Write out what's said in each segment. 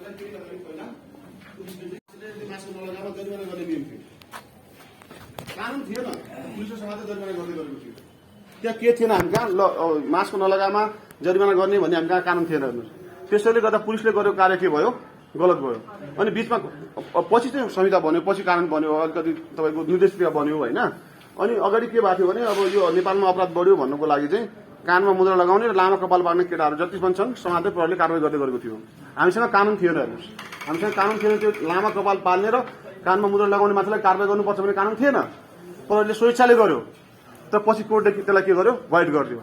Mask नलगामा जरिवाना गर्ने नियम थियो, कानुन थिएन। पुलिसले समाजले जरिवाना गर्दै गरेको थियो। त्यहाँ के थिएन, हामी कहाँ मास्क नलगामा जरिवाना गर्ने भन्ने हामी कहाँ कानुन थिएन। हेर्नुहोस्, त्यसैले गर्दा पुलिसले गरेको कार्य के भयो, गलत भयो। अनि बिचमा पछि चाहिँ संहिता बन्यो, पछि कानुन बन्यो, अलिकति तपाईँको निर्देशिका बन्यो होइन। अनि अगाडि के भएको थियो भने अब यो नेपालमा अपराध बढ्यो भन्नुको लागि चाहिँ कानमा मुद्रा लगाउने र लामा कपाल पार्ने केटाहरू जति पनि छन् समाजले प्रहरीले कारवाही गर्दै गरेको थियो। हामीसँग कानुन थिएन। हेर्नुहोस्, हामीसँग कानुन थिएन। त्यो लामा कपाल पाल्ने र कानमा मुद्रा लगाउने मान्छेलाई कारवाही गर्नुपर्छ भन्ने कानुन थिएन। प्रहरीले स्वेच्छाले गर्यो, तर पछि कोर्टले त्यसलाई के गर्यो, वाइड गरिदियो।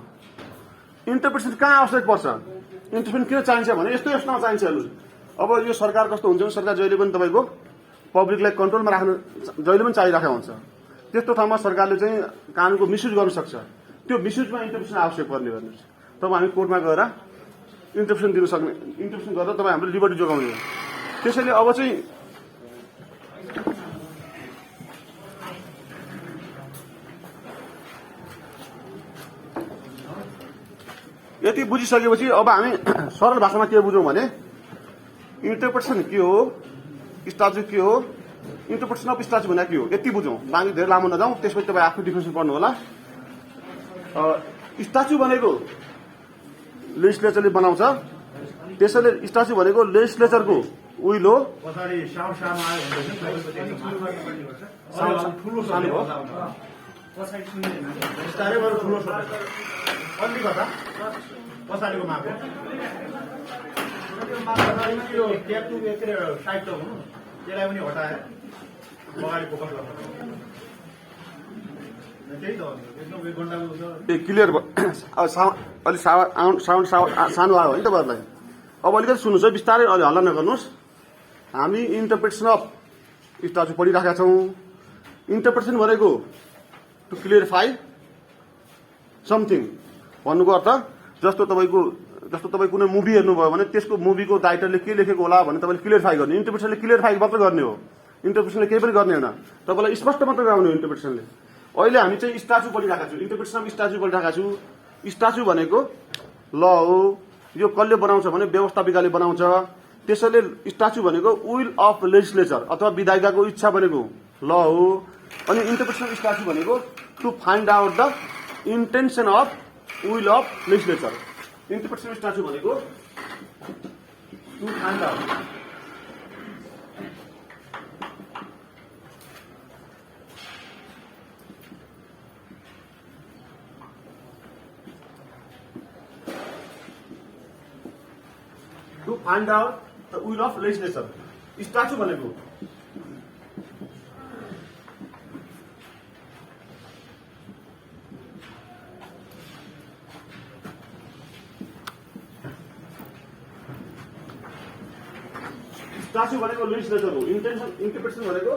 इन्टरप्रिटेसन कहाँ आवश्यक पर्छ, इन्टरप्रिटेसन किन चाहिन्छ भने यस्तो यस्तोमा चाहिन्छ। हेर्नुहोस्, अब यो सरकार कस्तो हुन्छ भने सरकार जहिले पनि तपाईँको पब्लिकलाई कन्ट्रोलमा राख्न जहिले पनि चाहिरहेको हुन्छ। त्यस्तो ठाउँमा सरकारले चाहिँ कानुनको मिसयुज गर्न सक्छ। त्यो मिसयुजमा इन्टरप्रिटेसन आवश्यक पर्ने। हेर्नुहोस्, तब हामी कोर्टमा गएर इन्टरप्रिटेसन दिन सक्ने, इन्टरप्रिटेसन गरेर तपाईँ हाम्रो लिबर्टी जोगाउने हो। त्यसैले अब चाहिँ यति बुझिसकेपछि अब हामी सरल भाषामा के बुझौँ भने इन्टरप्रिटेसन के हो, स्ट्याच्यु के हो, इन्टरप्रिटेसन अफ स्ट्याच्यु भने के हो यति बुझौँ। बाँकी धेरै लामो नजाउँ, त्यसपछि तपाईँ आफ्नो डिफिनेसन पढ्नु होला। स्ट्याच्यु भनेको लेजिस्लेचरले बनाउँछ, त्यसैले स्ट्याच्यु भनेको लेजिस्लेचरको विल हो। पछाडिको माको साइड हुनु त्यसलाई पनि हटाएर अगाडि फोकस गर्नु त्यही त एकदम 1 घण्टाको क्लियर अलिक साउन्ड सानो आयो है तपाईँहरूलाई। अब अलिकति सुन्नुहोस् है, बिस्तारै अलि हल्ला नगर्नुहोस्। हामी इन्टरप्रिटेसन अफ स्ट्याच्यु पढिरहेका छौँ। इन्टरप्रिटेसन भनेको टु क्लियरिफाई समथिङ भन्नुको अर्थ जस्तो तपाईँ कुनै मुभी हेर्नुभयो भने त्यसको मुभीको टाइटलले के लेखेको होला भने तपाईँले क्लियरिफाई गर्ने। इन्टरप्रिटेसनले क्लियरिफाई मात्र गर्ने हो, इन्टरप्रिटेसनले केही पनि गर्ने होइन। तपाईँलाई स्पष्ट मात्र गराउने हो इन्टरप्रिटेसनले। अहिले हामी चाहिँ स्ट्याच्यु पढिरहेका छौँ, इन्टरप्रिटेसन अफ स्ट्याच्यु पढिरहेका छौँ। स्ट्याच्यु भनेको ल हो, यो कसले बनाउँछ भने व्यवस्थापिकाले बनाउँछ। त्यसैले स्ट्याच्यु भनेको विल अफ लेजिस्लेचर अथवा विधायिकाको इच्छा भनेको ल हो। अनि इन्टरप्रिटेसन अफ स्ट्याच्यु भनेको to find out the intention of will of legislature. Interpretation of statute भनेको to find out the will of legislature. Statute भनेको स्ट्याच्यु भनेको लेजिस्लेचर हो। इन्टरप्रिटेसन भनेको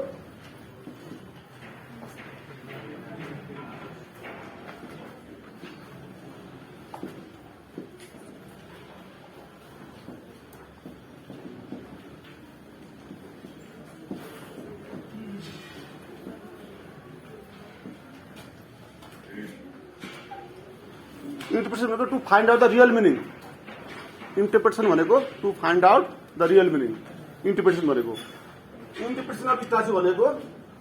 to find out the real meaning. Interpretation भनेको to find out the real meaning. Interpretation भनेको interpretation of statute भनेको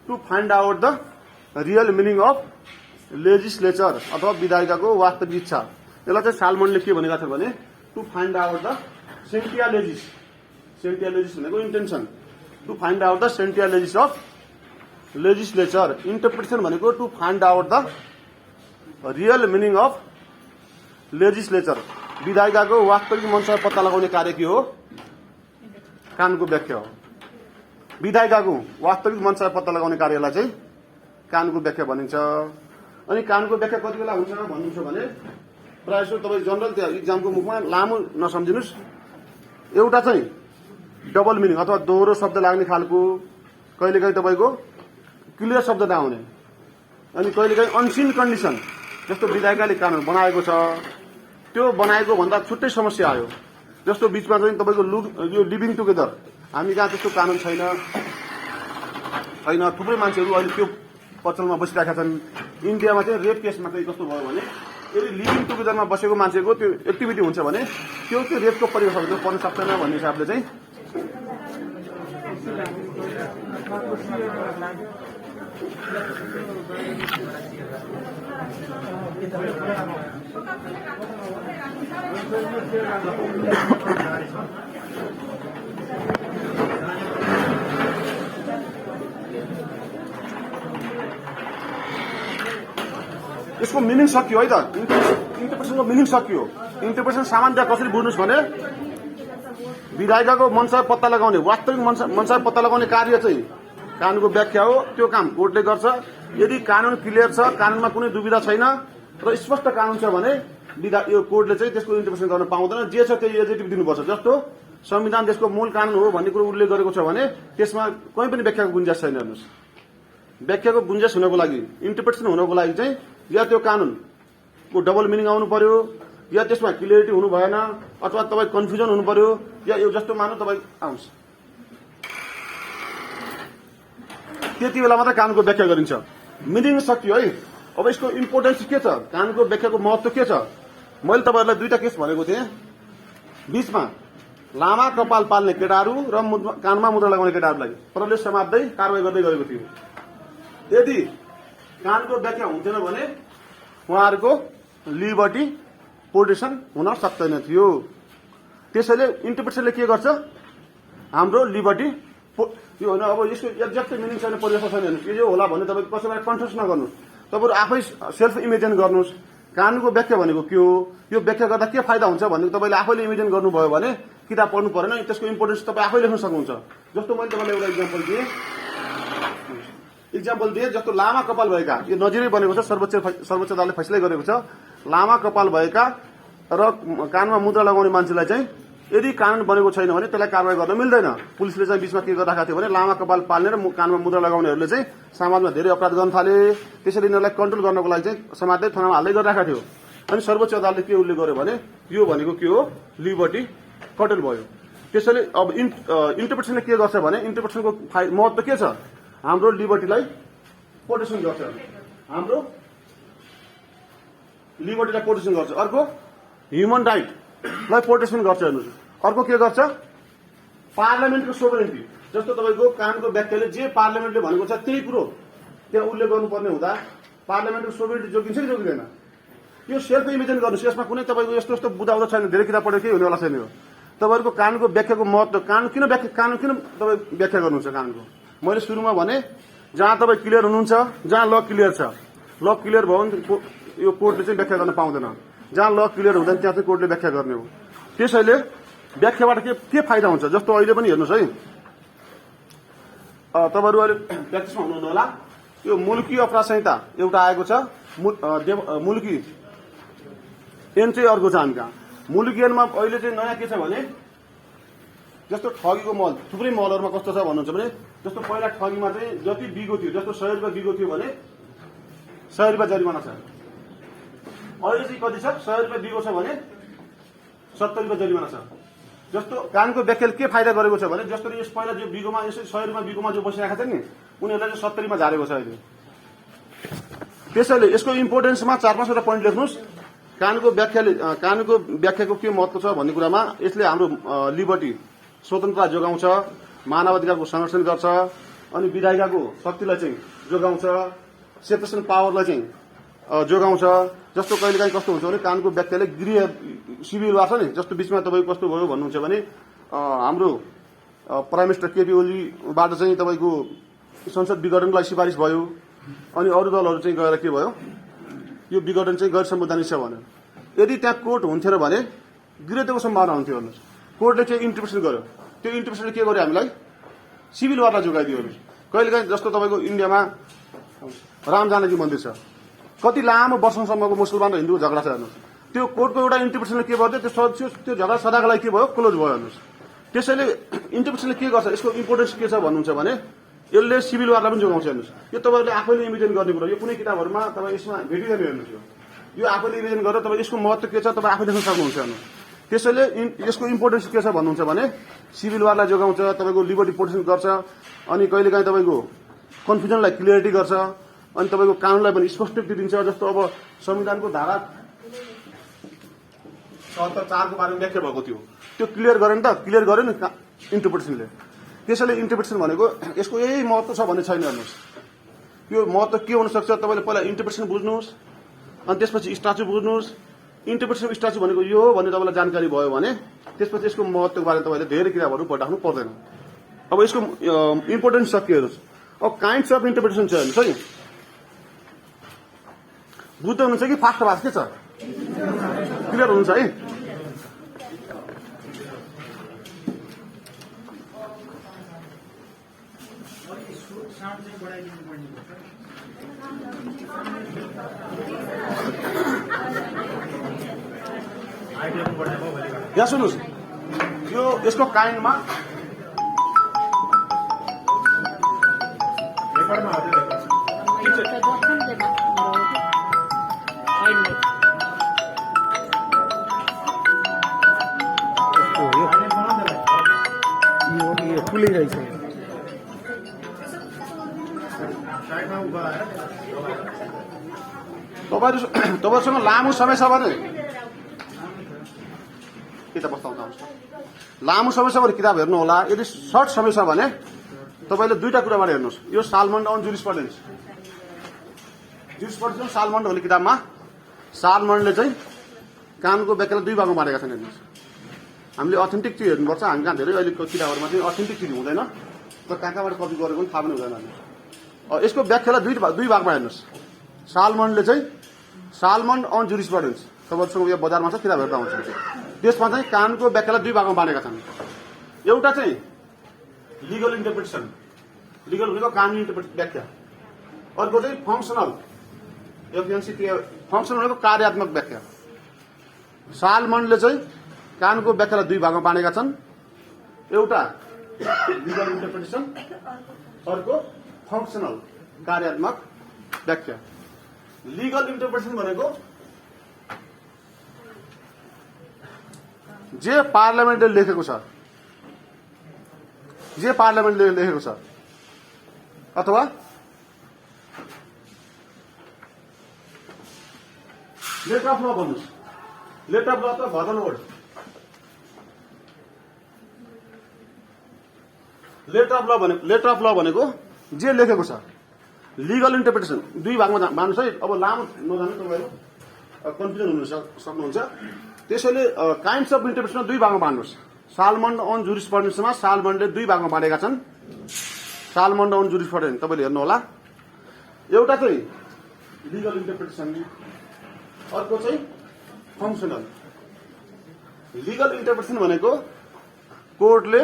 to find out the real meaning of legislature अथवा विधायिकाको वास्तविक इच्छा। यसलाई चाहिँ सालमनले के भनेका छ भने to find out the sententia legis. Sententia legis भनेको intention, to find out the sententia legis of legislature. Interpretation भनेको to find out the real meaning of legislature. विधायिकाको वास्तविक मनसाय पत्ता लगाउने कार्य के हो, कानुनको व्याख्या हो। विधायिकाको वास्तविक मनसाय पत्ता लगाउने कार्यलाई चाहिँ कानुनको व्याख्या भनिन्छ। अनि कानुनको व्याख्या कति बेला हुन्छ भन्नुहुन्छ भने प्रायः जस्तो तपाईँ जनरल त्यो इक्जामको मुखमा लामो नसम्झिनुहोस्। एउटा चाहिँ डबल मिनिङ अथवा दोहोरो शब्द लाग्ने खालको, कहिलेकाहीँ तपाईँको क्लियर शब्द नआउने, अनि कहिलेकाहीँ अनसिन कन्डिसन जस्तो विधायिकाले कानुन बनाएको छ त्यो बनाएको भन्दा छुट्टै समस्या आयो। जस्तो बीचमा चाहिँ तपाईँको यो लिभिङ टुगेदर, हामी कहाँ त्यस्तो कानुन छैन होइन। थुप्रै मान्छेहरू अहिले त्यो पचलमा बसिरहेका छन्। इन्डियामा चाहिँ रेप केसमा चाहिँ कस्तो भयो भने यदि लिभिङ टुगेदरमा बसेको मान्छेको त्यो एक्टिभिटी हुन्छ भने त्यो रेपको परिभाषाभित्र पर्न सक्दैन भन्ने हिसाबले चाहिँ यसको मिनिङ सकियो है त इन्टरप्रिटेसनको मिनिङ सकियो इन्टरप्रिटेसन सामान्य कसरी बुझ्नुहोस् भने विधायिकाको मनसाय पत्ता लगाउने वास्तविक मनसाय पत्ता लगाउने कार्य चाहिँ कानुनको व्याख्या हो त्यो काम कोर्टले गर्छ यदि कानुन क्लियर छ कानुनमा कुनै दुविधा छैन र स्पष्ट कानुन छ भने यो कोर्टले चाहिँ त्यसको इन्टरप्रिटेसन गर्न पाउँदैन जे छ त्यही एजेक्टिभ दिनुपर्छ जस्तो संविधान देशको मूल कानुन हो भन्ने कुरो उल्लेख गरेको छ भने त्यसमा कुनै पनि व्याख्याको गुन्जाइस छैन हेर्नुहोस् व्याख्याको गुन्जाइस हुनको लागि इन्टरप्रिटेसन हुनको लागि चाहिँ या त्यो कानुनको डबल मिनिङ आउनु पर्यो या त्यसमा क्लियरिटी हुनु भएन अथवा तपाईँ कन्फ्युजन हुनु पर्यो या यो जस्तो मान्नु तपाईँ आउँछ त्यति बेला मात्रै कानुनको व्याख्या गरिन्छ मिनिङ सकियो है अब यसको इम्पोर्टेन्स के छ कानुनको व्याख्याको महत्व के छ मैले तपाईँहरूलाई दुईटा केस भनेको थिएँ बीचमा लामा कपाल पाल्ने केटाहरू र कानमा मुद्रा लगाउने केटाहरूलाई प्रहरीले समात्दै कारवाही गर्दै गरेको थियो यदि कानुनको व्याख्या हुन्थेन भने उहाँहरूको लिबर्टी प्रोटेक्सन हुन सक्दैन थियो त्यसैले इन्टरप्रिटेसनले के गर्छ हाम्रो लिबर्टी यो होइन अब यसको एक्ज्याक्ट मिनिङ छैन परिभाषा छैन के जो होला भने तपाईँ कसैलाई कन्फ्युज नगर्नुहोस् तपाईँहरू आफै सेल्फ इमेजिन गर्नुहोस् कानुनको व्याख्या भनेको के हो यो व्याख्या गर्दा के फाइदा हुन्छ भनेको तपाईँले आफैले इमेजिन गर्नुभयो भने किताब पढ्नु परेन त्यसको इम्पोर्टेन्स तपाईँ आफै लेख्न सक्नुहुन्छ जस्तो मैले तपाईँलाई एउटा इक्जाम्पल दिएँ जस्तो लामा कपाल भएका यो नजिरै बनेको छ सर्वोच्च अदालतले फैसला गरेको छ लामा कपाल भएका र कानमा मुद्रा लगाउने मान्छेलाई चाहिँ यदि कानुन बनेको छैन भने त्यसलाई कारवाही गर्न मिल्दैन पुलिसले चाहिँ बीचमा के गरिरहेको थियो भने लामा कपाल पाल्ने र कानमा मुद्रा लगाउनेहरूले चाहिँ समाजमा धेरै अपराध गर्न थाले त्यसैले यिनीहरूलाई कन्ट्रोल गर्नको लागि चाहिँ समाजले थानामा हाल्दै गरिरहेको थियो अनि सर्वोच्च अदालतले के उल्लेख गर्यो भने यो भनेको के हो लिबर्टी कटेल भयो त्यसैले अब इन्टरप्रिटेसनले के गर्छ भने इन्टरप्रिटेसनको महत्व के छ हाम्रो लिबर्टीलाई प्रोटेक्सन गर्छ हाम्रो लिबर्टीलाई प्रोटेक्सन गर्छ अर्को ह्युमन राइटलाई प्रोटेक्सन गर्छ हेर्नुहोस् अर्को के गर्छ पार्लियामेन्टको सोभरेन्टी जस्तो तपाईँको कानुनको व्याख्याले जे पार्लियामेन्टले भनेको छ त्यही कुरो त्यहाँ उल्लेख गर्नुपर्ने हुँदा पार्लियामेन्टको सोभरेन्टी जोगिन्छ कि जोगिँदैन यो सेल्फ इमेजिन गर्नुहोस् यसमा कुनै तपाईँको यस्तो यस्तो बुझाउँदा छैन धेरै किताब पढेर केही हुनेवाला छैन यो तपाईँहरूको कानुनको व्याख्याको महत्व कानुन किन तपाईँ व्याख्या गर्नुहुन्छ कानुनको मैले सुरुमा भने जहाँ तपाईँ क्लियर हुनुहुन्छ जहाँ ल क्लियर छ ल क्लियर भयो भने यो कोर्टले चाहिँ व्याख्या गर्न पाउँदैन जहाँ ल क्लियर हुँदैन त्यहाँ चाहिँ कोर्टले व्याख्या गर्ने हो त्यसैले व्याख्याबाट के फाइदा हुन्छ जस्तो अहिले पनि हेर्नुहोस् है तपाईँहरू अहिले प्र्याक्टिसमा हुनुहुन्न होला यो मुल्की अपराध संहिता एउटा आएको छ मुल्की एन चाहिँ अर्को छ हामी कहाँ मुल्की एनमा अहिले चाहिँ नयाँ के छ भने जस्तो ठगीको मल थुप्रै मलहरूमा कस्तो छ भन्नुहुन्छ भने जस्तो पहिला ठगीमा चाहिँ जति बिगो थियो जस्तो 100 रुपियाँ बिगो थियो भने 100 रुपियाँ जरिमाना छ अहिले चाहिँ कति छ 100 रुपियाँ बिगो छ भने 70 रुपियाँ जरिमाना छ जस्तो कानुनको व्याख्याले के फाइदा गरेको छ भने जस्तो यस पहिला जो बिगोमा यसै 100 रुपियाँ बिगोमा जो बसिरहेको छ नि उनीहरूलाई चाहिँ 70 मा झारेको छ अहिले त्यसैले यसको इम्पोर्टेन्समा 4-5 पोइन्ट लेख्नुहोस् कानुनको व्याख्याको के महत्व छ भन्ने कुरामा यसले हाम्रो लिबर्टी स्वतन्त्रता जोगाउँछ मानवाधिकारको संरक्षण गर्छ अनि विधायिकाको शक्तिलाई चाहिँ जोगाउँछ सेपरेसन पावरलाई चाहिँ जोगाउँछ जस्तो कहिलेकाहीँ कस्तो हुन्छ भने कानुनको व्याख्याले गृह सिभिल वार छ नि जस्तो बीचमा तपाईँको कस्तो भयो भन्नुहुन्छ भने हाम्रो प्राइम मिनिस्टर केपी ओलीबाट चाहिँ तपाईँको संसद विघटनलाई सिफारिस भयो अनि अरू दलहरू चाहिँ गएर के भयो यो विघटन चाहिँ गैर संवैधानिक छ भनेर यदि त्यहाँ कोर्ट हुन्थेन भने गृहको सम्भावना हुन्थ्यो हेर्नुहोस् कोर्टले चाहिँ इन्टरप्रिटेसन गर्यो त्यो इन्टरप्रिटेसनले के गर्यो हामीलाई सिभिल वारलाई जोगाइदियो हेर्नुहोस् कहिलेकाहीँ जस्तो तपाईँको इन्डियामा राम जानकी मन्दिर छ कति लामो वर्षसम्मको मुसलमान र हिन्दू झगडा छ हेर्नुहोस् त्यो कोर्टको एउटा इन्टरप्रिटेसनले के भयो त्यो झगडा सदाको लागि के भयो क्लोज भयो हेर्नुहोस् त्यसैले इन्टरप्रिटेसनले के गर्छ यसको इम्पोर्टेन्स के छ भन्नुहुन्छ भने यसले सिभिल वारलाई पनि जोगाउँछ हेर्नुहोस् यो तपाईँहरूले आफैले इमेजिन गर्ने कुरा यो कुनै किताबहरूमा तपाईँ यसमा भेटिँदैन हेर्नुहोस् यो आफैले इमेजिन गरेर तपाईँ यसको महत्व के छ तपाईँ आफै देख्न सक्नुहुन्छ हेर्नुहोस् त्यसैले यसको इम्पोर्टेन्स के छ भन्नुहुन्छ भने सिभिल वारलाई जोगाउँछ तपाईँको लिबर्टी प्रोटेक्सन गर्छ अनि कहिलेकाहीँ तपाईँको कन्फ्युजनलाई क्लियरिटी गर्छ अनि तपाईँको कानुनलाई पनि स्पष्टीकृति दिन्छ जस्तो अब संविधानको धारा 77(4) को बारेमा व्याख्या भएको थियो त्यो क्लियर गरेन त क्लियर गर्यो नि इन्टरप्रिटेसनले। त्यसैले इन्टरप्रिटेसन भनेको यसको यही महत्त्व छ भन्ने छैन। हेर्नुहोस् यो महत्त्व के हुनसक्छ, तपाईँले पहिला इन्टरप्रिटेसन बुझ्नुहोस्, अनि त्यसपछि स्ट्याच्यु बुझ्नुहोस्। इन्टरप्रिटेसन स्ट्याच्यु भनेको यो हो भन्ने तपाईँलाई जानकारी भयो भने त्यसपछि यसको महत्त्वको बारेमा तपाईँले धेरै किताबहरू पढ्राख्नु पर्दैन। अब यसको इम्पोर्टेन्स छ के हेर्नुहोस्। अब काइन्ड्स अफ इन्टरप्रिटेसन छ हेर्नुहोस् है। बुझ्दै हुनुहुन्छ कि फास्ट भाष के छ, क्लियर हुनुहुन्छ है? यहाँ सुन्नुहोस्, यो यसको काइन्डमा तपाईँहरूसँग लामो समय छ भने किताब बस्ताउनुहोस्। लामो समय छ भने किताब हेर्नु होला। यदि सर्ट समय छ भने तपाईँले दुईटा कुराबाट हेर्नुहोस्। यो सालमन्ड अन जुरिस्प्रुडेन्स, जुरिस्प्रुडेन्स सालमन्ड भन्ने किताबमा सालमन्डले चाहिँ कानुनको व्याख्यालाई दुई भागमा बाँडेका छन्। हेर्नुहोस्, हामीले अथेन्टिक चिज हेर्नुपर्छ। हामी कहाँ धेरै अहिलेको किताबहरूमा चाहिँ अथेन्टिक चिज हुँदैन, तर कहाँबाट कपी गरेको पनि थाहा पनि हुँदैन। यसको व्याख्यालाई दुई भागमा हेर्नुहोस्। सालमन्डले चाहिँ सालमन्ड अन जुरिस्प्रुडेन्स, तपाईँहरूसँग यो बजारमा छ, किताब हेर्दा हुन्छ। त्यसमा चाहिँ कानुनको व्याख्यालाई दुई भागमा बाँडेका छन्। एउटा चाहिँ लिगल इन्टरप्रिटेसन, लिगल भनेको कानुनी व्याख्या। अर्को चाहिँ फङ्सनल, फङ्सनल भनेको कार्यात्मक व्याख्या। सालमन्डले चाहिँ कानुनको व्याख्यालाई दुई भागमा बाँडेका छन्। एउटा लिगल इन्टरप्रिटेसन, अर्को फङ्सनल कार्यात्मक व्याख्या। लिगल इन्टरप्रिटेसन भनेको जे पार्लियामेन्टले लेखेको छ, जे पार्लियामेन्टले लेखेको छ, अथवा लेटर अफ ल भन्नुहोस्। लेटर अफ ल अथवा भर्बल वर्ड। लेटर अफ ल भनेको जे लेखेको छ। लिगल इन्टरप्रिटेसन दुई भागमा मान्नुहोस् है। अब लामो नजानु, तपाईँहरू कन्फ्युजन हुन सक्नुहुन्छ। त्यसैले काइन्ड्स अफ इन्टरप्रिटेसन दुई भागमा बाँड्नुहोस्। सालमन्ड अन जुरिस्प्रुडेन्समा सालमन्डले दुई भागमा बाँडेका छन्। सालमन्ड अन जुरिस्प्रुडेन्स तपाईँले हेर्नु होला। एउटा चाहिँ लिगल इन्टरप्रिटेसन, अर्को चाहिँ फङ्सनल। लिगल इन्टरप्रिटेसन भनेको कोर्टले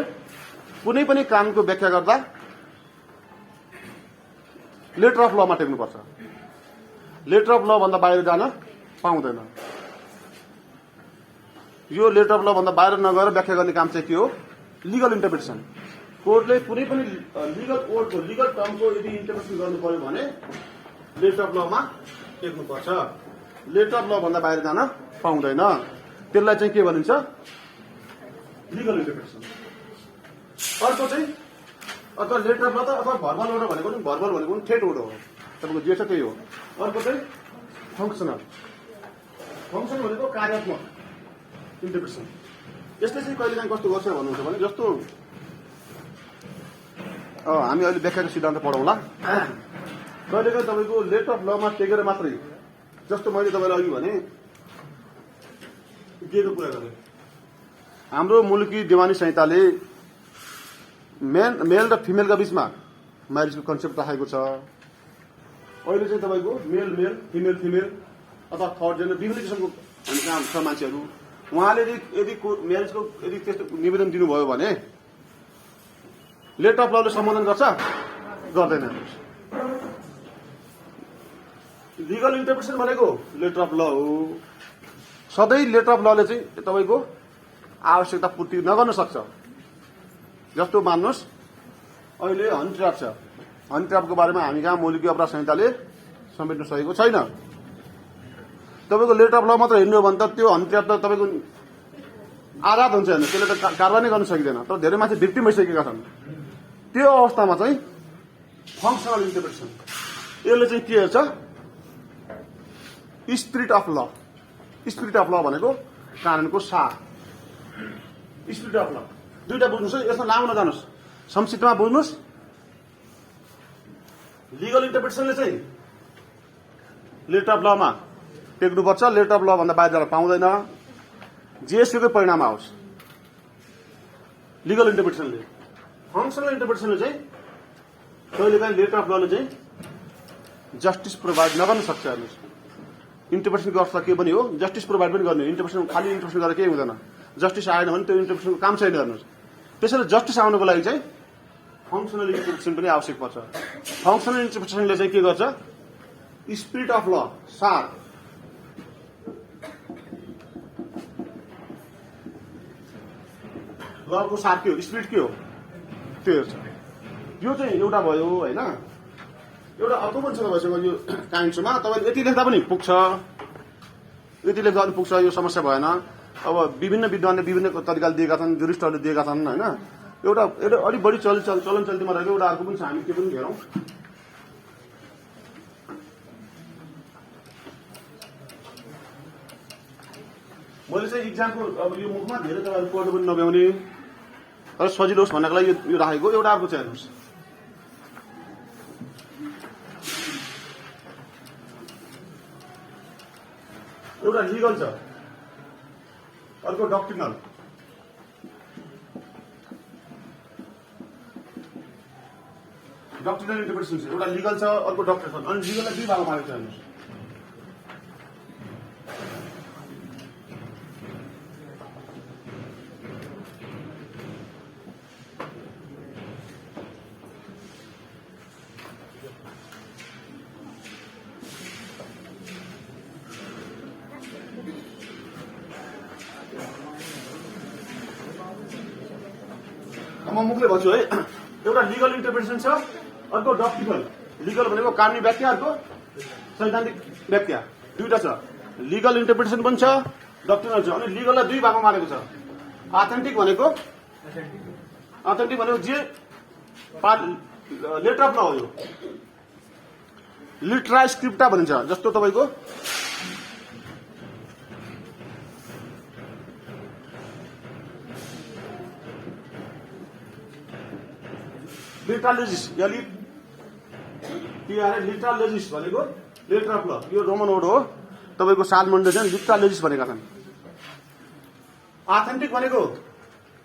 कुनै पनि कानुनको व्याख्या गर्दा letter of Lama टेक्नुपर्छ। Letter of ल भन्दा बाहिर जान पाउँदैन। यो लेटर अफ ल भन्दा बाहिर नगएर व्याख्या गर्ने काम चाहिँ के हो? Legal interpretation. कोर्टले कुनै पनि लिगल कोर्टको लिगल टर्मको यदि इन्टरप्रिटेसन गर्नु पर्यो भने letter of Lama टेक्नुपर्छ। Letter of ल भन्दा बाहिर जान पाउँदैन। त्यसलाई चाहिँ के भनिन्छ? Legal interpretation. अर्को चाहिँ अथवा लेटर अफ ल अथवा भर्बल order भनेको नि, भर्बल भनेको नि थेट order हो, तपाईँको जे छ त्यही हो। अर्को चाहिँ फङ्सनल। फङ्सन भनेको कार्यात्मक इन्टरप्रिटेसन। यसले चाहिँ कहिलेकाहीँ कस्तो गर्छ भन्नुहुन्छ भने, जस्तो हामी अहिले व्याख्याको सिद्धान्त पढौँला। कहिलेकाहीँ तपाईँको लेटर अफ लमा टेकेर मात्रै, जस्तो मैले तपाईँलाई अघि भने केको कुरा गरेँ, हाम्रो मुलुकी दिवानी संहिताले मेल र फिमेलका बीचमा म्यारिजको कन्सेप्ट राखेको छ। अहिले चाहिँ तपाईँको मेल मेल, फिमेल फिमेल अथवा थर्ड जेन्डर विभिन्न किसिमको छ मान्छेहरू। उहाँले यदि म्यारिजको यदि त्यस्तो निवेदन दिनुभयो भने लेटर अफ लले सम्बोधन गर्छ, गर्दैन। लिगल इन्टरप्रिटेसन भनेको लेटर अफ ल हो। सधैँ लेटर अफ लले चाहिँ तपाईँको आवश्यकता पूर्ति नगर्न सक्छ। जस्तो मान्नुहोस्, अहिले हनी ट्र्याप छ। हनी ट्र्यापको बारेमा हामी कहाँ मुलुकी अपराध संहिताले समेट्न सकेको छैन। तपाईँको लेटर अफ ल मात्र हेर्नु हो भने त त्यो हनी ट्र्याप त तपाईँको आघात हुन्छ, हेर्नु त्यसले त कारवाही नै गर्न सकिँदैन। तर धेरै मान्छे भिक्टिम भइसकेका छन्। त्यो अवस्थामा चाहिँ फङ्सनल इन्टरप्रिटेसन, यसले चाहिँ के हेर्छ? स्पिरिट अफ ल। स्पिरिट अफ ल भनेको कानुनको सार। स्पिरिट अफ ल दुईटा बुझ्नुहोस् है, यसमा लामो नजानुहोस्, संक्षिप्तमा बुझ्नुहोस्। लिगल इन्टरप्रिटेसनले चाहिँ letter of Lama टेक्नुपर्छ, letter of ल भन्दा बाहिर जान पाउँदैन, जेएसयूकै परिणाम आओस्। लिगल इन्टरप्रिटेसनले। फङ्सनल इन्टरप्रिटेसनले चाहिँ कहिलेकाहीँ लेटर अफ लले चाहिँ जस्टिस प्रोभाइड नगर्न सक्छ। हेर्नुहोस्, इन्टरप्रिटेसनको अर्थ के पनि हो, जस्टिस प्रोभाइड पनि गर्ने। इन्टरप्रिटेसन खालि इन्टरप्रिटेसन गरेर केही हुँदैन, जस्टिस आएन भने त्यो इन्टरप्रिटेसनको काम छैन। हेर्नुहोस्, त्यसैले जस्टिस आउनको लागि चाहिँ फङ्सनल इन्टरप्रिटेसन पनि आवश्यक पर्छ। फङ्सनल इन्टरप्रिटेसनले चाहिँ के गर्छ, स्पिरिट अफ ल, सार, लको सार के हो, स्पिरिट के हो त्यो हेर्छ। यो चाहिँ एउटा भयो होइन। एउटा अर्को पनि छ तपाईँसँग यो काइन्ड्समा, तपाईँले यति लेख्दा पनि पुग्छ, यति लेख्दा पनि पुग्छ, यो समस्या भएन। अब विभिन्न विद्वानले विभिन्न तरिकाले दिएका छन्, जुरिस्टहरूले दिएका छन् होइन। एउटा अलिक बढी चलन चल्तीमा रहेको एउटा अर्को पनि छ, हामी त्यो पनि हेरौँ। मैले चाहिँ इक्जामको अब यो मुखमा धेरै तपाईँहरू पढ्नु पनि नभ्याउने तर सजिलो होस् भन्नको लागि यो राखेको। एउटा अर्को चाहिँ हेर्नुहोस्, एउटा लिगल छ, अर्को डक्ट्रिनल। डक्ट्रिनल इन्टरप्रिटेसन छ, एउटा लिगल छ, अर्को डक्ट्रिनल। अनि लिगललाई दुई भागमा मारेको छ। हेर्नुहोस्, म मुखले भन्छु है। एउटा लिगल इन्टरप्रिटेसन छ, अर्को डक्ट्रिनल। लिगल भनेको कानुनी व्याख्या, अर्को सैद्धान्तिक व्याख्या, दुईटा छ। लिगल इन्टरप्रिटेसन पनि छ, डक्ट्रिनल छ। अनि लिगललाई दुई भागमा मारेको छ। अथेन्टिक भनेको जे लेटर अफ ल हो, यो लिटरा स्क्रिप्टा भनिन्छ। जस्तो तपाईँको लिटरालेजिस, लिटरालेजिस भनेको लेटर अफ ल, यो रोमन वर्ड हो। तपाईँको सालमन्डे चाहिँ लिटरालेजिस भनेका छन्। अथेन्टिक भनेको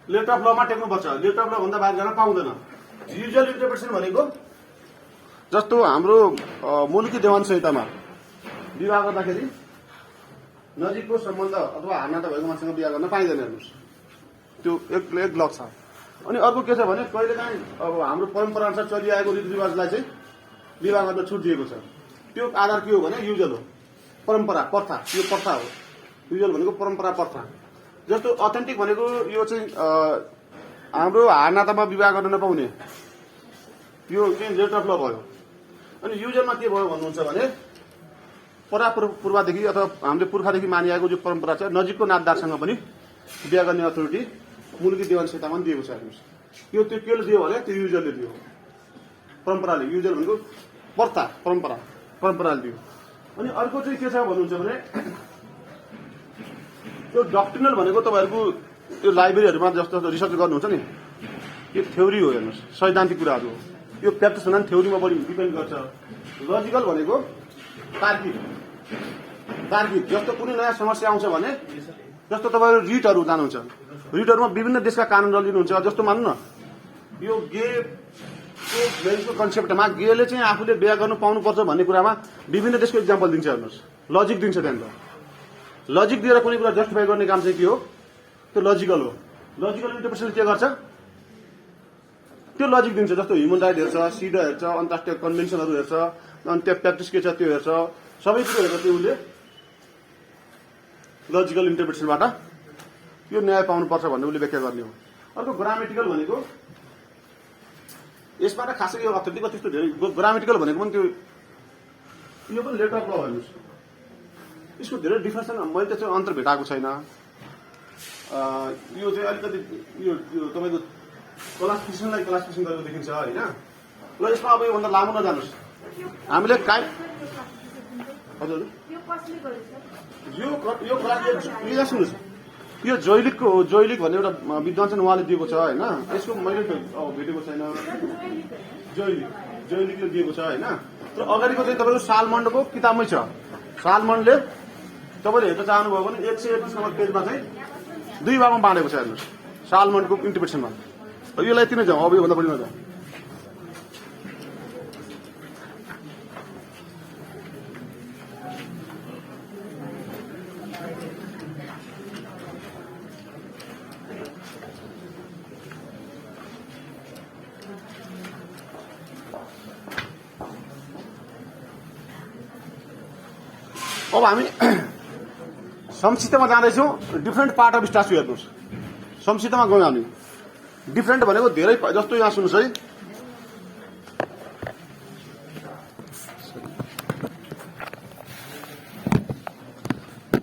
letter of Lama टेक्नुपर्छ, letter of ल भन्दा बाहिर जान पाउँदैन। युजुअल इन्टरप्रिटेसन भनेको जस्तो हाम्रो मुलुकी देवान संहितामा विवाह गर्दाखेरि नजिकको सम्बन्ध अथवा हानाता भएको मान्छेसँग विवाह गर्न पाइँदैन। हेर्नुहोस्, त्यो एक लक छ। अनि अर्को के छ भने कहिलेकाहीँ अब हाम्रो परम्परा अनुसार चलिआएको रीतिरिवाजलाई चाहिँ विवाह गर्न छुट दिएको छ। त्यो आधार के हो भने युजल हो, परम्परा, प्रथा। यो प्रथा हो, युजल भनेको परम्परा, प्रथा। जस्तो अथेन्टिक भनेको यो चाहिँ हाम्रो हानातामा विवाह गर्न नपाउने, यो चाहिँ लेटर अफ ल भयो। अनि युजलमा के भयो भन्नुहुन्छ भने पूर्वदेखि अथवा हामीले पुर्खादेखि मानिआएको जो परम्परा छ, नजिकको नातदारसँग पनि विवाह गर्ने अथोरिटी मुलुकी देवान संहितामा पनि दिएको छ। हेर्नुहोस्, यो त्यो केले दियो भने त्यो युजलले दियो, परम्पराले। युजल भनेको प्रथा, परम्पराले दियो। अनि अर्को चाहिँ के छ भन्नुहुन्छ भने यो डक्ट्रिनल भनेको तपाईँहरूको यो लाइब्रेरीहरूमा जस्तो रिसर्च गर्नुहुन्छ नि, यो थ्योरी हो। हेर्नुहोस्, सैद्धान्तिक कुराहरू हो। यो प्र्याक्टिस हुँदा थ्योरीमा बढी डिपेन्ड गर्छ। लजिकल भनेको तार्किक। जस्तो कुनै नयाँ समस्या आउँछ भने, जस्तो तपाईँहरू रिटहरू जानुहुन्छ, रिटहरूमा विभिन्न देशका कानुनहरू लिनुहुन्छ। जस्तो मान्नु न, यो गेको मेरिजको कन्सेप्टमा गेले चाहिँ आफूले बिहा गर्नु पाउनुपर्छ भन्ने कुरामा विभिन्न देशको इक्जाम्पल दिन्छ। हेर्नुहोस्, लजिक दिन्छ। त्यहाँनिर लजिक दिएर कुनै कुरा जस्टिफाई गर्ने काम चाहिँ के हो, त्यो लजिकल हो। लजिकल इन्टरप्रिटेसन के गर्छ, त्यो लजिक दिन्छ। जस्तो ह्युमन राइट हेर्छ, सिडा हेर्छ, अन्तर्राष्ट्रिय कन्भेन्सनहरू हेर्छ, अनि त्यहाँ प्र्याक्टिस के छ त्यो हेर्छ, सबै कुरो हेर्छ। त्यो उसले लजिकल इन्टरप्रिटेसनबाट यो न्याय पाउनुपर्छ भन्ने उसले व्याख्या गर्ने हो। अर्को ग्रामेटिकल भनेको यसबाट खासै यो अथेन्टिक त्यस्तो धेरै। ग्रामेटिकल भनेको पनि त्यो यो पनि लेटर अफ ल। हेर्नुहोस्, यसको धेरै डिफ्रेन्स मैले चाहिँ अन्तर भेटाएको छैन। यो चाहिँ अलिकति यो तपाईँको क्लासिफिकेसनलाई क्लासिफिकेसन गरेको देखिन्छ होइन। ल, यसमा अब योभन्दा लामो नजानुहोस्। हामीले हजुर यो क्लास सुन्नुहोस्, यो जोइलिक भन्ने एउटा विद्वान चाहिँ उहाँले दिएको छ होइन। यसको मैले भेटेको छैन। जोइलिकले दिएको छ होइन। तर अगाडिको चाहिँ तपाईँको सालमन्डको किताबमै छ। सालमन्डले तपाईँले हेर्न चाहनुभयो भने 131 नम्बर पेजमा चाहिँ 2 भागमा बाँडेको छ हेर्नुहोस् सालमन्डको इन्टरप्रिटेसनमा। यसलाई यति नै जाउँ, अब योभन्दा बढी नजाउँ। अब हामी संक्षिप्तमा जाँदैछौँ। डिफ्रेन्ट पार्ट अफ स्ट्याचु हेर्नुहोस्। संक्षिप्तमा गयौँ हामी। डिफ्रेन्ट भनेको धेरै, जस्तो यहाँ सुन्नुहोस् है।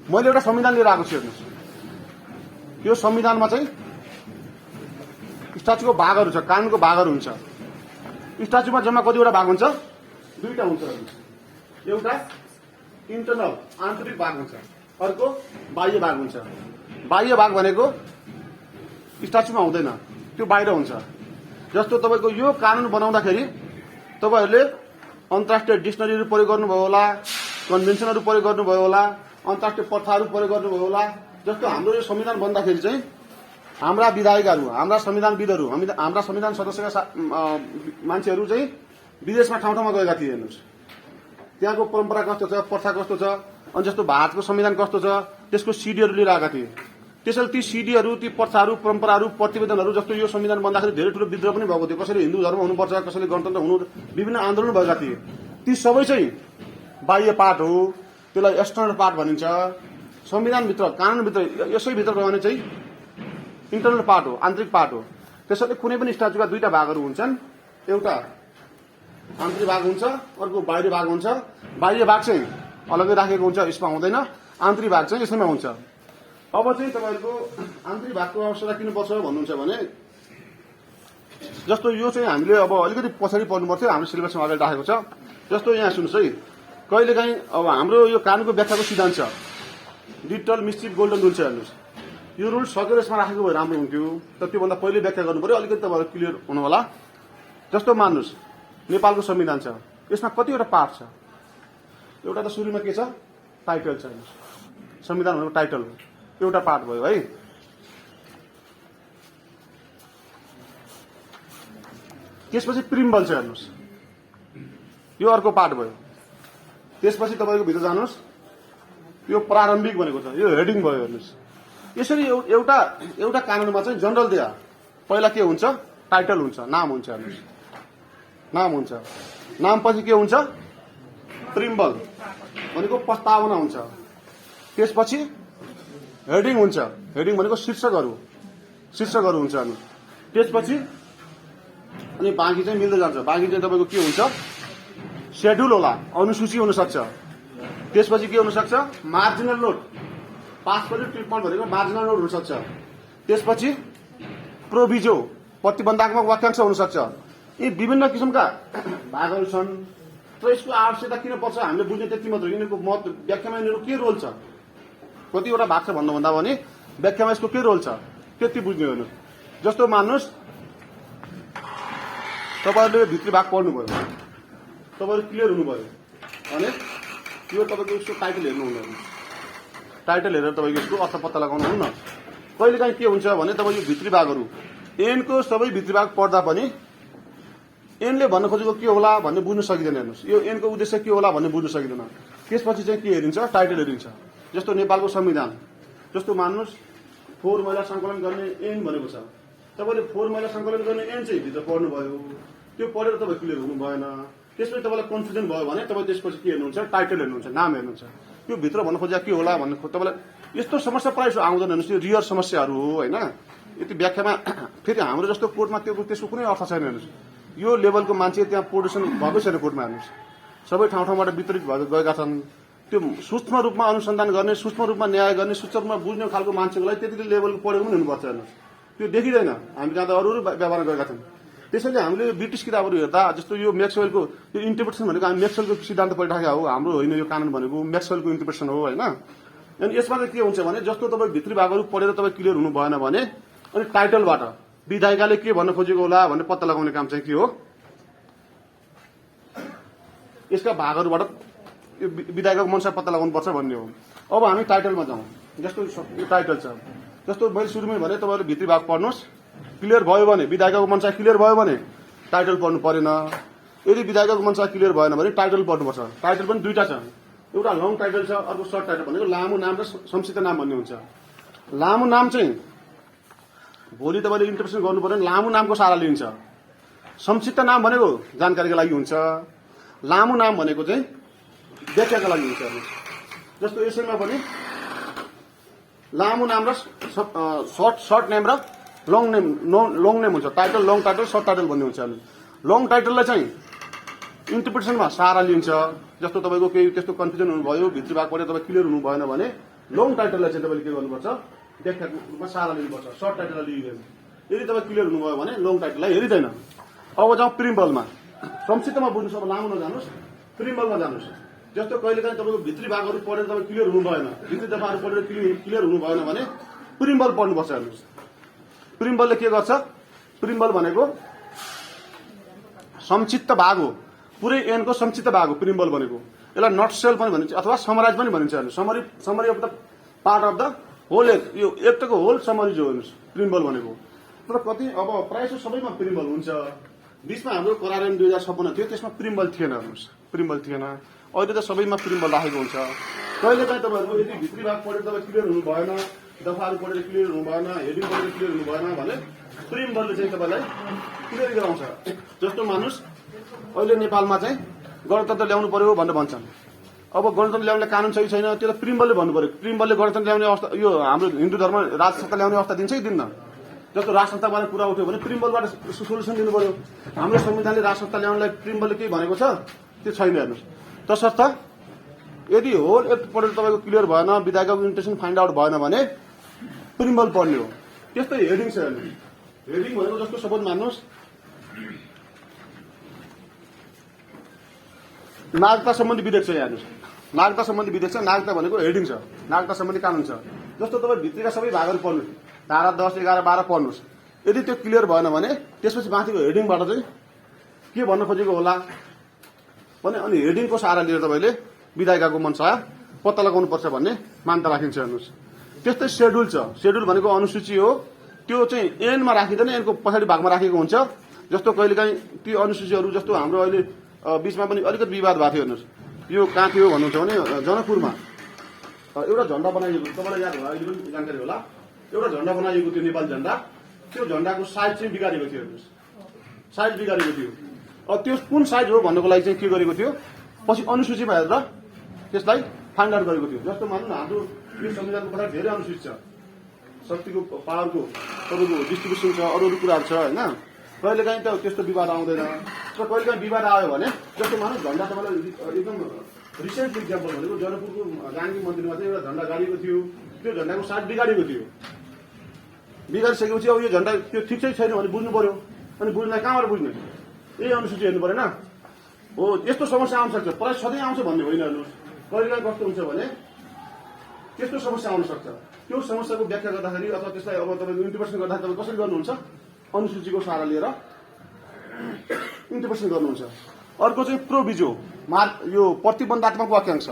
मैले एउटा संविधान लिएर आएको छु हेर्नुहोस्। यो संविधानमा चाहिँ स्ट्याचुको भागहरू छ, कानुनको भागहरू हुन्छ। स्ट्याचुमा जम्मा कतिवटा भाग हुन्छ? 2टा हुन्छ हेर्नुहोस्। एउटा इन्टरनल आन्तरिक भाग हुन्छ, अर्को बाह्य भाग हुन्छ। बाह्य भाग भनेको स्ट्याचुमा हुँदैन, त्यो बाहिर हुन्छ। जस्तो तपाईँको यो कानुन बनाउँदाखेरि तपाईँहरूले अन्तर्राष्ट्रिय डिक्सनरीहरू प्रयोग गर्नुभयो होला, कन्भेन्सनहरू प्रयोग गर्नुभयो होला, अन्तर्राष्ट्रिय प्रथाहरू प्रयोग गर्नुभयो होला। जस्तो हाम्रो यो संविधान बन्दाखेरि चाहिँ हाम्रा विधायकहरू, हाम्रा संविधानविदहरू, हाम्रा संविधान सदस्यका मान्छेहरू चाहिँ विदेशमा ठाउँ ठाउँमा गएका थिए हेर्नुहोस्। त्यहाँको परम्परा कस्तो छ, प्रथा कस्तो छ, अनि जस्तो भारतको संविधान कस्तो छ, त्यसको सिडीहरू लिएर आएका थिए। त्यसैले ती सिडीहरू, ती प्रथाहरू, परम्पराहरू, प्रतिवेदनहरू, जस्तो यो संविधान बन्दाखेरि धेरै ठुलो विद्रोह पनि भएको थियो। कसैले हिन्दू धर्म हुनुपर्छ, कसैले गणतन्त्र हुनु, विभिन्न आन्दोलन भएका थिए। ती सबै चाहिँ बाह्य पार्ट हो, त्यसलाई एक्सटर्नल पार्ट भनिन्छ। संविधानभित्र, कानुनभित्र, यसैभित्र रहने चाहिँ इन्टरनल पार्ट हो, आन्तरिक पार्ट हो। त्यसैले कुनै पनि स्ट्याचुका 2टा भागहरू हुन्छन्। एउटा आन्तरिक भाग हुन्छ, अर्को बाहिर भाग हुन्छ। बाह्य भाग चाहिँ अलग्गै राखेको हुन्छ, यसमा हुँदैन। आन्तरिक भाग चाहिँ यसैमा हुन्छ। अब चाहिँ तपाईँहरूको आन्तरिक भागको आवश्यकता किन पर्छ भन्नुहुन्छ भने, जस्तो यो चाहिँ हामीले अब अलिकति पछाडि पढ्नु पर्थ्यो, हाम्रो सिलेबसमा अगाडि राखेको छ। जस्तो यहाँ सुन्नुहोस् है, कहिलेकाहीँ अब हाम्रो यो कानुनको व्याख्याको सिद्धान्त छ, डिटल मिस्चिफ गोल्डन रुल छ हेर्नुहोस्। यो रुल सकेर यसमा राखेको भए राम्रो हुन्थ्यो, तर त्योभन्दा पहिले व्याख्या गर्नु पर्यो, अलिकति तपाईँहरू क्लियर हुनु होला। जस्तो मान्नुहोस् नेपालको संविधान छ, यसमा कतिवटा पार्ट छ? एउटा त सुरुमा के छ? टाइटल छ। संविधान भनेको टाइटल हो, एउटा पार्ट भयो है। त्यसपछि प्रिम्बल छ हेर्नुहोस्, यो अर्को पार्ट भयो। त्यसपछि तपाईँको भित्र जानुहोस्, यो प्रारम्भिक भनेको छ, यो हेडिङ भयो हेर्नुहोस्। यसरी एउटा कानुनमा चाहिँ जनरल दिया पहिला के हुन्छ? टाइटल हुन्छ, नाम हुन्छ हेर्नुहोस्, नाम हुन्छ। नामपछि के हुन्छ? प्रिम्बल भनेको प्रस्तावना हुन्छ। त्यसपछि हेडिङ हुन्छ, हेडिङ भनेको शीर्षकहरू हुन्छ अनि त्यसपछि अनि बाँकी चाहिँ मिल्दै जान्छ। बाँकी चाहिँ तपाईँको के हुन्छ? शेड्युल होला, अनुसूची हुन सक्छ। त्यसपछि के हुन सक्छ? मार्जिनल नोट, पासपछि ट्रिटमेन्ट भनेको मार्जिनल नोट हुन सक्छ। त्यसपछि प्रोभिजो, प्रतिबन्धात्मक वाक्यांश हुन सक्छ। यी विभिन्न किसिमका भागहरू छन्। तर यसको आवश्यकता किन पर्छ हामीले बुझ्ने त्यति मात्र। यिनीहरूको व्याख्यामा यिनीहरू के रोल छ? कतिवटा भाग छ भन्दा भने व्याख्यामा यसको के रोल छ त्यति बुझ्ने होइन। जस्तो मान्नुहोस् तपाईँहरूले भित्री भाग पढ्नुभयो, तपाईँहरू क्लियर हुनुभयो भने यो तपाईँको यसको टाइटल हेर्नु हुँदैन। टाइटल हेरेर तपाईँको यसको अर्थ पत्ता लगाउनु हुन्न। कहिलेकाहीँ के हुन्छ भने तपाईँ यो भित्री भागहरू एनको सबै भित्री भाग पढ्दा पनि एनले भन्न खोजेको के होला भन्ने बुझ्न सकिँदैन। हेर्नुहोस्, यो एनको उद्देश्य के होला भन्ने बुझ्न सकिँदैन। त्यसपछि चाहिँ के हेरिन्छ? टाइटल हेरिन्छ। जस्तो नेपालको संविधान, जस्तो मान्नुहोस् 4 महिला सङ्कलन गर्ने एन भनेको छ। तपाईँले 4 महिला सङ्कलन गर्ने एन चाहिँ भित्र पढ्नुभयो, त्यो पढेर तपाईँ क्लियर हुनु भएन। त्यसपछि तपाईँलाई कन्फ्युजन भयो भने तपाईँ त्यसपछि के हेर्नुहुन्छ? टाइटल हेर्नुहुन्छ, नाम हेर्नुहुन्छ। त्यो भित्र भन्न खोजेको के होला भन्ने तपाईँलाई यस्तो समस्या प्रायः आउँदैन। हेर्नुहोस्, यो रियर समस्याहरू हो होइन। यति व्याख्यामा फेरि हाम्रो जस्तो कोर्टमा त्यसको कुनै अर्थ छैन। हेर्नुहोस्, यो लेभलको मान्छे त्यहाँ प्रोडक्सन भएकै छैन कोर्टमा। हेर्नुहोस्, सबै ठाउँबाट वितरित भएर गएका छन्। त्यो सूक्ष्म रूपमा अनुसन्धान गर्ने, सूक्ष्म रूपमा न्याय गर्ने, सूक्ष्म रूपमा बुझ्ने खालको मान्छेलाई त्यति लेभलको पढेको पनि हुनुपर्छ। हेर्नुहोस्, त्यो देखिँदैन। हामी जहाँ त अरू व्यवहार गरेका छौँ। त्यसैले हामीले ब्रिटिस किताबहरू हेर्दा जस्तो यो म्याक्सवेलको यो इन्टरप्रिटेसन भनेको हामी म्याक्सवेलको सिद्धान्त पढिराखेका हो, हाम्रो होइन। यो कानुन भनेको म्याक्सवेलको इन्टरप्रिटेसन हो होइन। अनि यसमा चाहिँ के हुन्छ भने जस्तो तपाईँ भित्री भागहरू पढेर तपाईँ क्लियर हुनु भएन भने अनि टाइटलबाट विधायिकाले के भन्न खोजेको होला भन्ने पत्ता लगाउने काम चाहिँ के हो, यसका भागहरूबाट यो विधायिकाको मनसा पत्ता लगाउनुपर्छ भन्ने हो। अब हामी टाइटलमा जाउँ। जस्तो यो टाइटल छ, जस्तो मैले सुरुमै भने तपाईँहरू भित्री भाग पढ्नुहोस्, क्लियर भयो भने विधायिकाको मनसा क्लियर भयो भने टाइटल पढ्नु परेन। यदि विधायिकाको मनसा क्लियर भएन भने टाइटल पढ्नुपर्छ। टाइटल पनि दुईटा छ, एउटा लङ टाइटल छ, अर्को सर्ट टाइटल भनेको लामो नाम र संक्षिप्त नाम भन्ने हुन्छ। लामो नाम चाहिँ भोलि तपाईँले इन्टरप्रिटेसन गर्नु पर्यो भने लामो नामको सहारा लिन्छ। संक्षिप्त नाम भनेको जानकारीको लागि हुन्छ, लामो नाम भनेको चाहिँ व्याख्याका लागि हुन्छ। जस्तो यसैमा पनि लामो नाम र सर्ट नेम र लङ नेम हुन्छ। Title, long title, short title भन्ने हुन्छ। लङ टाइटललाई चाहिँ इन्टरप्रिटेसनमा सहारा लिन्छ। जस्तो तपाईँको केही त्यस्तो कन्फ्युजन हुनुभयो, भित्री भाग पढेर तपाईँ क्लियर हुनु भएन भने लङ टाइटललाई चाहिँ तपाईँले के गर्नुपर्छ, व्याख्याको रूपमा सहारा लिनुपर्छ, सर्ट टाइटललाई लिइँदैन। यदि तपाईँ क्लियर हुनुभयो भने लङ टाइटललाई हेरिँदैन। अब जाउँ प्रिम्बलमा। संक्षिप्तमा बुझ्नुहोस्, अब लामो नजानुहोस्, प्रिम्बलमा जानुहोस्। जस्तो कहिलेकाहीँ तपाईँको भित्री भागहरू पढेर तपाईँ क्लियर हुनु भएन, भित्री दफाहरू पढेर क्लियर हुनु भएन भने प्रिम्बल पढ्नुपर्छ। हेर्नुहोस्, प्रिम्बलले के गर्छ, प्रिम्बल भनेको संक्षिप्त भाग हो, पुरै एनको संक्षिप्त भाग हो प्रिम्बल भनेको। यसलाई नट सेल पनि भनिन्छ अथवा समराइज पनि भनिन्छ। Summary of the part of the whole, यो एकटको होल समरी जो हेर्नुहोस् प्रिम्बल भनेको। तर कति अब प्रायः सबैमा प्रिम्बल हुन्छ। बिचमा हाम्रो करारन 2056 थियो, त्यसमा प्रिम्बल थिएन। हेर्नुहोस्, प्रिम्बल थिएन। अहिले त सबैमा प्रिम्बल राखेको हुन्छ। कहिलेकाहीँ तपाईँहरूको यदि भित्री भाग पढेर तपाईँ क्लियर हुनु भएन, दफाहरू पढेर क्लियर हुनु भएन, हेडिङ पढेर क्लियर हुनु भएन भने प्रिम्बलले चाहिँ तपाईँलाई क्लियर गराउँछ। जस्तो मानुस् अहिले नेपालमा चाहिँ गणतन्त्र ल्याउनु पर्यो भनेर भन्छन्। अब गणतन्त्र ल्याउने कानुन सही छैन, त्यसलाई प्रिम्बलले भन्नु पर्यो। प्रिम्बलले गणतन्त्र ल्याउने अवस्था, यो हाम्रो हिन्दू धर्म राजसत्ता ल्याउने अवस्था दिन्छ कि दिन्न? जस्तो राजसत्ताबारे कुरा उठ्यो भने प्रिम्बलबाट सोल्युसन दिनु पर्यो। हाम्रो संविधानले राजसत्ता ल्याउनलाई प्रिम्बलले के भनेको छ त्यो छैन। हेर्नुहोस्, तसर्थ यदि होल एक्ट पढेर तपाईँको क्लियर भएन, विधायिकाको इन्टेन्सन फाइन्ड आउट भएन भने प्रिम्बल पढ्ने हो। त्यस्तै हेडिङ छ। हेर्नुहोस्, हेडिङ भनेको जस्तो सपोज मान्नुहोस् नागरिकता सम्बन्धी विधेयक छ। हेर्नुहोस्, नागरिकता सम्बन्धी विधेयक छ, नागरिकता भनेको हेडिङ छ, नागरिकता सम्बन्धी कानुन छ। जस्तो तपाईँ भित्रीका सबै भागहरू पढ्नुहोस्, धारा 10, 11, 12 पढ्नुहोस्। यदि त्यो क्लियर भएन भने त्यसपछि माथिको हेडिङबाट चाहिँ के भन्न खोजेको होला भने अनि हेडिङको सहारा लिएर तपाईँले विधायिकाको मनसा पत्ता लगाउनुपर्छ भन्ने मान्यता राखिन्छ। हेर्नुहोस्, त्यस्तै सेड्युल छ। सेड्युल भनेको अनुसूची हो, त्यो चाहिँ एनमा राखिँदैन, एनको पछाडि भागमा राखेको हुन्छ। जस्तो कहिलेकाहीँ ती अनुसूचीहरू जस्तो हाम्रो अहिले बिचमा पनि अलिकति विवाद भएको थियो। हेर्नुहोस्, यो कहाँ थियो भन्नुहुन्छ भने जनकपुरमा एउटा झण्डा बनाइएको, तपाईँलाई याद होला, अहिले पनि जानकारी होला, एउटा झण्डा बनाइएको थियो, नेपाली झण्डा। त्यो झण्डाको साइज चाहिँ बिगारेको थियो। हेर्नुहोस्, साइज बिगारेको थियो। अब त्यो कुन साइज हो भन्नको लागि चाहिँ के गरेको थियो, पछि अनुसूचीमा हेरेर त्यसलाई फाइन्ड आउट गरेको थियो। जस्तो मानौँ न हाम्रो यो संविधानको पछाडि धेरै अनुसूची छ, शक्तिको पावरको तपाईँको डिस्ट्रिब्युसन छ, अरू अरू कुराहरू छ होइन। कहिलेकाहीँ त त्यस्तो विवाद आउँदैन। र कहिलेकाहीँ विवाद आयो भने जस्तो मानौँ झण्डा तपाईँलाई एकदम रिसेन्ट इक्जाम्पल भनेको जनकपुरको गान्धी मन्दिरमा चाहिँ एउटा झण्डा गाडिएको थियो, त्यो झण्डाको साइज बिगाडेको थियो। बिगारिसकेपछि अब यो झण्डा त्यो ठिक चाहिँ छैन भने बुझ्नु पर्यो। अनि बुझ्नलाई कहाँबाट बुझ्ने, यही अनुसूची हेर्नु परेन हो। यस्तो समस्या आउन सक्छ, प्रायः सधैँ आउँछ भन्ने होइन। हेर्नुहोस्, कहिलेकाहीँ कस्तो हुन्छ भने त्यस्तो समस्या आउन सक्छ। त्यो समस्याको व्याख्या गर्दाखेरि अथवा त्यसलाई अब तपाईँको इन्टरप्रिटेसन गर्दाखेरि तपाईँ कसरी गर्नुहुन्छ, अनुसूचीको सहारा लिएर इन्टरप्रिटेसन गर्नुहुन्छ। अर्को चाहिँ प्रोभिजो मार्क, यो प्रतिबन्धात्मक वाक्यांश।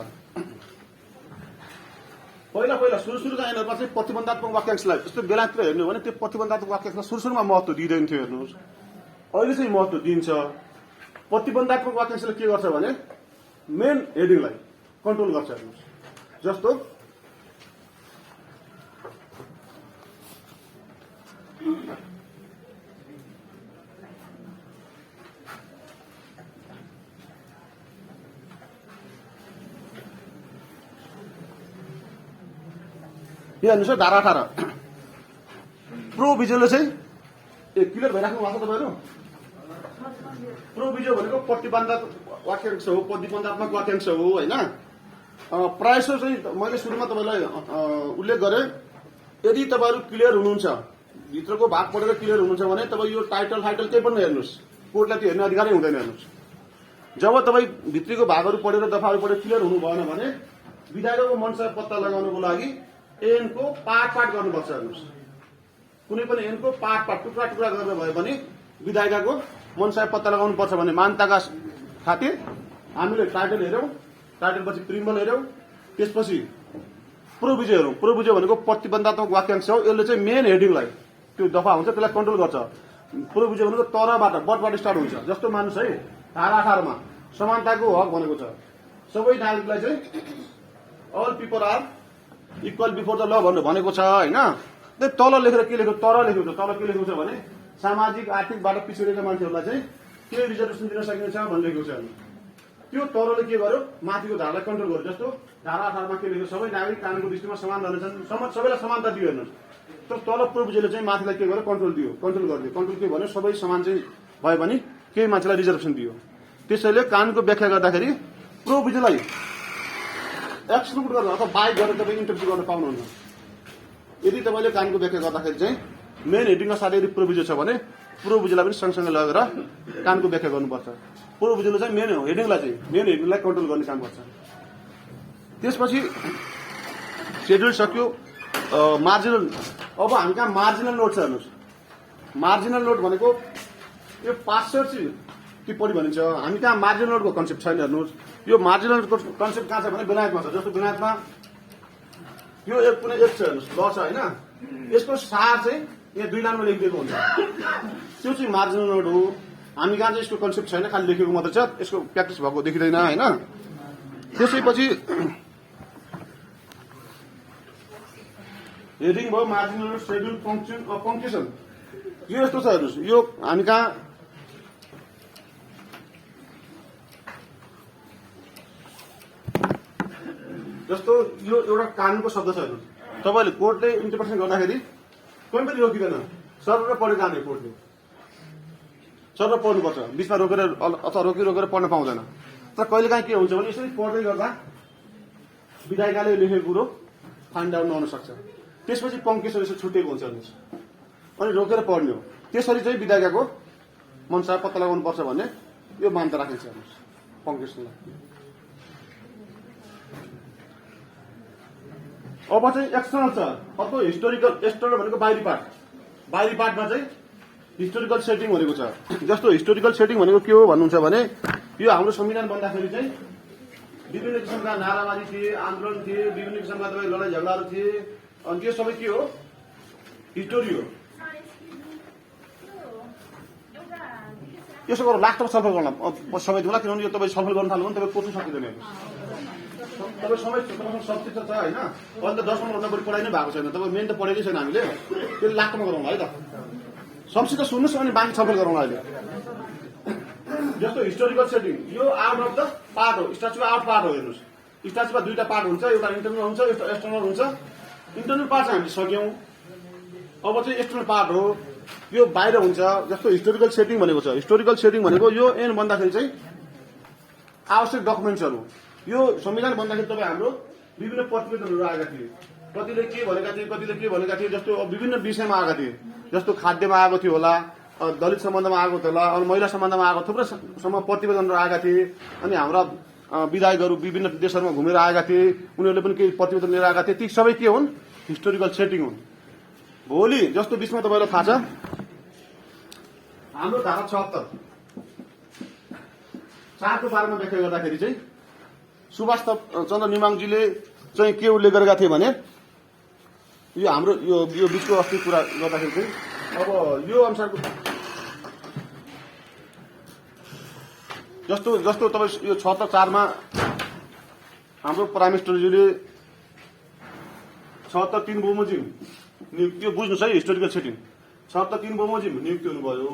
पहिला सुरुका ऐनहरूमा चाहिँ प्रतिबन्धात्मक वाक्यांशलाई यस्तो बेलातिर हेर्नु भने त्यो प्रतिबन्धात्मक वाक्यांशलाई सुरुमा महत्त्व दिँदैन थियो। हेर्नुहोस्, अहिले चाहिँ महत्त्व दिन्छ। प्रतिबन्धात्मक वाक्यांशले के गर्छ भने मेन हेडिङलाई कन्ट्रोल गर्छ। हेर्नुहोस्, जस्तो यहाँ हेर्नुहोस्, धारा 18 प्रोभिजोले चाहिँ क्लियर भइराख्नु भएको छ तपाईँहरू। प्रोभिजो भनेको प्रतिबन्धात्मक वाक्यांश हो, प्रतिबन्धात्मक वाक्यांश हो होइन। प्रायः चाहिँ मैले सुरुमा तपाईँलाई उल्लेख गरेँ, यदि तपाईँहरू क्लियर हुनुहुन्छ, भित्रको भाग पढेर क्लियर हुनुहुन्छ भने तपाईँ यो टाइटल केही पनि हेर्नुहोस्, कोर्टलाई त्यो हेर्ने अधिकारै हुँदैन। हेर्नुहोस्, जब तपाईँ भित्रीको भागहरू पढेर दफाहरू पढेर क्लियर हुनु भएन भने विधायकको मनसाय पत्ता लगाउनको लागि ऐनको पाठ गर्नुपर्छ। हेर्नुहोस्, कुनै पनि ऐनको पाठ टुक्रा टुक्रा गरेर भए पनि विधायकको मनसाय पत्ता लगाउनु पर्छ भन्ने मान्यताका खातिर हामीले टाइटल हेऱ्यौँ, टाइटलपछि प्रिम्बल हेऱ्यौँ, त्यसपछि प्रोभिजो हेरौँ। प्रोभिजो भनेको प्रतिबन्धात्मक वाक्यांश हो। यसले चाहिँ मेन हेडिङलाई, त्यो दफा हुन्छ त्यसलाई कन्ट्रोल गर्छ। प्रोभिजो भनेको तरबाट बटबाट स्टार्ट हुन्छ। जस्तो मान्नुहोस् है, धारा 18 मा समानताको हक भनेको छ। सबै नागरिकलाई चाहिँ all people are equal before the law भनेको छ होइन। तल लेखेर के लेखेको, तर लेखेको छ। तल के लेखेको छ भने सामाजिक आर्थिकबाट पिछडिएका मान्छेहरूलाई चाहिँ के रिजर्भेसन दिन सकिन्छ भन्ने लेखेको छ। त्यो तरले के गर्यो, माथिको धारालाई कन्ट्रोल गर्यो। जस्तो धारा 18 मा के लेख्यो, सबै नागरिक कानुनको दृष्टिमा समान रहनेछन्, सबैलाई समानता दियो। हेर्नुहोस्, तर तल प्रोभिजोले चाहिँ माथिलाई के गर्यो, कन्ट्रोल दियो, कन्ट्रोल गरिदियो। कन्ट्रोल के भन्यो, सबै समान चाहिँ भयो भने केही मान्छेलाई रिजर्भेसन दियो। त्यसैले कानुनको व्याख्या गर्दाखेरि प्रोभिजोलाई एक्सक्लुड गरेर अथवा बाहेक गरेर तपाईँ इन्टरप्रिट गर्न पाउनुहुन्न। यदि तपाईँले कानुनको व्याख्या गर्दाखेरि चाहिँ मेन हेडिङका साथै यदि प्रोभिजो छ भने प्रोभिजोलाई पनि सँगसँगै लगेर कानुनको व्याख्या गर्नुपर्छ। प्रोभिजोले चाहिँ मेन हेडिङलाई कन्ट्रोल गर्ने काम गर्छ। त्यसपछि सेड्युल सक्यो। मार्जिनल, अब हामी कहाँ मार्जिनल नोट छ। हेर्नुहोस्, मार्जिनल नोट भनेको यो पार्श्व टिप्पणी भनिन्छ। हामी कहाँ मार्जिनल नोटको कन्सेप्ट छैन। हेर्नुहोस्, यो मार्जिनल नोटको कन्सेप्ट कहाँ छ भने विनायकमा छ। जस्तो विनायकमा यो एक कुनै एक छ, हेर्नुहोस्, ल छ होइन। यसको सार चाहिँ यहाँ 2 लाइनमा लेखिदिएको हुन्छ। त्यो चाहिँ मार्जिनल नोट हो। हामी कहाँ चाहिँ यसको कन्सेप्ट छैन, खालि लेखेको मात्रै छ। यसको प्र्याक्टिस भएको देखिँदैन होइन। त्यसैपछि हेडिङ भयो मार्जिनल नोट, सेड्युल, पङ्क्चुएसन। यो यस्तो छ। हेर्नुहोस्, यो हामी कहाँ जस्तो यो एउटा कानुनको शब्द छ। हेर्नुहोस्, तपाईँले कोर्टले इन्टरप्रिटेसन गर्दाखेरि कोही पनि रोकिँदैन, सर्वत्र पढेर जाने। कोर्टले सर्वत्र पढ्नुपर्छ, बिचमा रोकेर अथवा रोकेर पढ्न पाउँदैन। तर कहिलेकाहीँ के हुन्छ भने यसरी पढ्दै गर्दा विधायिकाले लेखेको कुरो फाइन्ड आउट नहुन सक्छ। त्यसपछि पङ्क्चुएसन यसो छुटेको हुन्छ। हेर्नुहोस्, अनि रोकेर पढ्ने हो। त्यसरी चाहिँ विधायिकाको मनसाय पत्ता लगाउनुपर्छ भन्ने यो मान्यता राखिन्छ। हेर्नुहोस्, पङ्क्चुएसनलाई। अब चाहिँ एक्सटर्नल छ। अर्को हिस्टोरिकल। एक्सटर्नल भनेको बाहिरी पार्ट। बाहिरी पार्टमा चाहिँ हिस्टोरिकल सेटिङ भनेको छ। जस्तो हिस्टोरिकल सेटिङ भनेको के हो भन्नुहुन्छ भने यो हाम्रो संविधान बन्दाखेरि चाहिँ विभिन्न किसिमका नाराबाजी थिए, आन्दोलन थिए, विभिन्न किसिमका तपाईँ लडाइँ झगडाहरू थिए। अनि त्यो सबै के हो, हिस्टोरी हो। यसो गरेर लास्टमा छलफल गर्न समय दिउँला, किनभने यो तपाईँ छलफल गर्न थाल्नु भने तपाईँ कोच्नु सकिँदैन। तपाईँ समय सब्जेक्ट छ होइन। अहिले त 10 मिनटभन्दा बढी पढाइ नै भएको छैन। तपाईँ मेन त पढेकै छैन हामीले। त्यसले लास्टमा गरौँ है त। संक्षिप्त सुन्नुहोस् अनि बाँकी छलफल गरौँ अहिले। जस्तो हिस्टोरिकल सेटिङ, यो आउट अफ द पार्ट हो। स्ट्याच्युको आउट पार्ट हो। हेर्नुहोस्, स्ट्याच्युमा 2टा पार्ट हुन्छ, एउटा इन्टरनल हुन्छ, एउटा एक्सटर्नल हुन्छ। इन्टरनल पार्ट चाहिँ हामीले सक्यौँ। अब चाहिँ एक्सटर्नल पार्ट हो, यो बाहिर हुन्छ। जस्तो हिस्टोरिकल सेटिङ भनेको छ। हिस्टोरिकल सेटिङ भनेको यो एन भन्दाखेरि चाहिँ आवश्यक डकुमेन्ट्सहरू। यो संविधान बन्दाखेरि तपाईँ हाम्रो विभिन्न प्रतिवेदनहरू आएका थिए। कतिले के भनेका थिए, कतिले के भनेका थिए। जस्तो विभिन्न विषयमा आएका थिए। जस्तो खाद्यमा आएको थियो होला, दलित सम्बन्धमा आएको थियो होला, अनि महिला सम्बन्धमा आएको थुप्रै प्रतिवेदनहरू आएका थिए। अनि हाम्रा विधायकहरू विभिन्न देशहरूमा घुमेर आएका थिए। उनीहरूले पनि केही प्रतिवेदन लिएर आएका थिए। ती सबै के हुन्, हिस्टोरिकल सेटिङ हुन्। भोलि जस्तो बिचमा तपाईँलाई थाहा छ हाम्रो धारा 76 4को बारेमा व्याख्या गर्दाखेरि चाहिँ सुभाष चन्द्र निमाङजीले चाहिँ के उल्लेख गरेका थिए भने यो हाम्रो यो बिचको अस्ति कुरा गर्दाखेरि चाहिँ अब यो अनुसारको जस्तो तपाईँ यो 76 मा हाम्रो प्राइम मिनिस्टरजीले 76 3 बमोजिम नियुक्ति, बुझ्नुहोस् है हिस्टोरिकल सेटिङ। 76 3 बमोजिम नियुक्ति हुनुभयो।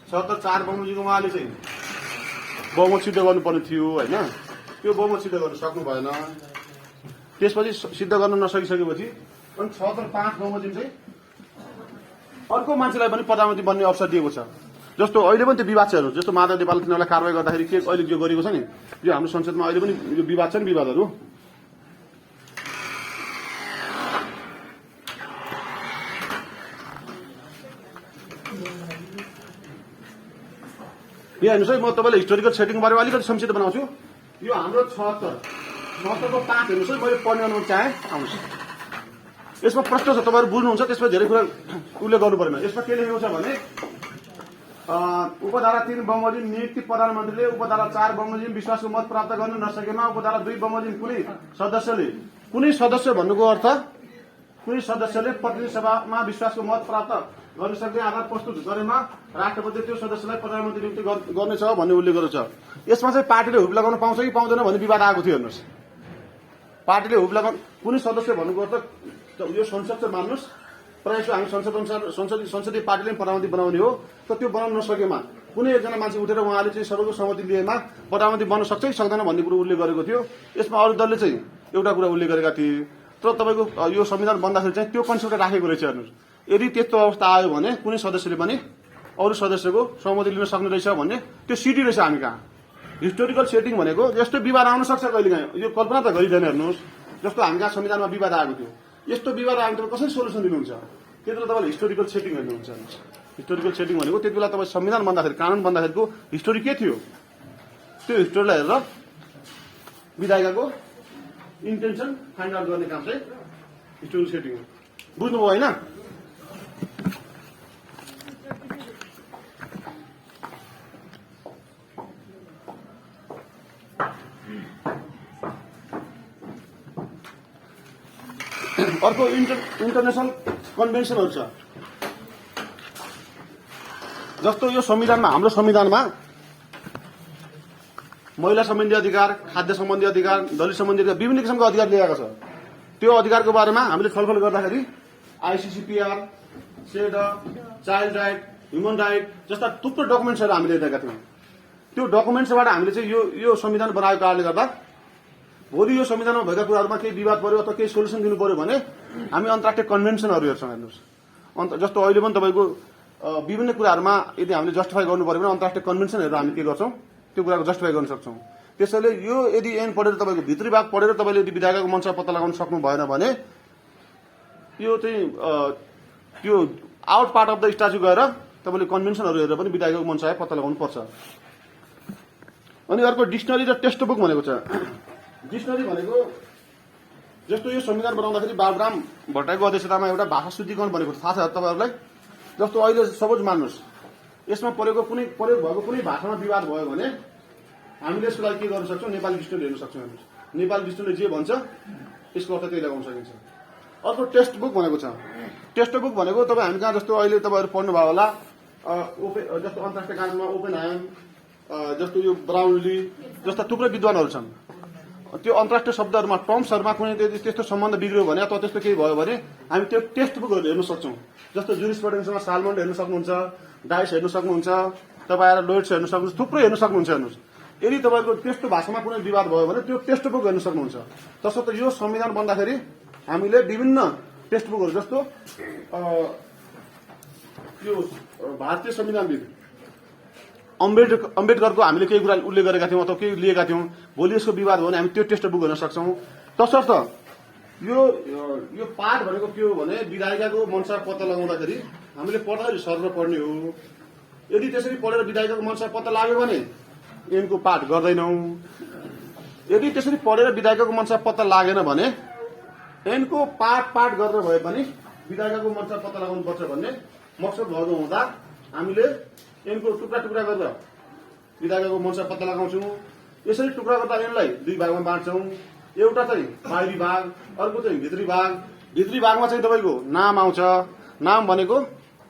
76 4 बमोजिमको उहाँले चाहिँ बहुमत सिद्ध गर्नुपर्ने थियो होइन। त्यो बहुमत सिद्ध गर्न सक्नु भएन। त्यसपछि सिद्ध गर्न नसकिसकेपछि अनि 76 5 बमोजिम चाहिँ अर्को मान्छेलाई पनि प्रधानमन्त्री बन्ने अवसर दिएको छ। जस्तो अहिले पनि त्यो विवाद छ। हेर्नु, जस्तो माधव नेपालले तिनीहरूलाई कारवाही गर्दाखेरि के अहिले जो गरेको छ नि, यो हाम्रो संसदमा अहिले पनि यो विवाद छ नि, विवादहरू। यहाँ हेर्नुहोस् है, म तपाईँलाई हिस्टोरिकल सेटिङको बारेमा अलिकति संक्षिप्त बनाउँछु। यो हाम्रो 76 महत्त्वको 5 हेर्नुहोस् है, मैले पढ्ने अनुमति चाहे आउनुहोस्। यसमा प्रश्न छ, तपाईँहरू बुझ्नुहुन्छ, त्यसमा धेरै कुरा उल्लेख गर्नु परेन। यसमा के लेखेको छ भने उपधारा 3 बमोजिम नियुक्ति प्रधानमन्त्रीले उपधारा 4 बमोजिम विश्वासको मत प्राप्त गर्न नसकेमा उपधारा 2 बमोजिम कुनै सदस्य भन्नुको अर्थ कुनै सदस्यले प्रतिनिधि सभामा विश्वासको मत प्राप्त गर्न सक्ने आधार प्रस्तुत गरेमा राष्ट्रपतिले त्यो सदस्यलाई प्रधानमन्त्री नियुक्ति गर्नेछ भन्ने उल्लेख गरेको छ। यसमा चाहिँ पार्टीले हुप लगाउन पाउँछ कि पाउँदैन भन्ने विवाद आएको थियो। हेर्नुहोस्, पार्टीले हुप लगाउन कुनै सदस्य भन्नुको अर्थ यो संसद चाहिँ मान्नुहोस्, प्रायः हामी संसदीय पार्टीले प्रधानमन्त्री बनाउने हो। त त्यो बनाउन नसकेमा कुनै एकजना मान्छे उठेर उहाँले चाहिँ सबैको सहमति लिएमा प्रधानमन्त्री बन्न सक्छ कि सक्दैन भन्ने कुरो उल्लेख गरेको थियो। यसमा अरू दलले चाहिँ एउटा कुरा उल्लेख गरेका थिए, तर तपाईँको यो संविधान बन्दाखेरि चाहिँ त्यो कन्सेप्ट राखेको रहेछ। हेर्नुहोस्, यदि त्यस्तो अवस्था आयो भने कुनै सदस्यले पनि अरू सदस्यको सहमति लिन सक्ने रहेछ भन्ने त्यो सिटी रहेछ हामी कहाँ। हिस्टोरिकल सेटिङ भनेको यस्तो विवाद आउन सक्छ कहिलेकाहीँ, यो कल्पना त गरिँदैन। हेर्नुहोस्, जस्तो हामी कहाँ संविधानमा विवाद आएको थियो, यस्तो विवाद आयो भने कसरी सोल्युसन दिनुहुन्छ? त्यति बेला तपाईँले हिस्टोरिकल सेटिङ हेर्नुहुन्छ। हिस्टोरिकल सेटिङ भनेको त्यति बेला तपाईँ संविधान बन्दाखेरि, कानुन बन्दाखेरिको हिस्टोरी के थियो, त्यो हिस्टोरीलाई हेरेर विधायिकाको इन्टेन्सन फाइन्ड आउट गर्ने काम चाहिँ हिस्टोरिकल सेटिङ हो। बुझ्नुभयो होइन? अर्को इन्टरनेसनल कन्भेन्सनहरू छ। जस्तो यो संविधानमा, हाम्रो संविधानमा महिला सम्बन्धी अधिकार, खाद्य सम्बन्धी अधिकार, दलित सम्बन्धी अधिकार, विभिन्न किसिमको अधिकार ल्याएको छ। त्यो अधिकारको बारेमा हामीले छलफल गर्दाखेरि ICCPR, सेडा, child right, human right जस्ता थुप्रो डकुमेन्ट्सहरू हामीले दिएका थियौँ। त्यो डकुमेन्ट्सबाट हामीले चाहिँ यो संविधान बनाएको कारणले गर्दा भोलि यो संविधानमा भएका कुराहरूमा केही विवाद पर्यो अथवा केही सोल्युसन दिनु पर्यो भने हामी अन्तर्राष्ट्रिय कन्भेन्सनहरू हेर्छौँ। हेर्नुहोस्, जस्तो अहिले पनि तपाईँको विभिन्न कुराहरूमा यदि हामीले जस्टिफाई गर्नु पर्यो भने अन्तर्राष्ट्रिय कन्भेन्सनहरू हामी के गर्छौँ, त्यो कुराको जस्टिफाई गर्न सक्छौँ। त्यसैले यो यदि ऐन पढेर तपाईँको भित्री भाग पढेर तपाईँले यदि विधायकको मञ्चमा पत्ता लगाउन सक्नु भएन भने यो चाहिँ त्यो out part of the statute गएर तपाईँले कन्भेन्सनहरू हेरेर पनि विधायकको मञ्चमा पत्ता लगाउनु पर्छ। अनि अर्को डिक्सनरी र टेक्स्ट बुक भनेको छ। डिक्सनरी भनेको जस्तो यो संविधान बनाउँदाखेरि बाबुराम भट्टराईको अध्यक्षतामा एउटा भाषा शुद्धिकरण बनेको थाहा छ तपाईँहरूलाई। जस्तो अहिले सपोज मान्नुहोस्, यसमा प्रयोग भएको कुनै भाषामा विवाद भयो भने हामीले यसको लागि के गर्न सक्छौँ, नेपाली डिक्सनरी हेर्न सक्छौँ। नेपाली डिक्सनरी जे भन्छ यसको अर्थ त्यही लगाउन सकिन्छ। अर्को टेक्स्ट बुक भनेको छ। टेक्स्ट बुक भनेको तपाईँ हामी कहाँ जस्तो अहिले तपाईँहरू पढ्नुभयो होला, जस्तो अन्तर्राष्ट्रिय कानुनमा ओपेन ह्याम, जस्तो यो ब्राउनली जस्ता थुप्रै विद्वानहरू छन्। त्यो अन्तर्राष्ट्रिय शब्दहरूमा, टर्म्सहरूमा कुनै त्यस्तो सम्बन्ध बिग्रियो भने अथवा त्यस्तो केही भयो भने हामी त्यो टेक्स्ट बुकहरू हेर्न सक्छौँ। जस्तो जुरिस्प्रुडेन्समा साल्मन्ड हेर्न सक्नुहुन्छ, डाइस हेर्न सक्नुहुन्छ, तपाईँ आएर लोइड्स हेर्न सक्नुहुन्छ, थुप्रै हेर्न सक्नुहुन्छ। हेर्नुहोस्, यदि तपाईँको त्यस्तो भाषामा कुनै विवाद भयो भने त्यो टेक्स्ट बुक हेर्न सक्नुहुन्छ। तसर्थ यो संविधान बन्दाखेरि हामीले विभिन्न टेक्स्ट बुकहरू जस्तो यो भारतीय संविधानविद अम्बेडकरको हामीले केही कुरा उल्लेख गरेका थियौँ अथवा केही लिएका थियौँ, भोलि यसको विवाद भयो भने हामी त्यो टेक्स्ट बुक हेर्न सक्छौँ। तसर्थ यो पाठ भनेको के हो भने विधायिकाको मञ्चमा पत्ता लगाउँदाखेरि हामीले पढ्दाखेरि सरेर पढ्ने हो। यदि त्यसरी पढेर विधायिकाको मञ्चमा पत्ता लाग्यो भने ऐनको पाठ गर्दैनौँ। यदि त्यसरी पढेर विधायिकाको मञ्चमा पत्ता लागेन भने ऐनको पाठ गरेर भए पनि विधायिकाको मञ्चमा पत्ता लगाउनुपर्छ भन्ने मकसद भएको हुँदा हामीले ऐनको टुक्रा टुक्रा गरेर विधायिकाको मञ्चमा पत्ता लगाउँछौँ। यसरी टुक्रा गर्दा ऐनलाई दुई भागमा बाँड्छौँ। एउटा चाहिँ बाहिरी भाग, अर्को चाहिँ भित्री भाग। भित्री भागमा चाहिँ तपाईँको नाम आउँछ। नाम भनेको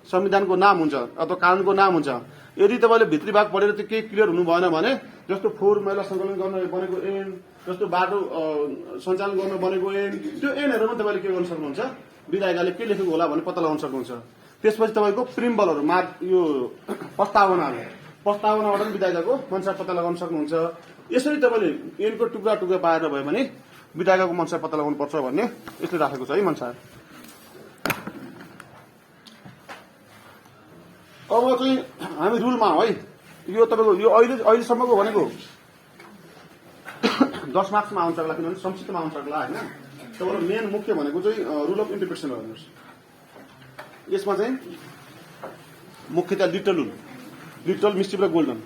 संविधानको नाम हुन्छ अथवा कानुनको नाम हुन्छ। यदि तपाईँले भित्री भाग पढेर त्यो केही क्लियर हुनु भएन भने जस्तो फोहोर मैला सङ्कलन गर्न बनेको ऐन, जस्तो बाटो सञ्चालन गर्न बनेको ऐन, त्यो ऐनहरू पनि तपाईँले के गर्न सक्नुहुन्छ, विधायिकाले के लेखेको होला भने पत्ता लगाउन सक्नुहुन्छ। त्यसपछि तपाईँको प्रिम्बलहरू यो प्रस्तावनाबाट पनि विधायिकाको मञ्चमा पत्ता लगाउन सक्नुहुन्छ। यसरी तपाईँले ऐनको टुक्रा टुक्रा पाएर भयो भने विधायिकाको मञ्चमा पत्ता लगाउनु पर्छ भन्ने यसले राखेको छ है मञ्चमा। अब चाहिँ हामी रुलमा है, यो तपाईँको यो अहिलेसम्मको भनेको 10 मार्क्समा आउन सक्ला, किनभने संक्षिप्तमा आउन सक्ला होइन। तपाईँको मेन मुख्य भनेको चाहिँ रुल अफ इन्टरप्रिटेसन हेर्नुहोस्। यसमा चाहिँ मुख्यतया लिटल मिस्टिभ र गोल्डन।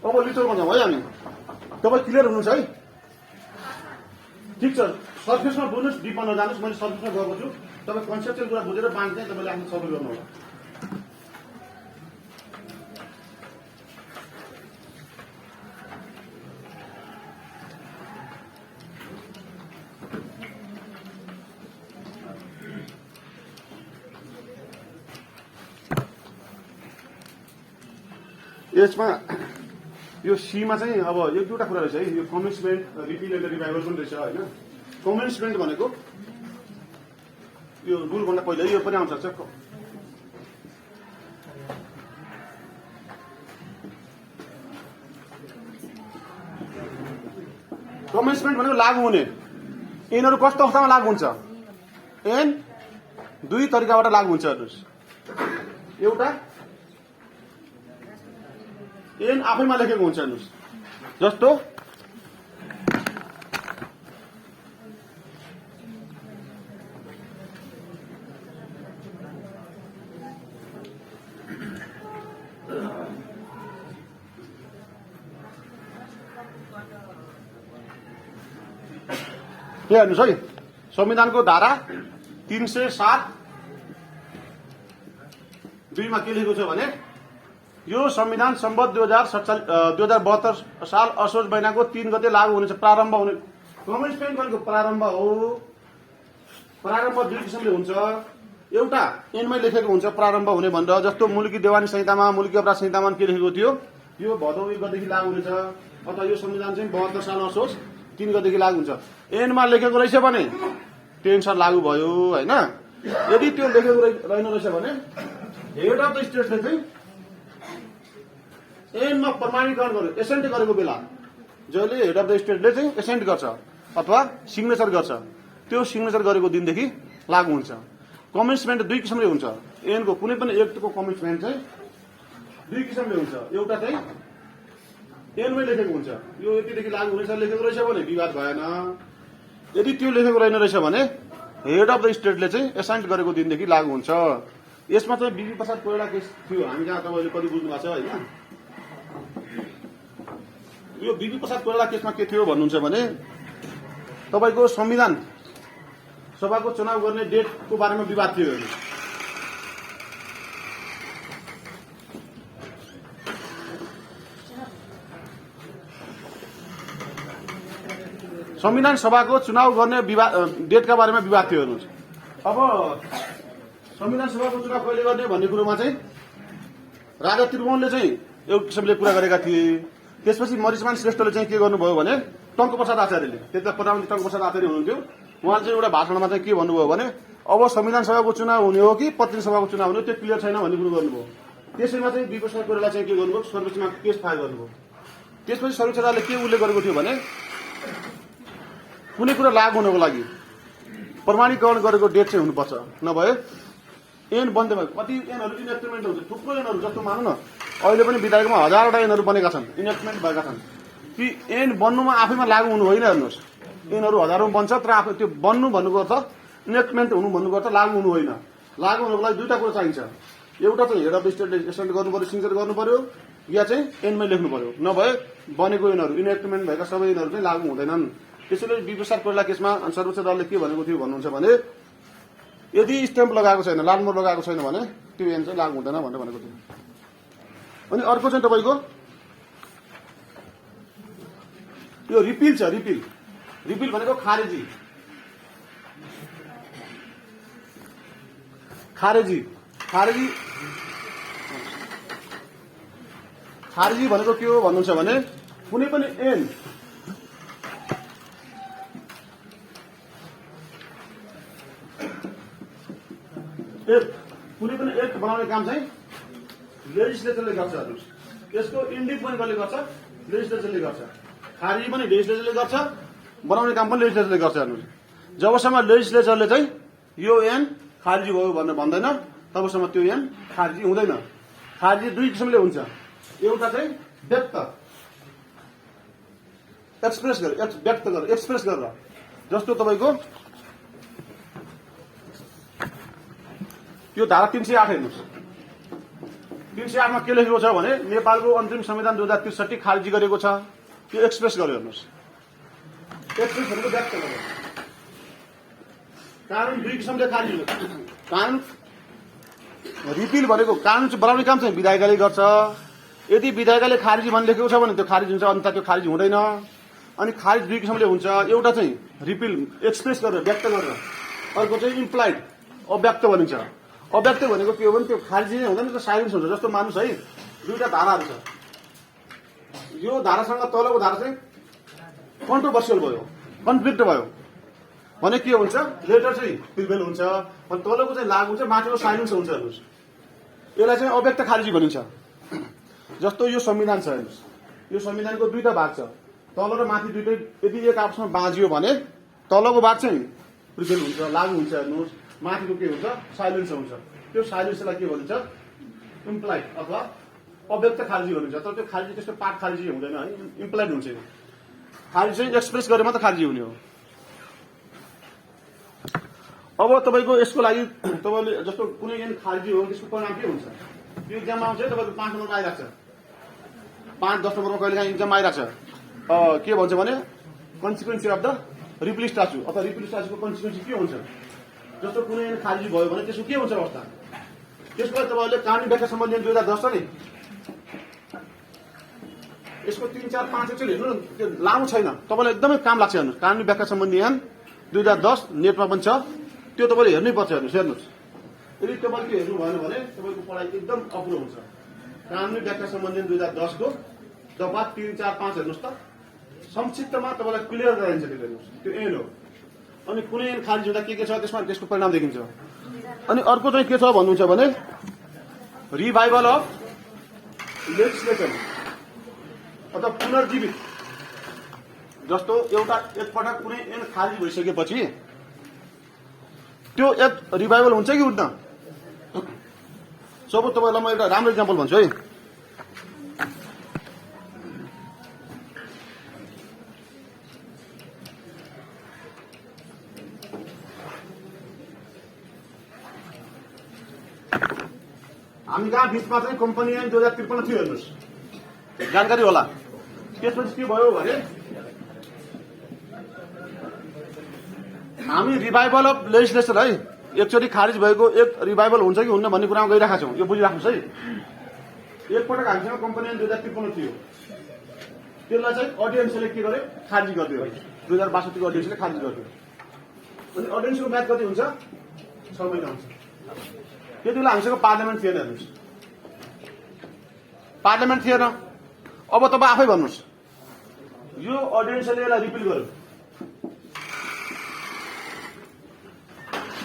अब लिटलमा जाउँ है हामी। तपाईँ क्लियर हुनुहुन्छ है? ठिक छ, सर्फेसमा बुझ्नुहोस्, डिपमा नजानुहोस्। मैले सर्फेसमा गएको छु, तपाईँ कन्सेप्चुअल कुरा बुझेर बाँकी चाहिँ तपाईँले आफ्नो सबै गर्नु होला। यसमा यो सीमा चाहिँ अब एक दुईवटा कुरा रहेछ है। यो कमेन्समेन्ट, रिपिल एन्ड रिभाइभल पनि रहेछ होइन। कमेन्समेन्ट भनेको यो रुलभन्दा पहिला यो पनि आउँछ। कमेन्समेन्ट भनेको लागू हुने। यिनीहरू कस्तो अवस्थामा लागू हुन्छ? एन दुई तरिकाबाट लागू हुन्छ। हेर्नुहोस्, एउटा एन आफैमा लेखेको हुन्छ। हेर्नुहोस्, जस्तो के हेर्नुहोस् है, संविधानको धारा 307(2) मा के लेखेको छ भने यो संविधान सम्बद्ध 2072 साल असोज महिनाको 3 गते लागू हुनेछ। प्रारम्भ हुने कमेन्समेन्ट भनेको प्रारम्भ हो। प्रारम्भ दुई किसिमले हुन्छ। एउटा एनमै लेखेको हुन्छ प्रारम्भ हुने भनेर, जस्तो मुलुकी देवानी संहितामा, मुलुकी अपराध संहितामा के लेखेको थियो? यो भदौ 1 गतेदेखि लागू हुनेछ, अथवा यो संविधान चाहिँ 72 साल असोज 3 गतेदेखि लागू हुन्छ। एनमा लेखेको रहेछ भने टेन्सन लागू भयो होइन। यदि त्यो लेखेको रहेन रहेछ भने हेड अफ द स्टेटले चाहिँ एनमा प्रमाणीकरण गर्यो, एसेन्ट गरेको बेला जहिले हेड अफ द स्टेटले चाहिँ एसेन्ट गर्छ अथवा सिग्नेचर गर्छ, त्यो सिग्नेचर गरेको दिनदेखि लागू हुन्छ। कमेन्समेन्ट दुई किसिमले हुन्छ। एनको कुनै पनि एक्टको कमेन्समेन्ट चाहिँ दुई किसिमले हुन्छ। एउटा चाहिँ एनमै लेखेको हुन्छ, यो यतिदेखि लागू हुनेछ लेखेको रहेछ भने विवाद भएन। यदि त्यो लेखेको रहेन रहेछ भने हेड अफ द स्टेटले चाहिँ एसेन्ट गरेको दिनदेखि लागू हुन्छ। यसमा चाहिँ बिबी प्रसाद कोइराला केस थियो, हामी जहाँ तपाईँले कति बुझ्नु भएको छ होइन। यो बिबी प्रसाद कोइराला केसमा के थियो भन्नुहुन्छ भने तपाईँको संविधान सभाको चुनाव गर्ने डेटको बारेमा विवाद थियो। संविधान सभाको चुनाव गर्ने डेटका बारेमा विवाद थियो। हेर्नुहोस्, अब संविधान सभाको चुनाव कहिले गर्ने भन्ने कुरोमा चाहिँ राजा त्रिभुवनले चाहिँ एउटा किसिमले कुरा गरेका थिए। त्यसपछि मरिचमान श्रेष्ठले चाहिँ के गर्नुभयो भने टङ्कप्रसाद आचार्यले, त्यति प्रधानमन्त्री टङ्कप्रसाद आचार्य हुनुहुन्थ्यो, उहाँले चाहिँ एउटा भाषणमा चाहिँ के भन्नुभयो भने अब संविधान सभाको चुनाव हुने हो कि प्रतिनिधि सभाको चुनाव हुने हो त्यो क्लियर छैन भन्ने कुरो गर्नुभयो। त्यसैमा चाहिँ बिबी प्रसाद कोइराला चाहिँ के गर्नुभयो, सर्वोच्चमा केस फाइल गर्नुभयो। त्यसपछि सर्वोच्च अदालतले के उल्लेख गरेको थियो भने कुनै कुरा लागू हुनको लागि प्रमाणीकरण गरेको डेट चाहिँ हुनुपर्छ, नभए एन बन्दै भयो। कति एनहरू इनेक्टमेन्ट हुन्छ, थुप्रो एनहरू, जस्तो मानौँ न अहिले पनि विधायकमा हजारवटा एनहरू बनेका छन्, इनेक्टमेन्ट भएका छन्। ती एन बन्नुमा आफैमा लागू हुनु होइन। हेर्नुहोस्, एनहरू हजारौं बन्छ, तर आफै त्यो बन्नु भन्नुको अर्थ इनेक्टमेन्ट हुनु भन्नुको अर्थ लागू हुनु होइन। लागू हुनुको लागि दुईटा कुरा चाहिन्छ। एउटा चाहिँ हेड अफ द स्टेटले एसेन्ट गर्नु पर्यो, सिग्नेचर गर्नु पर्यो, या चाहिँ एनमै लेख्नु पर्यो। नभए बनेको एनहरू इनेक्टमेन्ट भएका सबै एनहरू चाहिँ लागू हुँदैनन्। त्यसैले बिबी प्रसाद कोइराला केसमा सर्वोच्च अदालतले के भनेको थियो भन्नुहुन्छ भने यदि स्ट्याम्प लगाएको छैन, लालमोहर लगाएको छैन भने त्यो एन चाहिँ लागू हुँदैन भनेर भनेको थियो। अनि अर्को चाहिँ तपाईँको यो रिपिल छ। रिपिल भनेको खारेजी भनेको के हो भन्नुहुन्छ भने कुनै पनि एन कुनै पनि एक्ट बनाउने काम चाहिँ लेजिस्लेचरले गर्छ। यसको इन्डिक पनि कसले गर्छ? लेजिस्लेचरले गर्छ। खारिज पनि लेजिस्लेचरले गर्छ, बनाउने काम पनि लेजिस्लेचरले गर्छ। हेर्नुहोस्, जबसम्म लेजिस्लेचरले चाहिँ यो एन खारिजी भयो भनेर भन्दैन तबसम्म त्यो एन खारिजी हुँदैन। खारिजी दुई किसिमले हुन्छ। एउटा चाहिँ व्यक्त एक्सप्रेस गरेर, जस्तो तपाईँको यो धारा 308 हेर्नुहोस्, 308 मा के लेखेको छ भने नेपालको अन्तरिम संविधान 2063 खारिजी गरेको छ। त्यो एक्सप्रेस गर्यो हेर्नुहोस्। एक्सप्रेस भनेको व्यक्त गर्यो। कानुन दुई किसिमले खारिज हुन्छ। कानुन रिपिल भनेको कानुन चाहिँ बनाउने काम चाहिँ विधायिकाले गर्छ। यदि विधायिकाले खारिज भनी लेखेको छ भने त्यो खारिज हुन्छ, अन्त त्यो खारिज हुँदैन। अनि खारिज दुई किसिमले हुन्छ। एउटा चाहिँ रिपिल एक्सप्रेस गरेर व्यक्त गरेर, अर्को चाहिँ इम्प्लाइड अव्यक्त भनिन्छ। अव्यक्त भनेको के हो भने त्यो खारिज नै हुँदैन, त्यो साइलेन्स हुन्छ। जस्तो मान्नुहोस् है, दुईटा धाराहरू छ। यो धारासँग तलको धारा चाहिँ कन्ट्रोभर्सियल भयो, कन्फ्लिक्ट भयो भने के हुन्छ, लेटर चाहिँ प्रिभेल हुन्छ, अनि तलको चाहिँ लागु हुन्छ, माथिको साइलेन्स हुन्छ। हेर्नुहोस्, यसलाई चाहिँ अव्यक्त खारिजी भनिन्छ। जस्तो यो संविधान छ, हेर्नुहोस्, यो संविधानको दुईटा भाग छ, तल र माथि दुईटै। यदि एक आपसमा बाँझियो भने तलको भाग चाहिँ प्रिभेल हुन्छ, लागु हुन्छ। हेर्नुहोस्, माथिको के हुन्छ, साइलेन्स हुन्छ। त्यो साइलेन्सलाई के भनिन्छ, इम्प्लाइड अथवा अव्यक्त खारिजी भनिन्छ। तर त्यो खारिजी त्यस्तो पाठ खारिजी हुँदैन है, इम्प्लाइड हुन्छ। खारिज चाहिँ एक्सप्रेस गरे मात्र खारिजी हुने हो। अब तपाईँको यसको लागि तपाईँले जस्तो कुनै ऐन खारिजी हो, त्यसको परिणाम के हुन्छ? त्यो इक्जाममा आउँछ है, तपाईँको 5 नम्बरमा आइरहेको छ, 5-10 नम्बरमा कहिलेकाहीँ इक्जाम आइरहेको छ। के भन्छ भने कन्सिक्वेन्सी अफ द रिपिल स्ट्याच्यु अथवा रिपिल स्ट्याच्युको कन्सिक्वेन्सी के हुन्छ? जस्तो कुनै ऐन खारिजी भयो भने त्यसको के हुन्छ अवस्था? त्यसको लागि तपाईँहरूले कानुनी व्याख्या सम्बन्धी ऐन 2010 छ नि, यसको 3, 4, 5 एकचोटि हेर्नु न, त्यो लामो छैन, तपाईँलाई एकदमै काम लाग्छ। हेर्नुहोस्, कानुनी व्याख्या सम्बन्धी ऐन 2010 नेटमा पनि छ, त्यो तपाईँले हेर्नै पर्छ। हेर्नुहोस्, यदि तपाईँले त्यो हेर्नु भएन भने तपाईँको पढाइ एकदम अपुरो हुन्छ। कानुनी व्याख्या सम्बन्धी 2010 को दफा 3, 4, 5 हेर्नुहोस् त, संक्षिप्तमा तपाईँलाई क्लियर गराइन्छ। त्यो हेर्नुहोस्, त्यो ऐन हो। अनि कुनै ऐन खारिज हुँदा के छ त्यसमा त्यसको परिणाम देखिन्छ। अनि अर्को चाहिँ के छ भन्नुहुन्छ भने रिभाइभल अफ लेजिस्लेसन अथवा पुनर्जीवित। जस्तो एउटा एकपटक कुनै ऐन खारिज भइसकेपछि त्यो एक रिभाइभल हुन्छ कि हुँदैन? सब तपाईँलाई म एउटा राम्रो इक्जाम्पल भन्छु है। हामी कहाँ बिचमा चाहिँ कम्पनी ऐन 2053 थियो, हेर्नुहोस्, जानकारी होला। त्यसपछि के भयो भने हामी रिभाइभल अफ लेजिस्लेसन है, एकचोटि खारिज भएको एक रिभाइभल हुन्छ कि हुन्न भन्ने कुरामा गइरहेका छौँ। यो बुझिराख्नुहोस् है। एकपटक हामीसँग कम्पनी ऐन 2053 थियो, त्यसलाई चाहिँ अर्डिनेन्सले के गर्यो, खारिज गरिदियो। 2062 को अर्डिनेन्सले खारिज गरिदियो। अनि अर्डिनेन्सको म्याद कति हुन्छ? 6 महिना हुन्छ। त्यति बेला हामीसँग पार्लियामेन्ट थिएन। हेर्नुहोस्, पार्लियामेन्ट थिएन। अब तपाईँ आफै भन्नुहोस्, यो अर्डिनेन्सले यसलाई रिपिल गर्यो,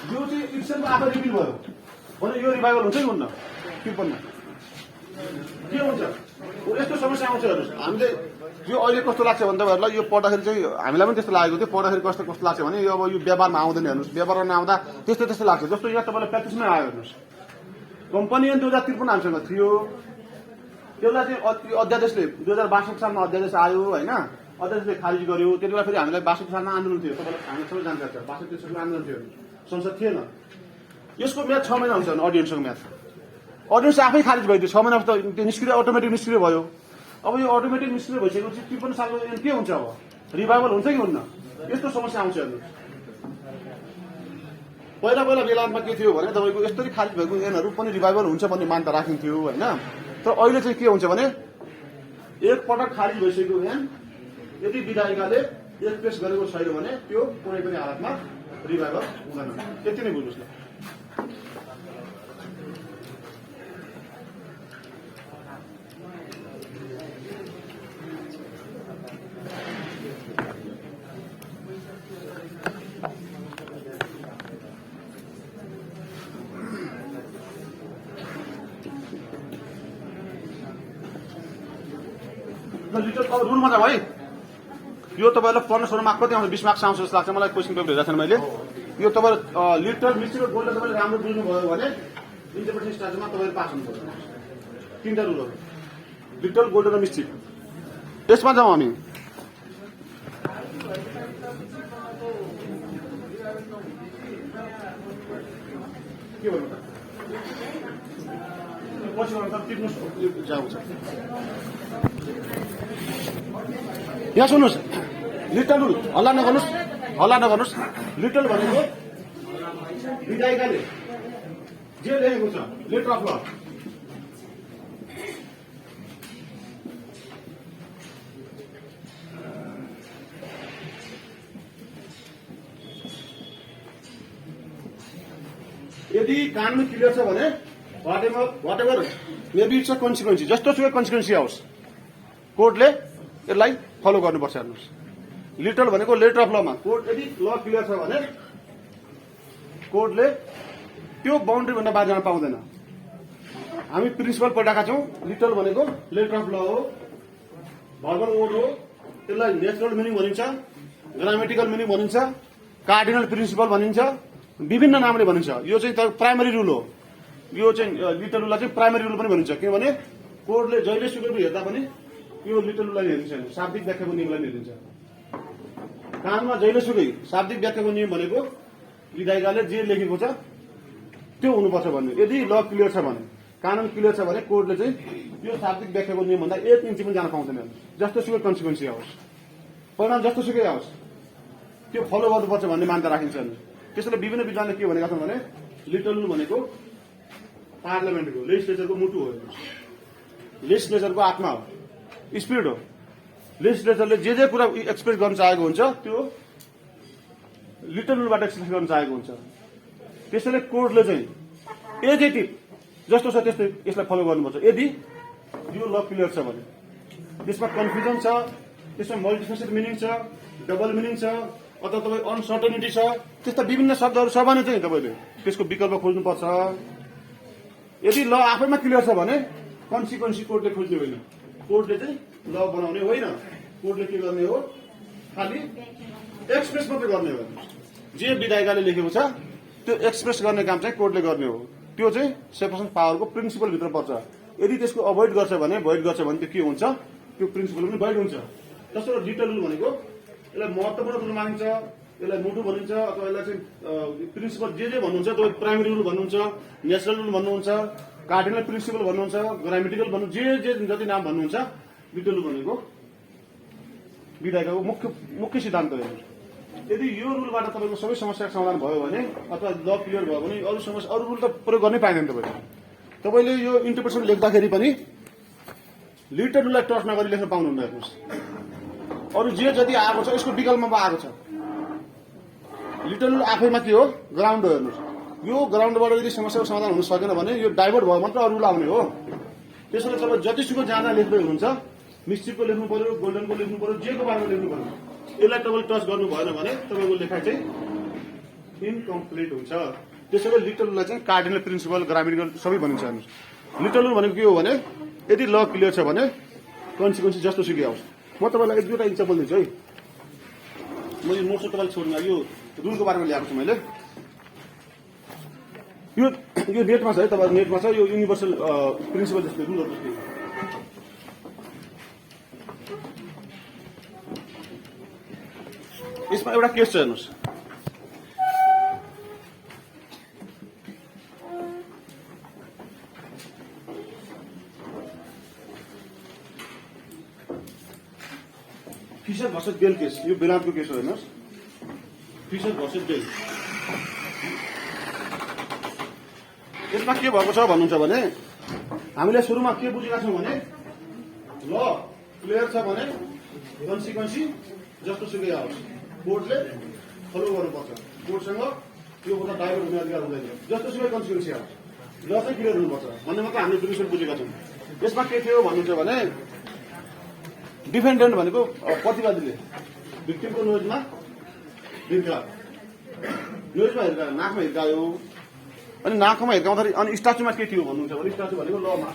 यो चाहिँ इक्सनमा आफै रिपिल भयो भने यो रिभाइभल हुन्छ कि हुन्न? 53 के हुन्छ? यस्तो समस्या आउँछ। हेर्नुहोस्, हामीले यो अहिले कस्तो लाग्छ भने तपाईँहरूलाई यो पढ्दाखेरि चाहिँ हामीलाई पनि त्यस्तो लागेको थियो। पढ्दाखेरि कस्तो लाग्छ भने यो अब यो व्यवहारमा आउँदैन। हेर्नुहोस्, व्यवहारमा नआउँदा त्यस्तो लाग्छ। जस्तो यहाँ तपाईँलाई प्र्याक्टिसमै आयो। हेर्नुहोस्, कम्पनी ऐन 2053 हामीसँग थियो, त्यसलाई चाहिँ अध्यादेशले 2062 सालमा अध्यादेश आयो होइन, अध्यादेशले खारिज गर्यो। त्यति बेला फेरि हामीलाई 62 सालमा आन्दोलन थियो, तपाईँलाई हामी सबै जानकारी छ। 62-63 आन्दोलन थियो, संसद थिएन। यसको म्याद 6 महिना हुन्छ। अर्डिनेन्सको म्याद, अर्डिनेन्स आफै खारिज भइदियो 6 महिना, त्यो निष्क्रिय अटोमेटिक निष्क्रिय भयो। अब यो अटोमेटिक निष्क्रिय भइसकेपछि 53 सालको ऐन के हुन्छ? अब रिभाइभल हुन्छ कि हुन्न? यस्तो समस्या आउँछ। हेर्नुहोस्, पहिला बेलामा के थियो भने तपाईँको यस्तरी खारिज भएको ऐनहरू पनि रिभाइभल हुन्छ भन्ने मान्यता राखिन्थ्यो होइन। तर अहिले चाहिँ के हुन्छ भने एकपटक खारिज भइसकेको ऐन यदि विधायिकाले एक्सप्रेस गरेको छैन भने त्यो कुनै पनि हालतमा रिभाइभल हुँदैन। त्यति नै बुझ्नुहोस् न। रुलमा जाऊ है। यो तपाईँलाई पढ्न सुरु मार्क कति आउँछ? 20 मार्क्स आउँछ जस्तो लाग्छ मलाई। क्वेसन पेपर हेरेको छैन मैले। यो तपाईँ लिटल मिस्टेक र गोल्डन तपाईँले राम्रो बुझ्नुभयो भने इन्टरप्रिटेसन स्ट्यान्डर्डमा तपाईँले पास हुनुपर्छ। 3टा रुलहरू, लिटल, गोल्डन र मिस्टेक। यसमा जाउँ हामी। के भन्नु त? पछि भन्नु त टिप्नु जाउँछ। यहाँ सुन्नुहोस्, लिटल रुल हल्ला नगर्नुहोस्। लिटल भनेको विधायिकाले जे लेखेको छ लेटर अफ ल, यदि कानुन क्लियर छ भने whatever maybe it's a consequence, जस्तो सुकै कन्सिक्वेन्सी आओस् कोर्टले यसलाई फलो गर्नुपर्छ। हेर्नुहोस्, लिटल भनेको लेटर अफ लमा कोर्ट यदि ल क्लियर छ भने कोर्टले त्यो बााउन्ड्री भन्दा बाहिर जान पाउँदैन। हामी प्रिन्सिपल पढाएका छौँ, लिटल भनेको लेटर अफ ल हो, भर्बल वर्ड हो, त्यसलाई नेचुरल मिनिङ भनिन्छ, ग्रामेटिकल मिनिङ भनिन्छ, कार्डिनल प्रिन्सिपल भनिन्छ, विभिन्न नामले भनिन्छ। यो चाहिँ प्राइमरी रुल हो। यो चाहिँ लिटल रुललाई चाहिँ प्राइमरी रुल पनि भनिन्छ, किनभने कोर्टले जहिले सुकै हेर्दा पनि यो लिटल रुललाई हेरिन्छ, शाब्दिक व्याख्याको नियमलाई हेरिन्छ। कानुनमा जहिले सुकै शाब्दिक व्याख्याको नियम भनेको विधायिकाले जे लेखेको छ त्यो हुनुपर्छ भन्ने। यदि ल क्लियर छ भने, कानुन क्लियर छ भने कोर्टले चाहिँ यो शाब्दिक व्याख्याको नियम भन्दा 1 इन्च पनि जान पाउँदैन। जस्तो सुकै कन्सिक्वेन्सी आओस्, परिणाम जस्तो सुकै आओस्, त्यो फलो गर्नुपर्छ भन्ने मान्यता राखिन्छ। त्यसैले विभिन्न विद्वानले के भनेका छन् भने लिटल रुल भनेको पार्लियामेन्टको, लेजिस्लेचरको मुटु हो, लेजिस्लेचरको आत्मा हो, स्पिरिट हो। लेजिस्लेचरले जे कुरा एक्सप्रेस गर्न चाहेको हुन्छ त्यो लिटल रुलबाट एक्सप्रेस गर्न चाहेको हुन्छ। त्यसैले कोर्टले चाहिँ एजेटिभ जस्तो छ त्यस्तै यसलाई फलो गर्नुपर्छ। यदि यो ल क्लियर छ भने, त्यसमा कन्फ्युजन छ, त्यसमा मल्टिफेसेड मिनिङ छ, डबल मिनिङ छ, अथवा तपाईँ अनसर्टेनिटी छ, त्यस्ता विभिन्न शब्दहरू छ भने चाहिँ तपाईँले त्यसको विकल्प खोज्नुपर्छ। यदि ल आफैमा क्लियर छ भने कन्सिक्वेन्सी कोर्टले खोज्ने होइन, कोर्टले चाहिँ ल बनाउने होइन, कोर्टले के गर्ने हो, खालि एक्सप्रेस मात्रै गर्ने हो। जे विधायिकाले लेखेको छ त्यो एक्सप्रेस गर्ने काम चाहिँ कोर्टले गर्ने हो। त्यो चाहिँ सेपरेसन पावरको प्रिन्सिपल भित्र पर्छ। यदि त्यसको अभोइड गर्छ भने त्यो के हुन्छ, त्यो प्रिन्सिपल पनि भोइड हुन्छ। जस्तो लिटल रुल भनेको यसलाई महत्त्वपूर्ण रुल मानिन्छ, यसलाई मुटु भनिन्छ, अथवा यसलाई चाहिँ प्रिन्सिपल जे भन्नुहुन्छ, तपाईँ प्राइमरी रुल भन्नुहुन्छ, नेचुरल रुल भन्नुहुन्छ, कार्डिनल प्रिन्सिपल भन्नुहुन्छ, ग्रामेटिकल भन्नु, जे जति नाम भन्नुहुन्छ, लिटल रुल भनेको विधायिकाको मुख्य सिद्धान्त हो। यदि यो रुलबाट तपाईँको सबै समस्याको समाधान भयो भने अथवा ल क्लियर भयो भने अरू रुल त प्रयोग गर्नै पाइँदैन। तपाईँले यो इन्टरप्रिटेसन लेख्दाखेरि पनि लिटल रुललाई टच नगरी लेख्न पाउनुहुन्न। हेर्नुहोस्, अरू जे जति आएको छ यसको विकल्पमा आएको छ। लिटल रुल आफैमा के हो, ग्राउन्ड हो। हेर्नुहोस्, यो ग्राउन्डबाट यदि समस्याको समाधान हुन सकेन भने यो डाइभर्ट भयो मात्र अरू रुल आउने हो। त्यसैले तपाईँ जतिसुकै जाँदा लेख्दै हुनुहुन्छ, मिस्टिकको लेख्नु पर्यो, गोल्डनको लेख्नु पर्यो, जेको बारेमा लेख्नु पर्यो, यसलाई तपाईँले टच गर्नु भएन भने तपाईँको लेखाइ चाहिँ इनकम्प्लिट हुन्छ। त्यसैले लिटल रुललाई चाहिँ कार्डिनल प्रिन्सिपल, ग्रामेटिकल सबै भनिन्छ। हेर्नुहोस्, लिटल रुल भनेको के हो भने यदि ल क्लियर छ भने कन्सिक्वेन्सी जस्तो सुकै आओस्। म तपाईँलाई एक दुईवटा इन्सम्पल दिन्छु है। मैले नोट्स तपाईँलाई छोड्नु, यो रुलको बारेमा ल्याएको छु मैले। यो नेटमा छ है, तपाईँको नेटमा छ, यो युनिभर्सल प्रिन्सिपल जस्तो रुलहरू जस्तो। यसमा एउटा केस छ, हेर्नुहोस्, फिसर भर्सेस बेल केस। यो बेलायतको केस हो। हेर्नुहोस्, फिसर भर्सेस बेल। यसमा के भएको छ भन्नुहुन्छ भने हामीले सुरुमा के बुझेका छौँ भने ल क्लियर छ भने कन्सिक्वेन्सी जस्तो सुकै आओस् कोर्टले फलो गर्नुपर्छ। कोर्टसँग यो कुरा डाइभर्ट हुने अधिकार हुँदैन। जस्तो सुकै कन्सिक्वेन्सी आओस् ल चाहिँ क्लियर हुनुपर्छ भन्ने मात्र हामीले प्रिन्सिपल बुझेका छौँ। यसमा के थियो भन्नुहुन्छ भने डिफेन्डेन्ट भनेको प्रतिवादीले भिक्टिमको नोजमा हिर्कायो, नाकमा हिर्कायो, अनि नाकमा हिर्काउँदाखेरि अनि स्ट्याचुमा के थियो भन्नुहुन्छ भने स्ट्याचु भनेको लमा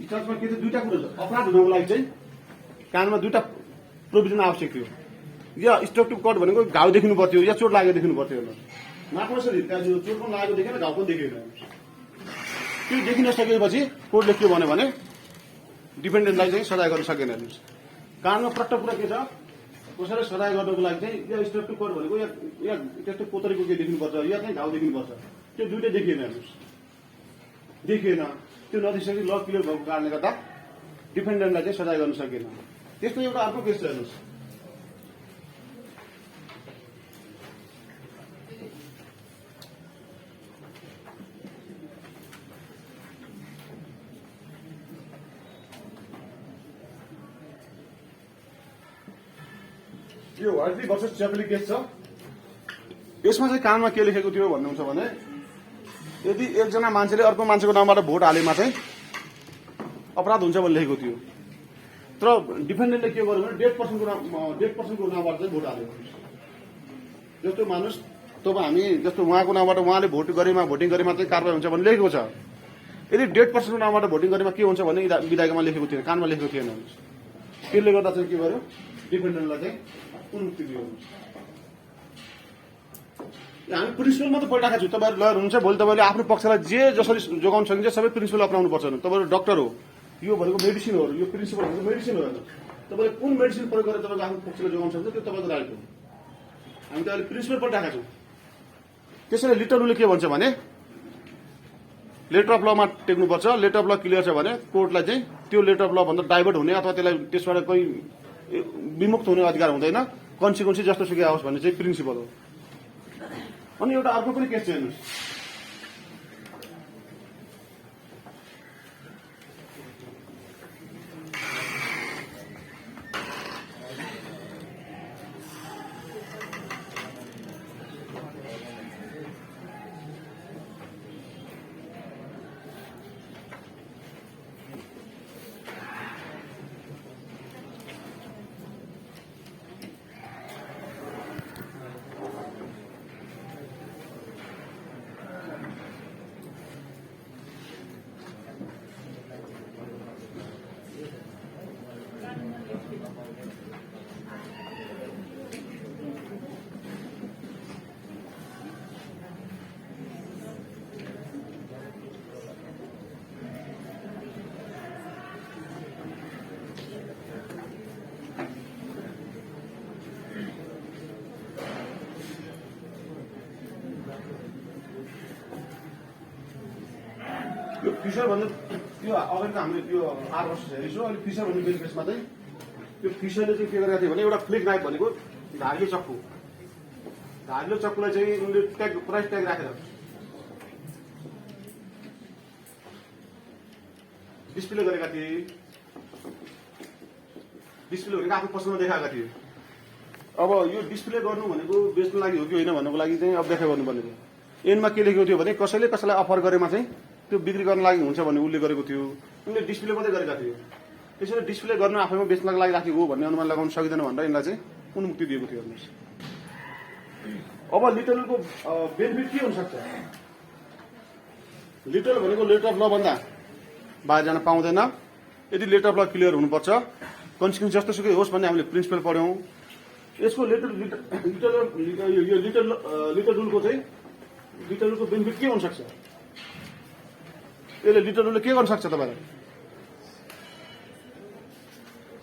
स्ट्याचुमा के थियो, दुईटा कुरो छ। अपराध हुनको लागि चाहिँ कानमा दुईटा प्रोभिजन आवश्यक थियो। या स्ट्रक्टिभ कट भनेको घाउ देखिनु पर्थ्यो या चोट लागेको देखिनु पर्थ्यो। नाकमा यसरी त्यहाँ जो चोट पनि लागेको देखेन, घाउ पनि देखेन। त्यो देखिन सकेपछि कोर्टले के भन्यो भने डिफेन्डेन्टलाई चाहिँ सजाय गर्न सकेन। हेर्नुहोस्, कानुनमा प्रष्ट कुरा के छ, कसैलाई सजाय गर्नको लागि चाहिँ या स्टेप टु कोर्ट भनेको या त्यस्तो पोतरीको के देखिनुपर्छ, या चाहिँ घाउ देखिनुपर्छ। त्यो दुइटै देखिएन। हेर्नुहोस्, देखिएन। त्यो नदेखिसके ल क्लियर भएको कारणले गर्दा डिफेन्डेन्टलाई चाहिँ सजाय गर्न सकेन। त्यस्तो एउटा अर्को केस छ। हेर्नुहोस्, यो वाइफली भर्सेस च्यापली केस छ। यसमा चाहिँ कानमा के लेखेको थियो भन्नुहुन्छ भने यदि एकजना मान्छेले अर्को मान्छेको नामबाट भोट हालेमा चाहिँ अपराध हुन्छ भन्ने लेखेको थियो। तर डिफेन्डेन्टले के गर्यो भने डेड पर्सनको नामबाट चाहिँ भोट हाल्यो। जस्तो मानुस हामी जस्तो उहाँको नामबाट उहाँले भोटिङ गरेमा चाहिँ कारवाही हुन्छ भन्ने लेखेको छ। यदि डेड पर्सनको नामबाट भोटिङ गरेमा के हुन्छ भन्ने विधायकमा लेखेको थिएन, कानमा लेखेको थिएन। त्यसले गर्दा चाहिँ के गर्यो, डिफेन्डेन्टलाई चाहिँ उन्मुक्ति दियो। हामी प्रिन्सिपल मात्रै पढिरहेको छु। तपाईँहरू लयर हुनुहुन्छ, भोलि तपाईँले आफ्नो पक्षलाई जे जसरी जोगाउन सकिन्छ सबै प्रिन्सिपल अपनाउनु पर्छ। तपाईँहरू डक्टर हो, यो भनेको मेडिसिन हो, यो प्रिन्सिपल भनेको मेडिसिन हो। तपाईँले कुन मेडिसिन प्रयोग गरेर तपाईँको आफ्नो पक्षलाई जोगाउन सक्छ त्यो तपाईँको राइट हो। हामी त अहिले प्रिन्सिपल पढिरहेको छौँ। त्यसैले लिटर रूलले के भन्छ भने letter of Lama टेक्नुपर्छ। Letter of ल क्लियर छ भने कोर्टलाई चाहिँ त्यो लेटर अफ ल भन्दा डाइभर्ट हुने अथवा त्यसलाई त्यसबाट कोही विमुक्त हुने अधिकार हुँदैन। कन्सिक्वेन्सी जस्तो सुकै आओस् भन्ने चाहिँ प्रिन्सिपल हो। अनि एउटा अर्को पनि केस छ। हेर्नुहोस्, यो फिसर भन्ने त्यो अगाडि त हामीले त्यो 8 वर्ष हेरिसौँ। अहिले फिसर भन्ने केसमा चाहिँ त्यो फिसरले चाहिँ के गरेको थियो भने एउटा फ्लिक नाइफ भनेको धारिलो चक्कुलाई चाहिँ उनले प्राइस ट्याग राखेर डिस्प्ले गरेका थिए। डिस्प्ले भनेको आफ्नो पसलमा देखाएका थिए। अब यो डिस्प्ले गर्नु भनेको बेच्नु लागि हो कि होइन भन्नुको लागि चाहिँ अब व्याख्या गर्नुपर्ने थियो। एनमा के लेखेको थियो भने कसैले कसैलाई अफर गरेमा चाहिँ त्यो बिक्री गर्न लागि हुन्छ भन्ने उल्लेख गरेको थियो। उनले डिस्प्ले मात्रै गरेका थियो। त्यसैले डिस्प्ले गर्न आफैमा बेच्नको लागि राखेको हो भन्ने अनुमान लगाउन सकिँदैन भनेर यिनलाई चाहिँ उन्मुक्ति दिएको थियो। हेर्नुहोस्, अब लिटरको बेनिफिट के हुनसक्छ? लिटर भनेको लेटर अफ ल भन्दा बाहिर जान पाउँदैन। यदि लेटर अफ ल क्लियर हुनुपर्छ, कन्सिक्वेन्स जस्तो सुकै होस् भन्ने हामीले प्रिन्सिपल पढ्यौँ। यसको लिटर रुलको चाहिँ लिटर रुलको बेनिफिट के हुनसक्छ? यसले लिटर रुलले के गर्न सक्छ तपाईँलाई?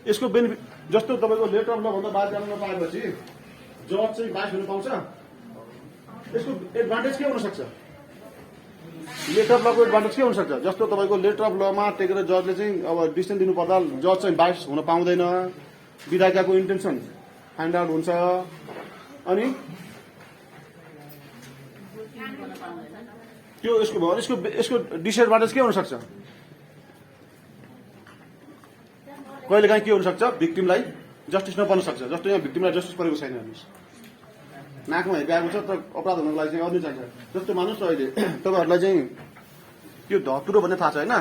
यसको बेनिफिट जस्तो तपाईँको लेटर अफ ल भन्दा बाहिर जान नपाएपछि जज चाहिँ बाइस हुन पाउँछ। यसको एडभान्टेज के हुनसक्छ? लेटर अफ लको एडभान्टेज के हुनसक्छ? जस्तो तपाईँको लेटर अफ लमा टेकेर जजले चाहिँ अब डिसिसन दिनु पर्दा जज चाहिँ बाइस हुन पाउँदैन। विधायिकाको इन्टेन्सन फाइन्ड आउट हुन्छ। अनि त्यो यसको डिसएडभान्टेज के हुनसक्छ? कहिलेकाहीँ के हुनसक्छ? भिक्टिमलाई जस्टिस नपर्न सक्छ। जस्तो यहाँ भिक्टिमलाई जस्टिस परेको छैन। हेर्नुहोस्, नाकमा हेरिरहेको छ तर अपराध हुनको लागि चाहिँ अझै चाहिन्छ। जस्तो मान्नुहोस् अहिले तपाईँहरूलाई चाहिँ त्यो धतुरो भन्ने थाहा छ होइन,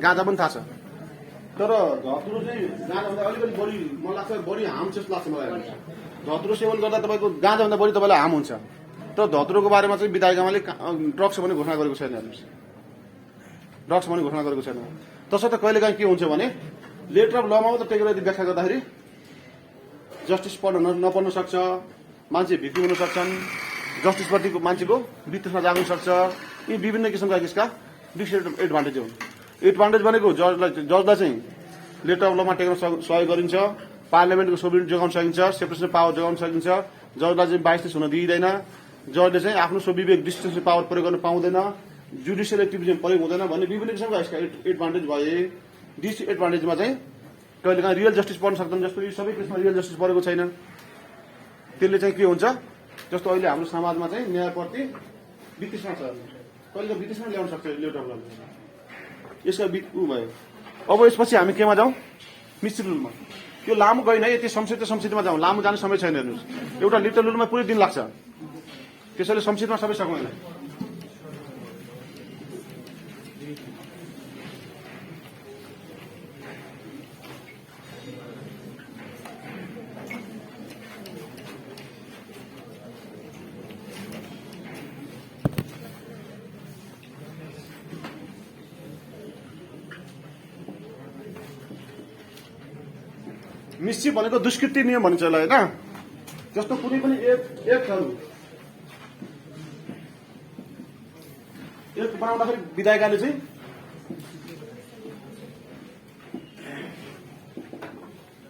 गाँजा पनि थाहा छ। तर धतुरो चाहिँ गाँजाभन्दा अलिकति बढी मलाई लाग्छ, बढी हार्म जस्तो लाग्छ मलाई। धतुरो सेवन गर्दा तपाईँको गाँजाभन्दा बढी तपाईँलाई हार्म हुन्छ। तर धतुरोको बारेमा चाहिँ विधायिकाले ड्रग्स भन्ने घोषणा गरेको छैन। हेर्नुहोस्, ड्रग्स भन्ने घोषणा गरेको छैन। तसर्थ कहिलेकाहीँ के हुन्छ भने लेटर अफ लमा मात्र टेकेर यदि व्याख्या गर्दाखेरि जस्टिस पढ्न नपर्न सक्छ, मान्छे भिक्टिम हुन सक्छन्। जस्टिसप्रतिको मान्छेको वित्तमा जानु सक्छ। यी विभिन्न किसिमका यसका डिसएडभान्टेज हुन्। एडभान्टेज भनेको जजलाई चाहिँ लेटर अफ लमा टेक्न सहयोग गरिन्छ, पार्लियामेन्टको सोभरेनिटी जोगाउन सकिन्छ, सेपरेसन अफ पावर जोगाउन सकिन्छ, जजलाई चाहिँ बाइसनेस हुन दिइँदैन, जजले चाहिँ आफ्नो विवेक डिस्टिंक्सन पावर प्रयोग गर्न पाउँदैन, जुडिसियल एक्टिभिजम प्रयोग हुँदैन भन्ने विभिन्न किसिमका यसका एडभान्टेज भए। डिसएडभान्टेजमा चाहिँ कहिलेकाहीँ रियल जस्टिस पर्न सक्दैन, जस्तो यी सबै केसमा रियल जस्टिस परेको छैन। त्यसले चाहिँ के हुन्छ, जस्तो अहिले हाम्रो समाजमा चाहिँ न्यायप्रति वितृष्णा छ, कहिले वितृष्णा ल्याउन सक्छ लेटर अफ लले। यसका ऊ भयो। अब यसपछि हामी केमा जाउँ, मिस्त्री रुलमा। त्यो लामो गइन है, यति संक्षिप्तमा जाउँ, लामो जाने समय छैन। हेर्नुहोस्, एउटा लिटल रुलमा पुरै दिन लाग्छ, त्यसैले संक्षिप्तमा सबै सक्दैन। मिस्चिफ भनेको दुष्कृति नियम भनिन्छ यसलाई, होइन? जस्तो कुनै पनि एक्टहरू एक्ट बनाउँदाखेरि विधायिकाले चाहिँ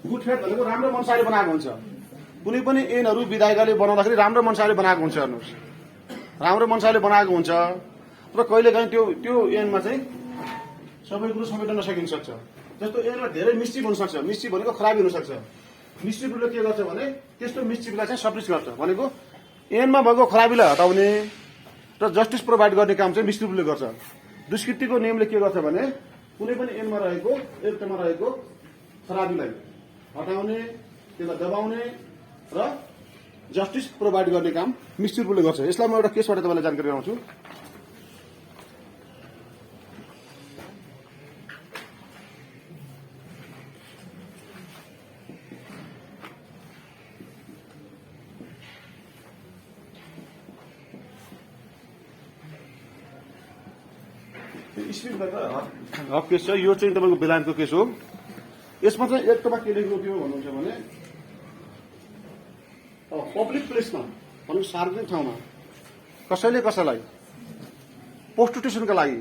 गुड फेथ भनेको राम्रो मनसायले बनाएको हुन्छ। कुनै पनि ऐनहरू विधायिकाले बनाउँदाखेरि राम्रो मनसायले बनाएको हुन्छ। हेर्नुहोस्, राम्रो मनसायले बनाएको हुन्छ र कहिलेकाहीँ त्यो ऐनमा चाहिँ सबै कुरो समेट्न नसकिन सक्छ। जस्तो ऐनमा धेरै मिस्चिफ हुनसक्छ, मिस्चिफ भनेको खराबी हुनसक्छ। मिस्चिफले के गर्छ भने त्यस्तो मिस्चिफलाई चाहिँ सप्रेस गर्छ, भनेको ऐनमा भएको खराबीलाई हटाउने र जस्टिस प्रोभाइड गर्ने काम चाहिँ मिस्चिफले गर्छ। दुष्कृतिको नियमले के गर्छ भने कुनै पनि ऐनमा रहेको एक्टमा रहेको खराबीलाई हटाउने, त्यसलाई दबाउने र जस्टिस प्रोभाइड गर्ने काम मिस्चिफले गर्छ। यसलाई म एउटा केसबाट तपाईँलाई जानकारी गराउँछु। हक केस छ, यो चाहिँ तपाईँको बेलायतको केस हो। यसमा चाहिँ एक्टमा के लेखेको थियो भन्नुहुन्छ भने पब्लिक प्लेसमा भनेको सार्वजनिक ठाउँमा कसैले कसैलाई प्रोस्टिट्युसनका लागि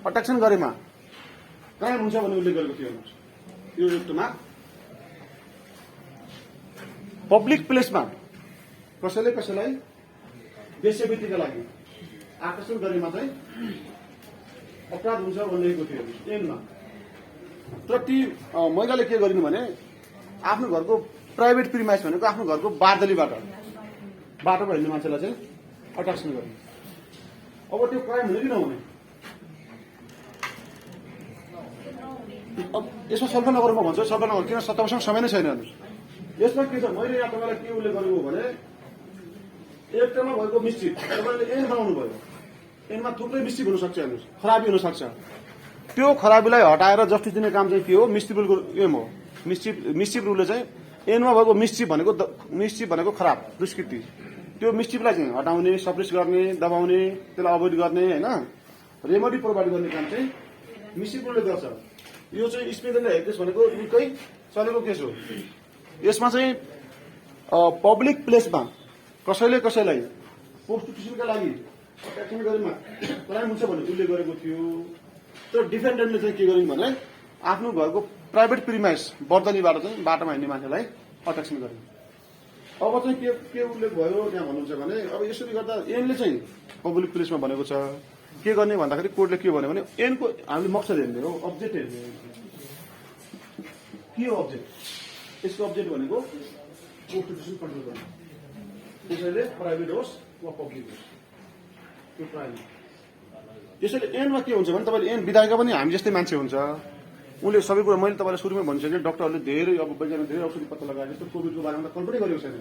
अट्र्याक्सन गरेमा क्राइम हुन्छ भन्ने उल्लेख गरेको थियो। यो एक्टमा पब्लिक प्लेसमा कसैले कसैलाई वेश्यावृत्तिका लागि आकर्षण गरेमा चाहिँ अपराध हुन्छ भनिएको थियो ऐनमा। तर ती महिलाले के गरिनु भने आफ्नो घरको प्राइभेट प्रिमाइस भनेको आफ्नो घरको बारदलीबाट बाटोमा हिँड्ने मान्छेलाई चाहिँ अट्र्याक्सन गर्ने। अब त्यो क्राइम हुने कि नहुने, अब यसमा सल्फा नगरौँ म भन्छु, सल्फा नगर, किन तपाईँसँग समय नै छैन। हेर्नुहोस्, यसमा के छ, मैले यहाँ तपाईँलाई के उल्लेख गरेको हो भने एक्टमा भएको मिस्चिफ तपाईँले ऐन बनाउनु भयो, ऐनमा थुप्रै मिस्चिफ हुनसक्छ। हेर्नुहोस्, खराबी हुनसक्छ। त्यो खराबीलाई हटाएर जस्टिस दिने काम चाहिँ के हो, मिस्चिफ रुलको एम हो। मिस्चिफ रुलले चाहिँ ऐनमा भएको मिस्चिफ भनेको खराब दुष्कृति, त्यो मिस्चिफलाई चाहिँ हटाउने, सप्रेस गर्ने, दबाउने, त्यसलाई अभोइड गर्ने, होइन, रेमेडी प्रोभाइड गर्ने काम चाहिँ मिस्चिफ रुलले गर्छ। यो चाहिँ स्पेशल केस भनेको निकै चलेको केस हो। यसमा चाहिँ पब्लिक प्लेसमा कसैले कसैलाई प्रोस्टिट्युसनका लागि अट्र्याक्सन गरेमा क्राइम हुन्छ भन्ने उल्लेख गरेको थियो। तर डिफेन्डेन्टले चाहिँ के गरिन् भने आफ्नो घरको प्राइभेट प्रिमाइस बर्दलीबाट चाहिँ बाटोमा हिँड्ने मान्छेलाई अट्र्याक्सन गरे। अब चाहिँ के उल्लेख भयो त्यहाँ भन्नुहुन्छ भने अब यसरी गर्दा ऐनले चाहिँ पब्लिक प्लेसमा भनेको छ के गर्ने भन्दाखेरि कोर्टले के भन्यो भने ऐनको हामीले मकसद हेर्ने हो, अब्जेक्ट हेर्ने हो। के हो अब्जेक्ट? यसको अब्जेक्ट भनेको प्रोस्टिट्युसन कन्ट्रोल गर्ने, त्यसैले प्राइभेट होस् वा पब्लिक होस् त्यो प्राइभेट। त्यसैले ऐनमा के हुन्छ भने तपाईँले ऐन विधायिका पनि हामी जस्तै मान्छे हुन्छ, उनले सबै कुरा मैले तपाईँलाई सुरुमै भनिसकेँ। डक्टरहरूले धेरै अब वैज्ञानिक धेरै औषधि पत्ता लगाए, जस्तो कोभिडको बारेमा त कल्पनै गरेको छैन।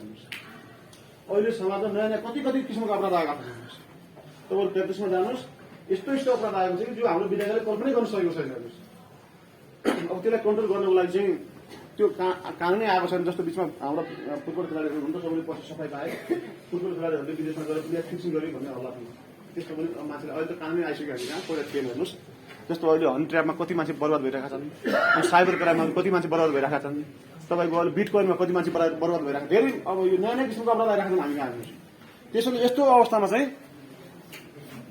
अहिले समाजमा नयाँ नयाँ कति किसिमको अपराध आएको छ। तपाईँले प्र्याक्टिसमा जानुहोस्, यस्तो अपराध आएको छ कि जो हाम्रो विधायकले कल्पनै गर्न सकेको छैन। अब त्यसलाई कन्ट्रोल गर्नको लागि चाहिँ त्यो कानुनै आएको छैन। जस्तो बिचमा हाम्रो फुटबल खेलाडीहरू हुन्छ, सबैले पछि सफाइ पाए, फुटबल खेलाडीहरूले विदेशमा गएर प्लेयर फिक्सिङ गर्यो भन्ने हल्ला थियो। त्यस्तो पनि मान्छेले अहिले त कानुनै आइसकेको होइन, पहिला थिएन। हेर्नुहोस्, जस्तो अहिले हनी ट्र्यापमा कति मान्छे बर्बाद भइरहेका छन्, साइबर क्राइममा कति मान्छे बर्बाद भइरहेका छन्, तपाईँको अहिले बिटकोइनमा कति मान्छे बर्बाद भइरहेको, धेरै अब यो नयाँ नयाँ किसिमको अपराध आइरहेका छन् हामी कहाँ। त्यसैले यस्तो अवस्थामा चाहिँ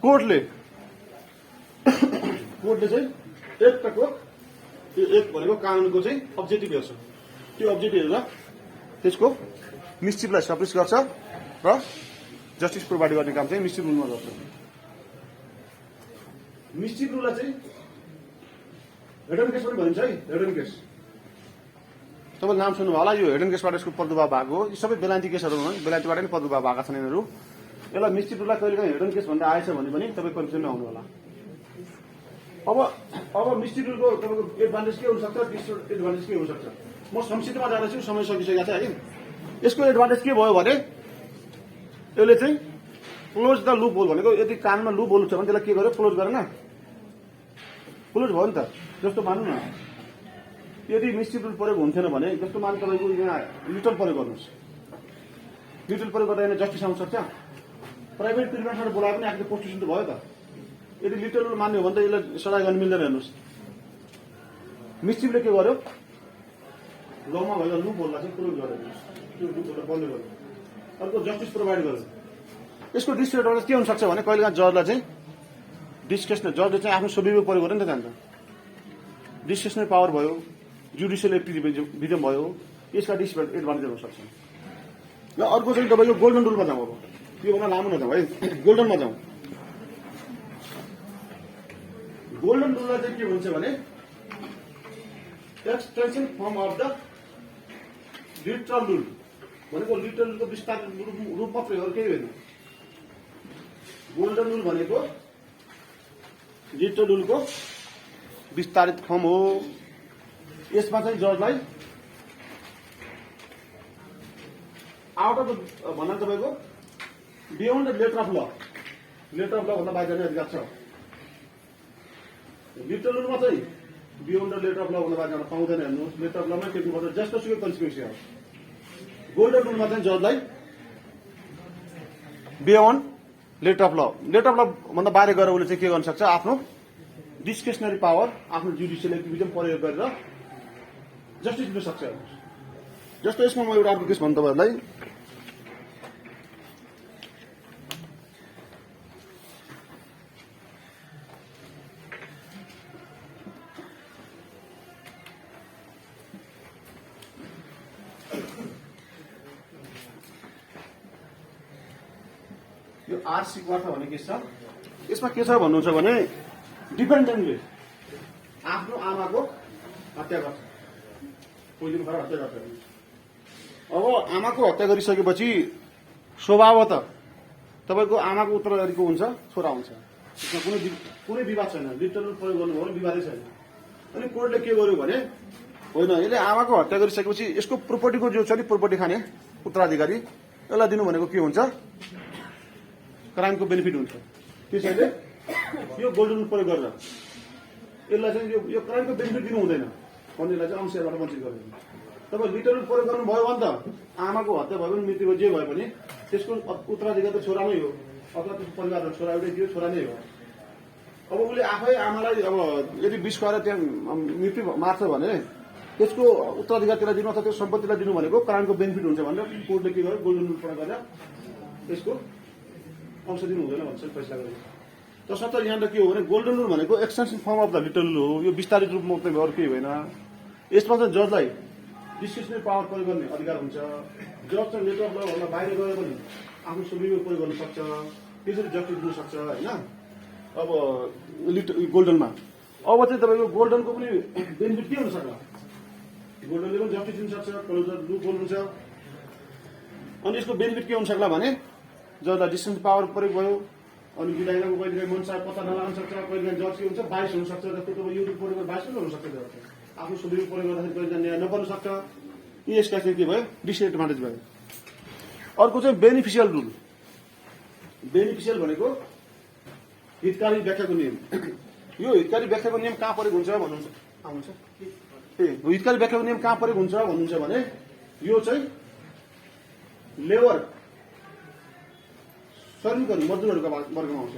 कोर्टले चाहिँ एक्टको त्यो एक भनेको कानुनको चाहिँ अब्जेक्टिभ हेर्छ। त्यो अब्जेक्टिभ हेरेर त्यसको मिस्चिफलाई सप्रेस गर्छ र जस्टिस प्रोभाइड गर्ने काम चाहिँ मिस्चिफ रुलमा गर्छ। मिस्चिफ रुललाई चाहिँ हेडन केस पनि भनिन्छ है। हेडन केस तपाईँले नाम सुन्नुभयो होला। यो हेडन केसबाट यसको प्रादुर्भाव भएको हो। यी सबै बेलायती केसहरू हुन्, बेलायतीबाट नै प्रादुर्भाव भएका छन् यिनीहरू। यसलाई मिस्चिफ रुललाई कहिलेकाहीँ हेडन केस भनेर आएछ भने पनि तपाईँ कन्फ्युजन आउनु होला। अब मिस्चिफ रुलको तपाईँको एडभान्टेज के हुनसक्छ, डिसएडभान्टेज के हुनसक्छ, म संक्षिप्तमा जाँदैछु, समय सकिसकेको छ है। यसको एडभान्टेज के भयो भने यसले चाहिँ क्लोज द लुप होल भनेको यदि कानमा लुप होल छ भने त्यसलाई के गर्यो, क्लोज गरेन, क्लोज भयो नि त। जस्तो मान्नु न यदि मिस्चिफ रुल प्रयोग हुन्थेन भने, जस्तो मान्नु तपाईँको यहाँ लिटल प्रयोग गर्नुहोस्, लिटल प्रयोग गर्दा यहाँ जस्टिस आउन सक्छ। प्राइभेट प्रिभेन्सबाट बोलाए पनि आफ्नो कन्स्टिट्युसन त भयो त। यदि लिटल रुल मान्यो भने त यसलाई सजाय गर्न मिल्दैन। हेर्नुहोस् मिस्चिफले के गर्यो, लमा भएको लुप होललाई चाहिँ क्लोज गरेर त्यो लुप होललाई बन्द गर्यो, अर्को जस्टिस प्रोभाइड गर्यो। यसको डिसएडभान्टेज के हुनसक्छ भने कहिलेकाहीँ जजलाई चाहिँ डिस्क्रेसनरी, जजले चाहिँ आफ्नो सुविधा प्रयोग गरेर नि त जान्छ। डिस्क्रेसनरी पावर भयो, जुडिसियल एक्टिभिजम भयो, यसका डिसएडभान्टेज हुनसक्छ। र अर्को चाहिँ तपाईँको गोल्डन रुलमा जाउँ। अब यो भन्दा लामो नजाउँ है, गोल्डनमा जाउँ। गोल्डन रुललाई चाहिँ के भन्छ भने extension form of the literal rule भनेको लिटरल रुलको विस्तार रूप मात्रै हो, केही होइन। गोल्डन रुल भनेको लिटरल रुलको विस्तारित फर्म हो। यसमा चाहिँ जजलाई आउट अफ द भन्दा तपाईँको बियोन्ड द लेटर अफ ल, लेटर अफ ल भन्दा बाहिर जाने अधिकार छ। लिटरल रुलमा चाहिँ बियोन्ड द लेटर अफ ल भन्दा बाहिर जान पाउँदैन। हेर्नुहोस् लेटर अफ लमै टेक्नुपर्छ, जस्तो सुकै कन्सिक्वेन्स हो। गोल्डन रुलमा चाहिँ जजलाई बियोन्ड लेटर अफ ल, लेटर अफ ल भन्दा बाहिर गएर उसले चाहिँ के गर्न सक्छ, आफ्नो डिस्क्रेसनरी पावर, आफ्नो जुडिसियल एक्टिभिजम प्रयोग गरेर जस्टिस दिन सक्छ। जस्तो यसमा म एउटा अर्को केस भन्नु तपाईँहरूलाई। यो आरसी क्वार्था भन्ने केस छ। यसमा के छ भन्नुहुन्छ भने डिपेन्डेन्टले आफ्नो आमाको हत्या गर्छ, कोही दिन हत्या गर्छ। अब आमाको हत्या गरिसकेपछि स्वभावत तपाईँको आमाको उत्तराधिकारीको हुन्छ, छोरा हुन्छ। यसमा कुनै विवाद छैन, लिटरल प्रयोग गर्नुभयो भने विवादै छैन। अनि कोर्टले के गर्यो भने होइन, यसले आमाको हत्या गरिसकेपछि यसको प्रोपर्टीको जो छ नि, प्रोपर्टी खाने उत्तराधिकारी, यसलाई दिनु भनेको के हुन्छ, क्राइमको बेनिफिट हुन्छ। त्यसैले यो गोल्डन रुल प्रयोग गरेर यसलाई चाहिँ यो क्राइमको बेनिफिट दिनु हुँदैन भन्नेलाई चाहिँ अंशबाट वञ्चित गरिदिनु। तपाईँ लिटरल प्रयोग गर्नुभयो भने त आमाको हत्या भयो भने, मृत्यु जे भयो भने त्यसको उत्तराधिकारी त छोरा नै हो, अथवा त्यसको परिवारको छोरा एउटै थियो, छोरा नै हो। अब उसले आफै आमालाई अब यदि विष खुवाएर त्यहाँ मृत्यु मार्छ भने त्यसको उत्तराधिकारीलाई दिनु अथवा त्यो सम्पत्तिलाई दिनु भनेको क्राइमको बेनिफिट हुन्छ भनेर कोर्टले के गर्यो, गोल्डन रुल प्रयोग गरेर त्यसको अंश दिनु हुँदैन भन्छ फैसला गरेको। तसर्थ यहाँनिर के हो भने गोल्डन रुल भनेको extension form of the literal rule हो। यो विस्तारित रूपमा मात्रै भयो, अरू केही होइन। यसमा चाहिँ जजलाई डिस्क्रिसनरी पावर प्रयोग गर्ने अधिकार हुन्छ। जज चाहिँ लेटर अफ ल भन्दा बाहिर गएर पनि आफ्नो सुविधा प्रयोग गर्न सक्छ, त्यसरी जस्टिस दिन सक्छ होइन। अब गोल्डनमा अब चाहिँ तपाईँको गोल्डनको पनि बेनिफिट के हुन सक्छ, गोल्डनले पनि जस्टिस दिन सक्छ, क्लोजर लुप होल हुन्छ। अनि यसको बेनिफिट के हुन सक्ला भने जजलाई डिस्टेन्स पावर प्रयोग भयो। अनि विधायकको कहिलेकाहीँ मनसार पत्ता नलाग्न सक्छ, कहिलेकाहीँ जज के हुन्छ बाइस हुनसक्छ। जस्तो तपाईँ युट्युब प्रयोग गरेर बाइस पनि हुनसक्छ, आफ्नो सुविधा प्रयोग गर्दाखेरि कहिलेकाहीँ न्याय नपर्न सक्छ। यी यसका चाहिँ के भयो, डिसएडभान्टेज भयो। अर्को चाहिँ बेनिफिसियल रुल। बेनिफिसियल भनेको हितकारी व्याख्याको नियम। यो हितकारी व्याख्याको नियम कहाँ प्रयोग हुन्छ भन्नुहुन्छ, आउँछ ए हितकारी व्याख्याको नियम कहाँ प्रयोग हुन्छ भन्नुहुन्छ भने यो चाहिँ लेबर श्रमिकहरू मजदुरहरूको वर्गमा आउँछ।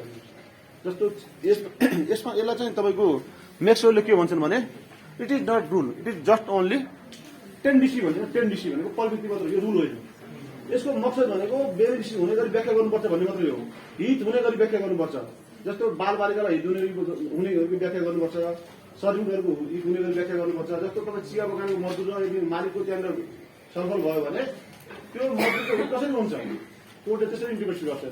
जस्तो यसमा यसलाई चाहिँ तपाईँको मेक्सवेलले के भन्छन् भने it is not rule, it is just only 10 DC भन्छ। 10 DC भनेको प्रवृत्ति मात्र, यो रुल होइन। यसको मकसद भनेको बेनिफिसियल हुने गरी व्याख्या गर्नुपर्छ भन्ने मात्रै हो। हित हुने गरी व्याख्या गर्नुपर्छ। जस्तो बालबालिकालाई हित हुने गरी व्याख्या गर्नुपर्छ, श्रमिकहरूको हित हुने गरी व्याख्या गर्नुपर्छ। जस्तो तपाईँ चिया बगानको मजदुर र यदि मालिकको त्यहाँनिर छलफल भयो भने त्यो मजदुरको हित कसरी हुन्छ? कोर्टले त्यसरी इन्टरप्रेट गर्छ।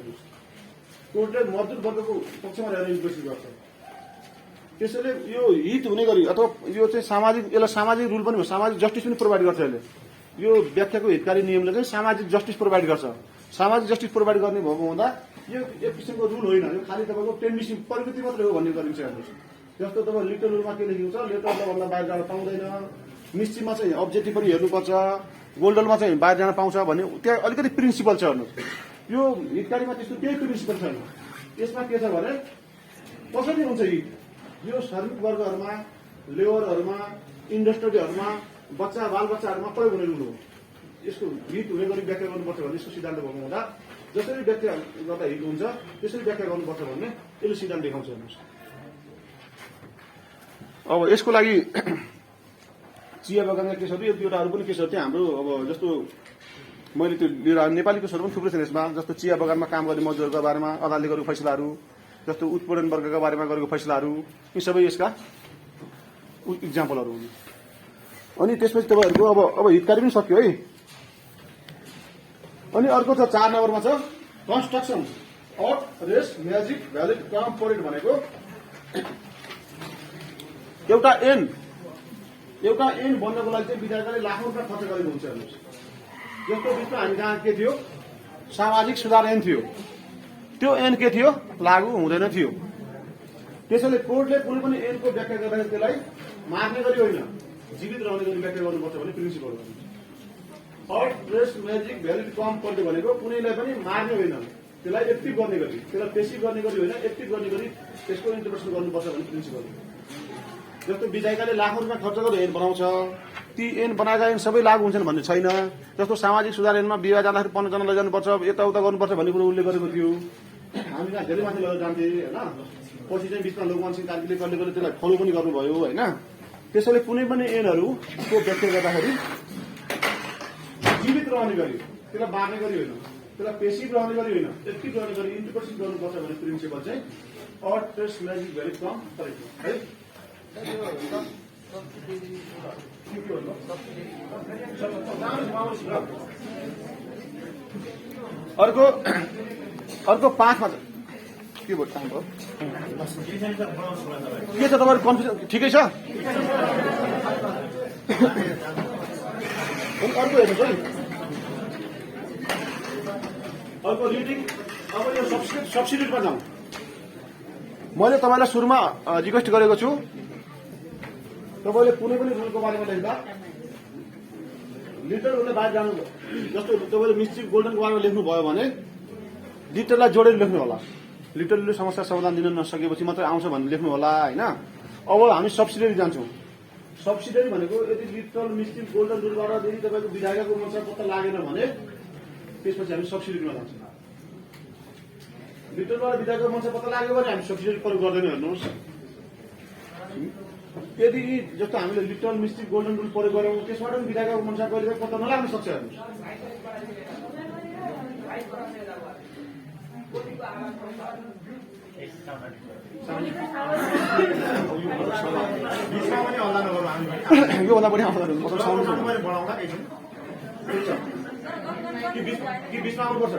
कोर्टले मजदुर वर्गको पक्षमा रहेर इन्टरप्रेट गर्छ। त्यसैले यो हित हुने गरी अथवा यो चाहिँ सामाजिक, यसलाई सामाजिक रुल पनि हो, सामाजिक जस्टिस पनि प्रोभाइड गर्छ। यसले यो व्याख्याको हितकारी नियमले चाहिँ सामाजिक जस्टिस प्रोभाइड गर्छ। सामाजिक जस्टिस प्रोभाइड गर्ने भएको हुँदा यो एक किसिमको रुल होइन, यो खालि तपाईँको टेन्डेन्सी प्रवृत्ति मात्रै हो भन्ने गरिन्छ। हेर्नुहोस्, जस्तो तपाईँ लिटल रुलमा के लेखेको छ, लेटर लभन्दा बाहिर जान पाउँदैन, निश्चितमा चाहिँ अब्जेक्टिभ पनि हेर्नुपर्छ, गोल्डनमा चाहिँ बाहिर जान पाउँछ भन्ने त्यहाँ अलिकति प्रिन्सिपल छ। हेर्नुहोस्, यो हितकारीमा त्यस्तो केही प्रिन्सिपल छैन। यसमा के छ भने कसरी हुन्छ हित? यो श्रमिक वर्गहरूमा, लेबरहरूमा, इन्डस्ट्रीहरूमा, बच्चा बालबच्चाहरूमा प्रयोग हुने रुल हो। यसको हित हुने गरी व्याख्या गर्नुपर्छ भन्ने यसको सिद्धान्त भएको हुँदा जसरी व्याख्या गर्दा हित हुन्छ त्यसरी व्याख्या गर्नुपर्छ भन्ने यसले सिद्धान्त देखाउँछ। हेर्नुहोस्, अब यसको लागि चिया बगानका केसहरू एक दुईवटाहरू पनि केसहरू चाहिँ हाम्रो अब जस्तो मैले त्यो लिएर नेपाली केसहरू पनि थुप्रै छन् यसमा। जस्तो चिया बगानमा काम गर्ने मजदुरको बारेमा अदालतले गरेको फैसलाहरू, जस्तो उत्पीडन वर्गका बारेमा गरेको फैसलाहरू, यी सबै यसका इक्जाम्पलहरू हुन्। अनि त्यसपछि तपाईँहरूको अब हितकारी पनि सक्यो है। अनि अर्को छ 4 नम्बरमा छ construction of race magic valid component भनेको एउटा एन बन्नको लागि चाहिँ विद्यार्थीले लाखौं रुपियाँ खर्च गरेको हुन्छ। हेर्नुहोस्, जस्तो बिचमा हामी कहाँ के थियो, सामाजिक सुधार ऐन थियो, त्यो ऐन के थियो, लागू हुँदैन थियो। त्यसैले कोर्टले कुनै पनि ऐनको व्याख्या गर्दाखेरि त्यसलाई मार्ने गरी होइन, जीवित रहने गरी व्याख्या गर्नुपर्छ भन्ने प्रिन्सिपल हो। Of race magic valid component भनेको कुनैलाई पनि मार्ने होइन, त्यसलाई एक्टिभ गर्ने गरी, त्यसलाई पेसिभ गर्ने गरी होइन, एक्टिभ गर्ने गरी त्यसको इन्टरप्रेसन गर्नुपर्छ भन्ने प्रिन्सिपल हो। जस्तो विधायिकाले लाखौं रुपियाँ खर्च गरेर ऐन बनाउँछ, ती ऐन बनाएका ऐन सबै लागू हुन्छन् भन्ने छैन। जस्तो सामाजिक सुधार ऐनमा बिहा जाँदाखेरि 15 जना लैजानुपर्छ, यताउता गर्नुपर्छ भन्ने कुरो उल्लेख गरेको थियो। हामी कहाँ धेरै माथि लगेर जान्थे होइन, पछि चाहिँ बिचमा लोकमान सिंह कार्कीले कसले कसले त्यसलाई फलो पनि गर्नुभयो होइन। त्यसैले कुनै पनि ऐनहरूको व्याख्या गर्दाखेरि जीवित रहने गरी, त्यसलाई बार्ने गरी होइन, त्यसलाई पेसिभ रहने गरी होइन, एक्टिभ रहने गरी इन्टरप्रेसन गर्नुपर्छ भन्ने प्रिन्सिपल चाहिँ of race magic valid component है। अर्को 5 मा के भयो टाइम भयो के छ तपाईहरु कन्फ्युजन ठिकै छ? अर्को हेर्नुहोस् है, अर्को रिडिङ। अब यो सब्सिट्युटमा जाउँ। मैले तपाईँलाई सुरुमा रिक्वेस्ट गरेको छु, तपाईँले कुनै पनि रुलको बारेमा लेख्दा लिटर रुलले बाहिर जानु, जस्तो तपाईँले मिस्ट्री गोल्डनको बारेमा लेख्नुभयो भने लिटरलाई जोडेर लेख्नु होला। लिटरले समस्या समाधान दिन नसकेपछि मात्रै आउँछ भनेर लेख्नु होला होइन। अब हामी सब्सिडियरी जान्छौँ। सब्सिडियरी भनेको यदि लिटरल मिस्ट्री गोल्डन रुलबाट यदि तपाईँको विधायकको मनसा पत्ता लागेन भने त्यसपछि हामी सब्सिडियरीमा जान्छौँ। लिटरबाट विधायकको मनसा पत्ता लाग्यो भने हामी सब्सिडियरी प्रयोग गर्दैनौँ। हेर्नुहोस्, यदि जस्तो हामीले लिटरल मिस्ट्री गोल्डन रुल प्रयोग गऱ्यौँ त्यसबाट पनि विधायकको मनसा कहिले पत्ता नलाग्न सक्छ। हेर्नुहोस्, योभन्दा बढी आउँदैन कि बिचमा आउनुपर्छ।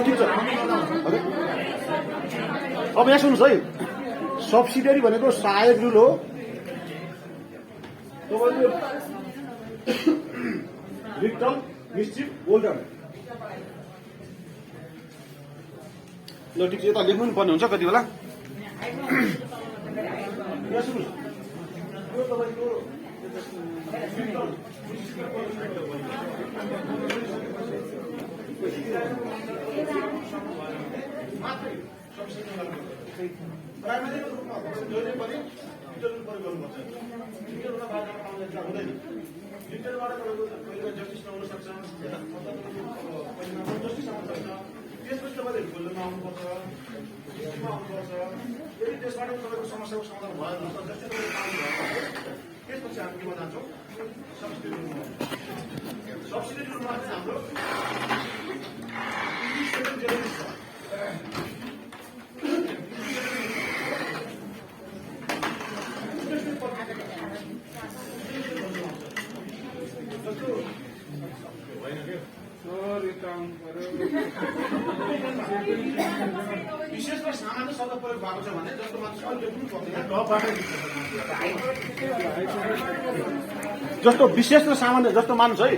ठिक छ, अब यहाँ सुन्नुहोस् है, सब्सिडियरी भनेको सहायक रुल हो। तपाईँको लिटरल मिस्ट्री गोल्डन ल ठिक छ, यता लेख्नु पनि पर्ने हुन्छ कति बेला। यहाँ सुन्नुहोस्, यो तपाईँको प्राइमेरी रूपमा जोड्ने पनि लिटरल प्रयोग गर्नुपर्छ। लिटरबाट बाहिर पाउने हुँदैन। लिटरबाट तपाईँको जस्टिस नहुन सक्छ, जस्टिस आउन सक्छ। त्यसपछि तपाईँले गोल्डनमा आउनुपर्छ, मिस्ट्रीमा आउनुपर्छ। यदि त्यसबाट तपाईँको समस्याको समाधान भएन त्यसपछि हामी केमा जान्छौँ, सब्स्टिट्युटमा चाहिँ हाम्रो विशेष र सामान्य शब्द प्रयोग भएको छ भने जस्तो मान्छे जस्तो विशेष र सामान्य जस्तो मान्छ है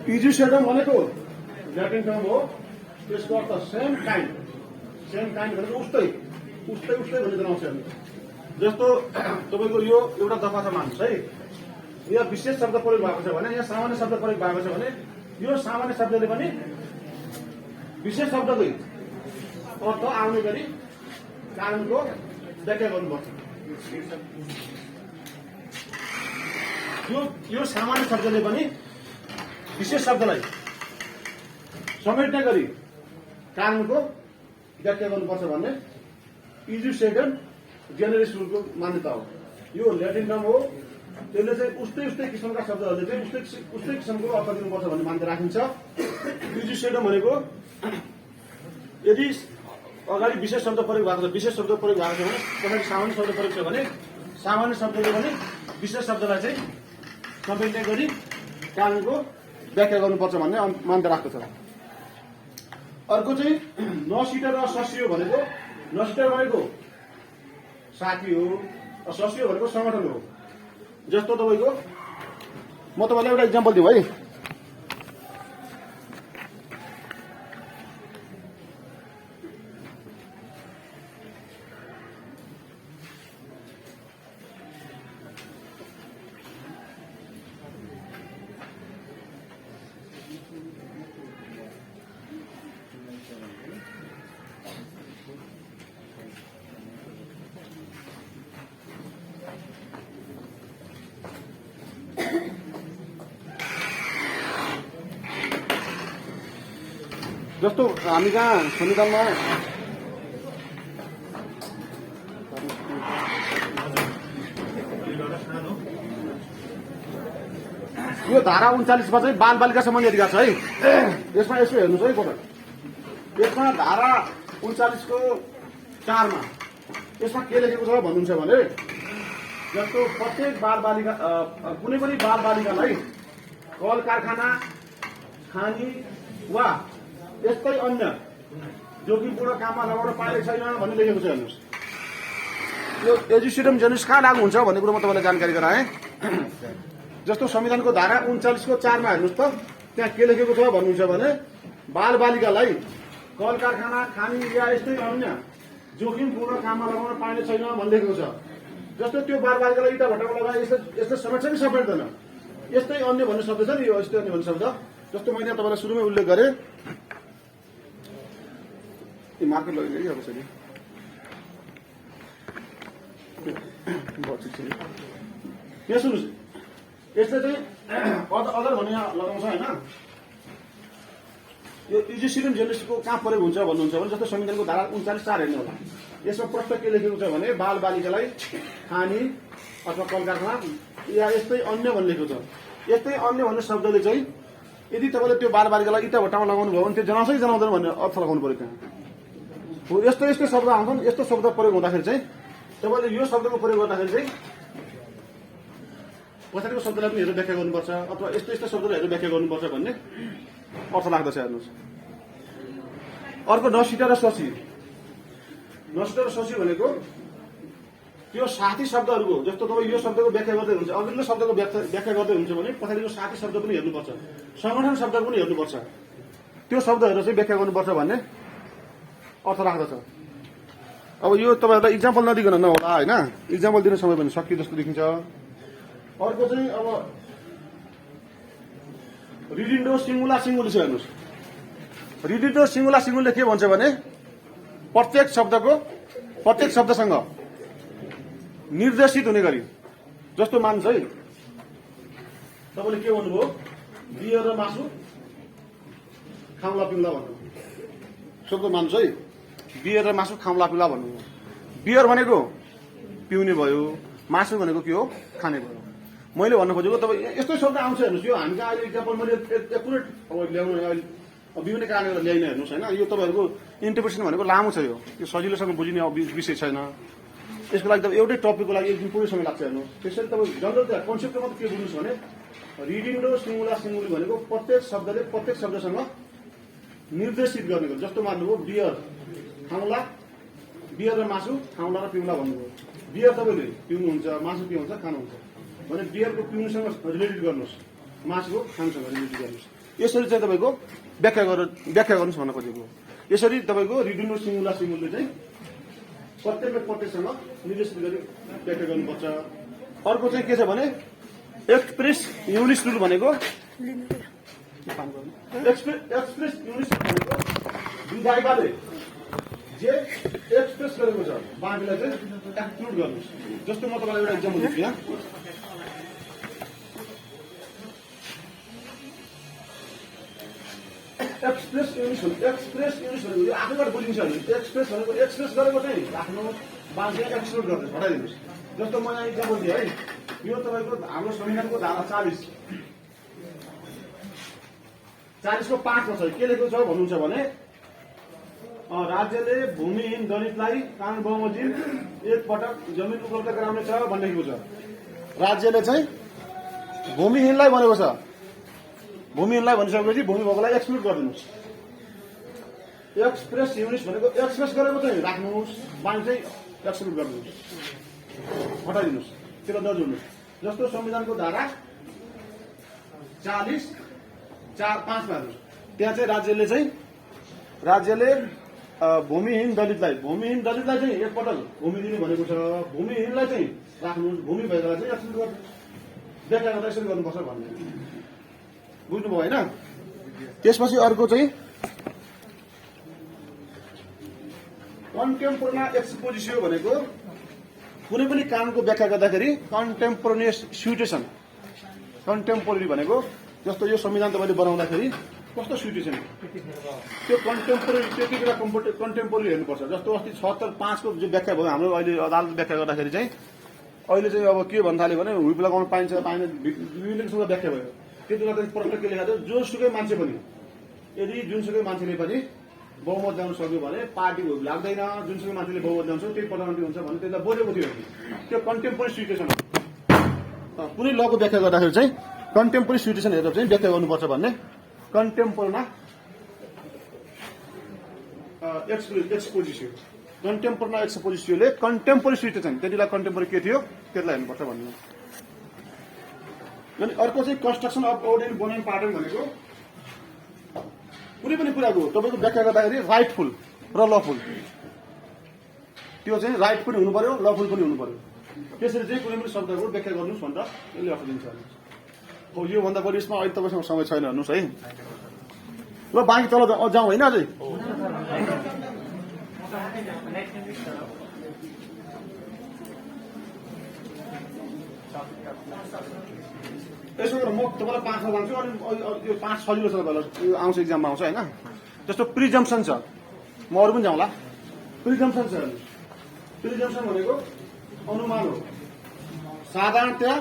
इजिसेडम भनेको ल्याटिन टर्म हो त्यसको अर्थ सेम काइन्ड भनेको उस्तै भन्ने जनाउँछ जस्तो तपाईँको यो एउटा दफा छ मान्छ है यहाँ विशेष शब्द प्रयोग भएको छ भने यहाँ सामान्य शब्द प्रयोग भएको छ भने यो सामान्य शब्दले पनि विशेष शब्दकै अर्थ आउने गरी कारणको व्याख्या गर्नुपर्छ यो सामान्य शब्दले पनि विशेष शब्दलाई समेट्ने गरी कारणको व्याख्या गर्नुपर्छ भन्ने इजिसेडन जेनेरिस रुलको मान्यता हो यो ल्याटिन टर्म हो त्यसले चाहिँ उस्तै किसिमका शब्दहरूले चाहिँ उस्तै किसिमको अर्थ दिनुपर्छ भन्ने मान्यता राखिन्छ इजिसेडम भनेको यदि अगाडि विशेष शब्द प्रयोग भएको छ विशेष शब्द प्रयोग भएको छ भने पछाडि सामान्य शब्द प्रयोग छ भने सामान्य शब्दले पनि विशेष शब्दलाई चाहिँ समेट्ने गरी कारणको व्याख्या गर्नुपर्छ भन्ने मान्यता राख्दछ अर्को चाहिँ नसिटर र ससियो भनेको नसिटर भनेको साथी हो ससियो भनेको संगठन हो जस्तो तपाईँको म तपाईँलाई एउटा इक्जाम्पल दिउँ है जस्तो हामी कहाँ संविधानमा यो धारा 39मा चाहिँ बाल बालिका सम्बन्धी अधिकार छ है यसमा यसो हेर्नुहोस् है पटक यसमा धारा 39को 4 मा यसमा के लेखेको छ भन्नुहुन्छ भने जस्तो प्रत्येक बाल बालिका कुनै पनि बाल बालिकालाई कल कारखाना खानी वा यस्तै अन्य जोखिमपूर्ण काममा लगाउन पाएको छैन भन्ने लेखेको छ हेर्नुहोस् यो एजुकेटम जेनेरिस कहाँ लागू हुन्छ भन्ने कुरो म तपाईँलाई जानकारी गराएँ जस्तो संविधानको धारा 39को 4 मा हेर्नुहोस् त त्यहाँ के लेखेको छ भन्नुहुन्छ भने बाल बालिकालाई कल कारखाना खानी या यस्तै अन्य जोखिमपूर्ण काममा लगाउन पाइने छैन भन्ने लेखेको छ जस्तो त्यो बाल बालिकालाई इटा भट्टामा लगाए यस्तो समस्या पनि समेट्दैन यस्तै अन्य भन्ने शब्द छ नि यो यस्तै अन्य भन्ने शब्द जस्तो मैले तपाईँलाई सुरुमै उल्लेख गरेँ मार्केट लगेको कि अब यसरी यहाँ सुन्नुहोस् यसले चाहिँ अदर भन्ने लगाउँछ होइन यो इजिसिडम जेनेरिसको कहाँ प्रयोग हुन्छ भन्नुहुन्छ भने जस्तो संविधानको धारा 39(4) हेर्नु होला यसमा प्रश्न के लेखेको छ भने बाल बालिकालाई खानी अथवा कल कारखाना या यस्तै अन्य भन्ने लेखेको छ यस्तै अन्य भन्ने शब्दले चाहिँ यदि तपाईँले त्यो बाल बालिकालाई इटा भट्टामा लगाउनु भयो भने त्यो जनाउँछ कि जनाउँदैन भन्ने अर्थ लगाउनु पर्यो त्यहाँ हो यस्तो शब्द आउँछन् यस्तो शब्द प्रयोग हुँदाखेरि चाहिँ तपाईँले यो शब्दको प्रयोग गर्दाखेरि चाहिँ पछाडिको शब्दलाई पनि हेरेर व्याख्या गर्नुपर्छ अथवा यस्तो शब्दलाई हेरेर व्याख्या गर्नुपर्छ भन्ने अर्थ लाग्दछ हेर्नुहोस् अर्को नसिटा र ससी भनेको त्यो साथी शब्दहरूको जस्तो तपाईँ यो शब्दको व्याख्या गर्दै हुन्छ अघिल्लो शब्दको व्याख्या गर्दै हुन्छ भने पछाडिको साथी शब्द पनि हेर्नुपर्छ संगठन शब्द पनि हेर्नुपर्छ त्यो शब्द हेरेर चाहिँ व्याख्या गर्नुपर्छ भन्ने अर्थ राख्दछ अब यो तपाईँहरूलाई इक्जाम्पल नदिकन नहोला होइन इक्जाम्पल दिने समय पनि सकियो जस्तो देखिन्छ अर्को चाहिँ अब रिडिन्डो सिङ्गुला सिङ्गुली छ हेर्नुहोस् रिडिन्डो सिङ्गुला सिङ्गुलले के भन्छ भने प्रत्येक शब्दसँग निर्देशित हुने गरी जस्तो मान्छ है तपाईँले के भन्नुभयो बियर र मासु खाउँला पिउँला भन्नु सोध्नु मान्छु है बियर र मासु खाउँला पिउँला भन्नु बियर भनेको पिउने भयो मासु भनेको के हो खाने भयो मैले भन्न खोजेको तपाईँ यस्तो शब्द आउँछ हेर्नुहोस् यो हामी कहाँ अहिले इक्जाम्पल मैले एकुरेट अब ल्याउनु अहिले विभिन्न कारणले ल्याइन हेर्नुहोस् होइन यो तपाईँहरूको इन्टरप्रिटेसन भनेको लामो छ यो सजिलोसँग बुझिने विषय छैन यसको लागि तपाईँ एउटै टपिकको लागि एक दिन पुरै समय लाग्छ हेर्नु त्यसरी तपाईँ जनरल कन्सेप्टको मात्रै के बुझ्नुहोस् भने रिडिङ र सिङ्गुली भनेको प्रत्येक शब्दले प्रत्येक शब्दसँग निर्देशित गर्ने हो जस्तो मान्नुभयो बियर खाउँला बियर र मासु खाउँला र पिउँला भन्नुभयो बियर तपाईँले पिउनुहुन्छ मासु के हुन्छ खानुहुन्छ भने बियरको पिउनुसँग रिलेटेड गर्नुहोस् मासुको खानुसँग रिलेटेड गर्नुहोस् यसरी चाहिँ तपाईँको व्याख्या गर्नुहोस् भन्न खोजेको यसरी तपाईँको रिडिङ र सिङ्गुले चाहिँ प्रत्येकले प्रत्येकसँग निर्देशित गरी व्याख्या गर्नुपर्छ अर्को चाहिँ के छ भने एक्सप्रेस युनिट रुल भनेको एक्सप्रेस युनिट भनेको विधायिकाले जे एक्सप्रेस गरेको छ बाँकीलाई चाहिँ एक्सक्लुड गर्नुहोस् जस्तो म तपाईँलाई एउटा इक्जाम्पल दिन्छु यहाँ एक्सप्रेस युनिट भनेको यो आफैबाट बुझिन्छ एक्सप्रेस भनेको एक्सप्रेस गरेको चाहिँ आफ्नो बाँकी एक्सक्लुड गर्नुहोस् हटाइदिनुहोस् जस्तो म यहाँ इक्जाम्पल दिएँ है यो तपाईँको हाम्रो संविधानको धारा 40को 5 छ के लेखेको छ भन्नुहुन्छ भने राज्यले भूमिहीन दलितलाई कानून बमोजिम एकपटक जमिन उपलब्ध गराउने छ भन्ने लेखेको छ राज्यले चाहिँ भूमिहीनलाई भनेको छ भूमिहीनलाई भनिसकेपछि भूमि भएकोलाई एक्सक्लुड गरिदिनुहोस् एक्सप्रेस युनिट भनेको एक्सप्रेस गरेको चाहिँ राख्नुहोस् बाँकी चाहिँ एक्सक्लुड गरिदिनुहोस् हटाइदिनुहोस् त्यसलाई नजोड्नुहोस् जस्तो संविधानको धारा 40(4)(5) मा हेर्नुहोस् त्यहाँ चाहिँ राज्यले भूमिहीन दलितलाई चाहिँ एकपटक भूमि दिने भनेको छ भूमिहीनलाई चाहिँ राख्नुहोस् भूमि भएकोलाई चाहिँ एक्सक्लुड गर्नुहोस् व्याख्या गर्दा यसरी गर्नुपर्छ भन्ने बुझ्नुभयो होइन त्यसपछि अर्को चाहिँ कन्टेम्पोरेरी एक्सपोजिसियो भनेको कुनै पनि कामको व्याख्या गर्दाखेरि कन्टेम्पोरेनियस सिचुएसन कन्टेम्पोरेरी भनेको जस्तो यो संविधान तपाईँले बनाउँदाखेरि कस्तो सिचुएसन त्यो कन्टेम्पोरेरी त्यति बेला कन्टेम्पोरेरी हेर्नुपर्छ जस्तो अस्ति 76(5) को जो व्याख्या भयो हाम्रो अहिले अदालत व्याख्या गर्दाखेरि चाहिँ अहिले चाहिँ अब के भन्न थाल्यो भने हुइप लगाउन पाइन्छ पाइँदैन विभिन्न किसिमको व्याख्या भयो त्यति बेला प्रश्न के लेखाएको छ जोसुकै मान्छे पनि यदि जुनसुकै मान्छेले पनि बहुमत ल्याउन सक्यो भने पार्टी लाग्दैन जुनसुकै मान्छेले बहुमत ल्याउँछ त्यही प्रधानमन्त्री हुन्छ भने त्यसलाई बोलेको थियो त्यो कन्टेम्पोरेरी सिचुएसन कुनै लको व्याख्या गर्दाखेरि चाहिँ कन्टेम्पोरेरी सिचुएसन हेरेर चाहिँ व्याख्या गर्नुपर्छ भन्ने कन्टेम्पोरेरी एक्सपोजिसियो कन्टेम्पोरेरी एक्सपोजिसियोले कन्टेम्पोरेरी सिचुएसन त्यति बेला कन्टेम्पोरेरी के थियो त्यसलाई हेर्नुपर्छ भन्ने अनि अर्को चाहिँ कन्स्ट्रक्सन अफ अर्डर बनाउने प्याटर्न भनेको कुनै पनि कुराको तपाईँको व्याख्या गर्दाखेरि राइटफुल र लफुल त्यो चाहिँ राइट पनि हुनु पर्यो लफुल पनि हुनु पर्यो त्यसरी चाहिँ कुनै पनि शब्दको व्याख्या गर्नुहोस् भनेर यसले अफर दिन्छ हो योभन्दा बढी यसमा अहिले तपाईँसँग समय छैन हेर्नुहोस् है ल बाँकी तल जाउँ होइन अझै यसो गरेर म तपाईँलाई 5 मा जान्छु अनि यो 5 सजिलो छ तपाईँलाई यो आउँछ इक्जाममा आउँछ होइन जस्तो प्रिजम्पसन छ म अरू पनि जाउँला प्रिजम्पसन छ प्रिजम्पसन भनेको अनुमान हो साधारणतया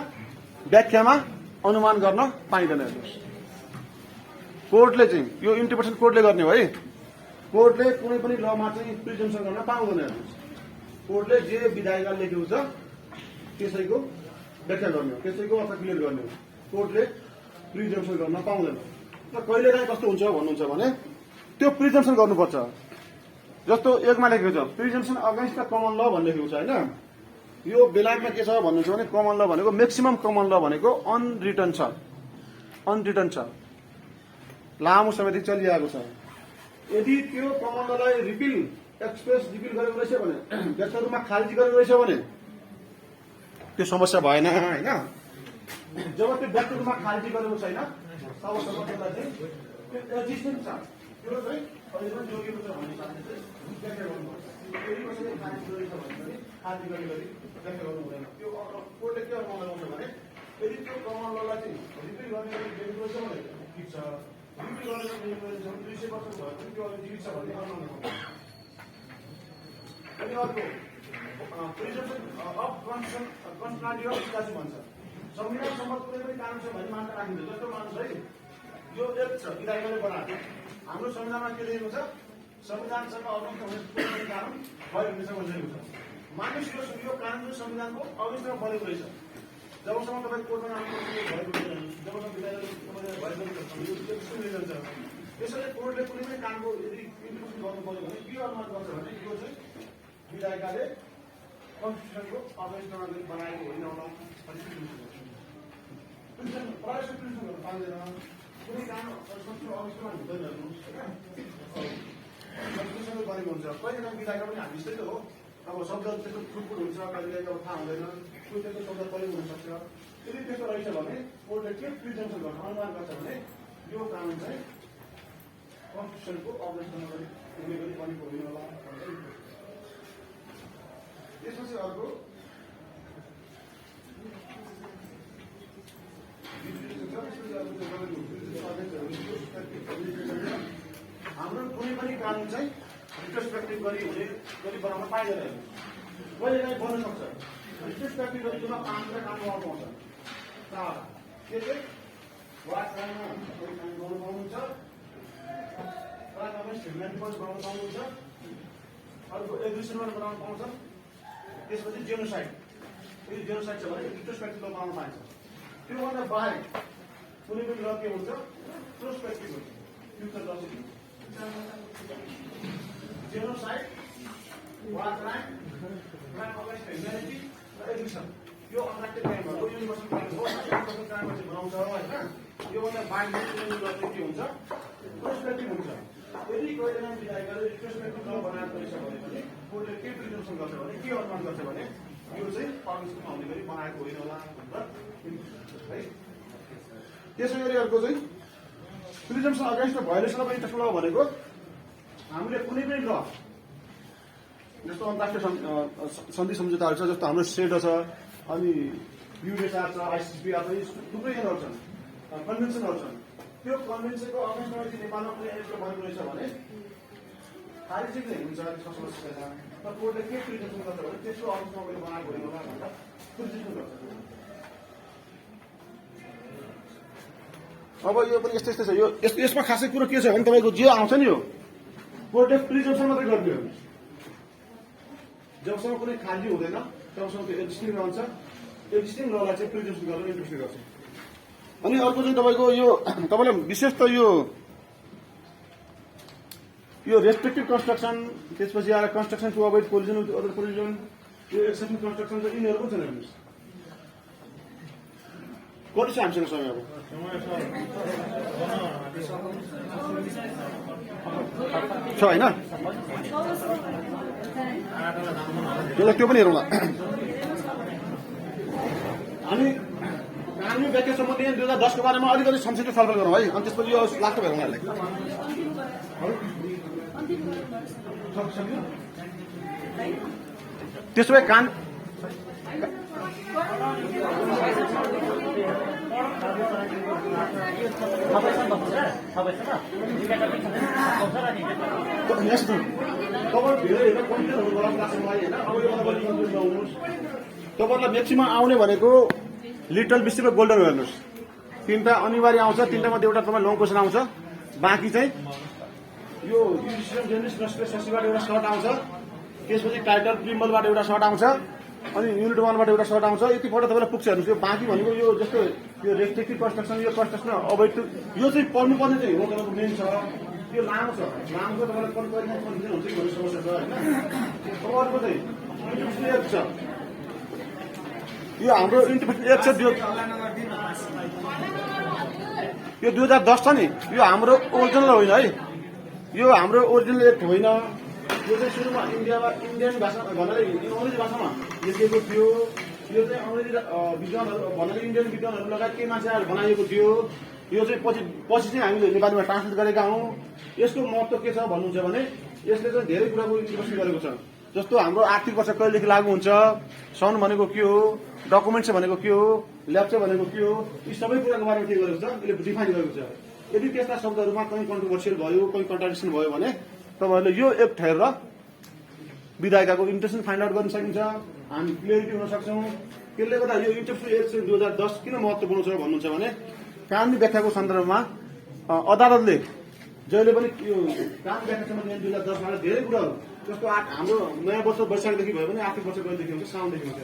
व्याख्यामा अनुमान गर्न पाइँदैन हेर्नुहोस् कोर्टले चाहिँ यो इन्टरप्रिटेसन कोर्टले गर्ने हो है कोर्टले कुनै पनि लमा चाहिँ प्रिजम्पसन गर्न पाउँदैन हेर्नुहोस् कोर्टले जे विधायिका लेखेको छ त्यसैको व्याख्या गर्ने हो त्यसैको अर्थ क्लियर गर्ने हो कोर्टले प्रिजम्पसन गर्न पाउँदैन र कहिलेकाहीँ कस्तो हुन्छ भन्नुहुन्छ भने त्यो प्रिजम्पसन गर्नुपर्छ जस्तो एकमा लेखेको छ प्रिजम्पसन अगेन्स्ट द कमन ल भन्ने लेखेको छ होइन यो बेलायतमा के छ भन्नुहुन्छ भने कमन ल भनेको म्याक्सिमम कमन ल भनेको अनरिटन छ लामो समयदेखि चलिआएको छ यदि त्यो कमन ललाई रिपिल एक्सप्रेस रिपिल गरेको रहेछ भने व्यक्त रूपमा खारिज गरेको रहेछ भने त्यो समस्या भएन होइन जब त्यो व्यक्त रूपमा खारिज गरेको छैन तबसम्म त्यसलाई चाहिँ एक्जिस्टेन्स छ त्यो चाहिँ अहिले पनि जोडिएको छ भन्ने चाहिँ व्याख्या गर्नुपर्छ यदि कसैले खारिज गरेको छ भने पनि खारिज गरी व्याख्या गर्नु हुँदैन त्यो कोर्टले के अनुमान लगाउँछ भने यदि त्यो कमन ललाई चाहिँ रिपिल गर्ने दिएको छ भने ठिक छ अनि अर्को प्रिजम्पसन अफ कन्स्टिट्युसनलिटी अफ इक्वालिटी भन्छ। संविधानसम्म कुनै पनि कानुन छ भने मान्यता राखिन्छ। जस्तो मान्नुहोस् है, यो एक छ विधायकले बनाएको, हाम्रो संविधानमा के लेखेको छ, संविधानसँग अगेन्स्ट हुने कुनै पनि कानुन भय हुनेछ भनिरहेको छ। मानिस यो कानुन संविधानको अगेन्स्टमा बनेको रहेछ। जबसम्म तपाईँ कोर्टमा आउनुहुन्छ भएको हुँदैन, जबसम्म विधायकले तपाईँले भएको हुन्छ। त्यसैले कोर्टले कुनै पनि कामको यदि इन्ट्रोड्युसन गर्नु पर्यो भने के अनुमान गर्छ भने यो चाहिँ विधायकले कन्स्टिट्युसनको अगेन्स्टमा गरी बनाएको होइन होला। पाउँदैन कुनै काम कन्स्टिट्युसनको अगेन्स्टमा हुँदैन हेर्नुहोस् होइन, कन्स्टिट्युसनले गरेको हुन्छ। कहिलेकाहीँ विधायक पनि हामी जस्तै त हो, अब शब्द त्यस्तो छुटपुट हुन्छ, कहिलेकाहीँ अब थाहा हुँदैन, कोही त्यस्तो शब्द प्रयोग हुनसक्छ। यदि त्यस्तो रहेछ भने कोर्टले के प्रिजम्पसन गर्न अनुमान गर्छ भने यो कानुन चाहिँ कन्स्टिट्युसनको अगेन्स्टमा गरी हुने गरी बनेको होइन होला। त्यसपछि अर्को हाम्रो कुनै पनि कानुन चाहिँ रिट्रोस्पेक्टिभ गरी हुने गरी बनाउन पाइँदैन। कहिलेकाहीँ बन्न सक्छ। रिट्रोस्पेक्टिभ गरी जुन 5 वटा कानुन आउनु आउँछ, के चाहिँ वाचमा कोही काम गर्नु पाउनुहुन्छ, तपाईँ स्टेटमेन्ट पनि बनाउनु पाउनुहुन्छ, अर्को एग्रिमेन्ट बनाउनु पाउँछ। त्यसपछि जेनोसाइड, यदि जेनोसाइड छ भने रिट्रोस्पेक्टिभ बनाउन पाइन्छ। त्योभन्दा बाहेक कुनै पनि ल के हुन्छ, प्रोस्पेक्टिभ हुन्छ। फ्युचर ल जेनोसाइड, वार क्राइम, क्राइम अगेन्स्ट ह्युम्यानिटी र एग्रिसन, यो अनलाइटेड क्राइम हो, युनिभर्सल क्राइम हो, युनिभर्सल क्राइम चाहिँ बनाउँछ होइन। योभन्दा बाहेक कुनै ल चाहिँ के हुन्छ, प्रोस्पेक्टिभ हुन्छ। यदि कहिलेकाहीँ विधायकले रिट्रोस्पेक्टिभ ल बनाएको रहेछ भने पनि कोर्टले के प्रिजम्पसन गर्छ भने के अनुमान गर्छ भने यो चाहिँ अगेन्स्टमा हुने गरी बनाएको होइन होला भनेर है। त्यसै गरी अर्को चाहिँ प्रिजम्पसन अगेन्स्ट भायोलेसन अफ इन्ट्रेस्ट ल भनेको हामीले कुनै पनि ल जस्तो अन्तर्राष्ट्रिय सन्धि सम्झौताहरू छ, जस्तो हाम्रो सेडो छ, अनि युएसआर छ, आइसिसिपिआर छ, थुप्रै यिनीहरू छन्, कन्भेन्सनहरू छन्। त्यो कन्भेन्सनको अगेन्स्टमा यदि नेपालमा कुनै एजको भएको रहेछ भने खारिज नै हुन्छ, त्यसमा समस्या छैन। तर कोर्टले के प्रिजम्पसन गर्छ भने त्यसको अगेन्स्टमा मैले बनाएको होइन होला भनेर प्रिजम्पसन गर्छ। अब यो पनि यस्तै यस्तै छ। यो यसमा खासै कुरो के छ भने तपाईँको जे आउँछ नि यो कोर्टले प्रिजम्पसन मात्रै गरिदियो। जबसम्म कुनै खारिज हुँदैन तबसम्म त्यो एक्जिस्टिङ रहन्छ। एक्जिस्टिङ ललाई चाहिँ प्रिजम्पसन गरेर इन्ट्रोड्युस गर्छ। अनि अर्को चाहिँ तपाईँको यो तपाईँलाई विशेष त यो रेस्ट्रिक्टिभ कन्स्ट्रक्सन, त्यसपछि आएर construction to avoid collision with other collision, यो एक्सेप्सन कन्स्ट्रक्सन चाहिँ यिनीहरू पनि छन्। हेर्नुहोस् कति छ हामीसँग समय? अब छ होइन, त्यो पनि हेरौँला। अनि कानुनी व्याख्या सम्बन्धी 2010 को बारेमा अलिकति संक्षिप्त छलफल गरौँ है, अनि त्यसपछि यो लास्ट हेरौँ यसलाई। त्यसो भए तपाईँहरूलाई म्याक्सिमम आउने भनेको लिटल बिस्टिक र गोल्डन हेर्नुहोस्, 3टा अनिवार्य आउँछ, 3टा मध्ये एउटा तपाईँ लङ क्वेसन आउँछ, बाँकी चाहिँ यो ससीबाट एउटा सर्ट आउँछ, त्यसपछि टाइटल प्रिमलबाट एउटा सर्ट आउँछ, अनि युनिट 1बाट एउटा सर्ट आउँछ। यति पढ्दा तपाईँलाई पुग्छ। हेर्नुहोस् यो बाँकी भनेको यो जस्तो यो रेस्ट्रिक्टिभ कन्स्ट्रक्सन, यो कन्स्ट्रक्सन अवैध, यो चाहिँ पढ्नुपर्ने चाहिँ हो, तपाईँको मेन छ। यो लामो छ, तपाईँलाई कन्फ्युजन हुन्छ कि भन्ने समस्या छ होइन। अब अर्को चाहिँ इन्टरप्रिटेसन छ, यो हाम्रो इन्टरप्रिटेसन एक छ, यो 2010 छ नि, यो हाम्रो ओरिजिनल होइन है, यो हाम्रो ओरिजिनल एक्ट होइन। यो चाहिँ सुरुमा इन्डियामा इन्डियन भाषा भन्नाले अङ्ग्रेजी भाषामा लेखिएको थियो। यो चाहिँ अङ्ग्रेजी विद्वानहरू भन्नाले इन्डियन विद्वानहरू लगायत केही मान्छेहरू बनाइएको थियो। यो चाहिँ पछि चाहिँ हामीले नेपालीमा ट्रान्सलेट गरेका हौँ। यसको महत्त्व के छ भन्नुहुन्छ भने यसले चाहिँ धेरै कुराको इन्भेस्ट गरेको छ। जस्तो हाम्रो आर्थिक वर्ष कहिलेदेखि लागू हुन्छ, सन भनेको के हो, डकुमेन्ट्स भनेको के हो, ल्याप्चा भनेको के हो, यी सबै कुराको बारेमा के गरेको छ, यसले डिफाइन गरेको छ। यदि त्यस्ता शब्दहरूमा कहीँ कन्ट्रोभर्सियल भयो, कहीँ कन्ट्राडिक्सन भयो भने तपाईँहरूले यो एक्ट हेरेर विधायिकाको इन्टेन्सन फाइन्ड आउट गर्न सकिन्छ। हामी क्लियरिटी हुन सक्छौँ। त्यसले गर्दा यो इन्टरप्रिटेसन एक्ट 2010 किन महत्त्वपूर्ण छ भन्नुहुन्छ भने कानुनी व्याख्याको सन्दर्भमा अदालतले जहिले पनि यो कानुनी व्याख्या सम्बन्धी ऐन 2010 मा धेरै कुराहरू जस्तो हाम्रो नयाँ वर्ष वैशाखदेखि भयो भने आर्थिक वर्ष कहिलेदेखि हुन्छ, साउनदेखि हुन्छ।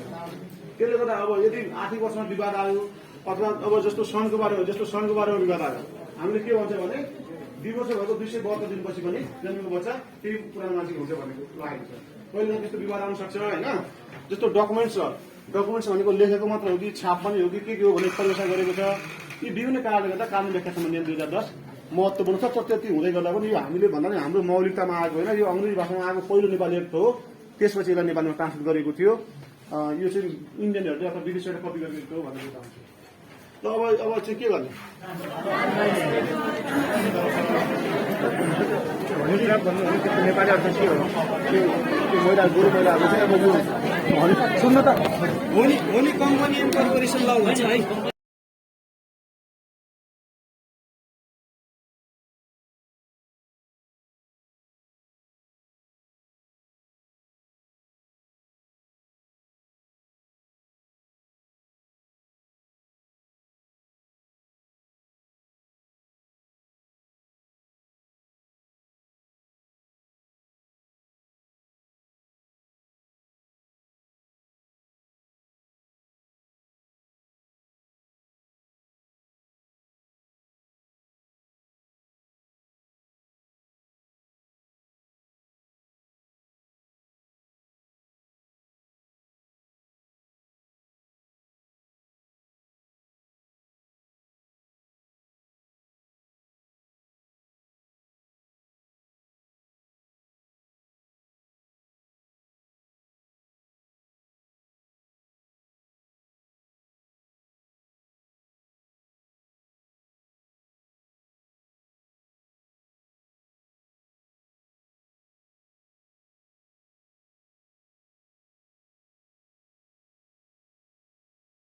त्यसले गर्दा अब यदि आर्थिक वर्षमा विवाद आयो अथवा अब जस्तो सनको बारेमा विवाद आयो, हामीले के भन्छ भने 2 वर्ष भएको 272 दिनपछि पनि जन्मेको बच्चा त्यही पुरानो मान्छेको हुन्छ भन्ने लागेको छ। कहिले त्यस्तो विवाद आउन सक्छ होइन। जस्तो डकुमेन्ट्स भनेको लेखेको मात्र हो कि छाप पनि हो कि के हो भन्ने परिभाषा गरेको छ। यी विभिन्न कारणले गर्दा कानुनी व्याख्या सम्बन्धी ऐन 2010 महत्त्वपूर्ण छ। त्यति हुँदै गर्दा पनि यो हामीले भन्दा पनि हाम्रो मौलिकतामा आएको होइन, यो अङ्ग्रेजी भाषामा आएको पहिलो नेपाली एक्ट हो। त्यसपछि यसलाई नेपालीमा ट्रान्सलेट गरेको थियो। यो चाहिँ इन्डियनहरूले अथवा विदेशीहरूले कपी गरेको हो भन्ने कुरा हुन्छ। ल अब चाहिँ के गर्ने? नेपाली अर्थ के हो? त्यो महिला गोरु महिलाहरू चाहिँ अब यो सुन्नु त होली कम्पनी एन्ड कर्पोरेसन ल भन्छ है।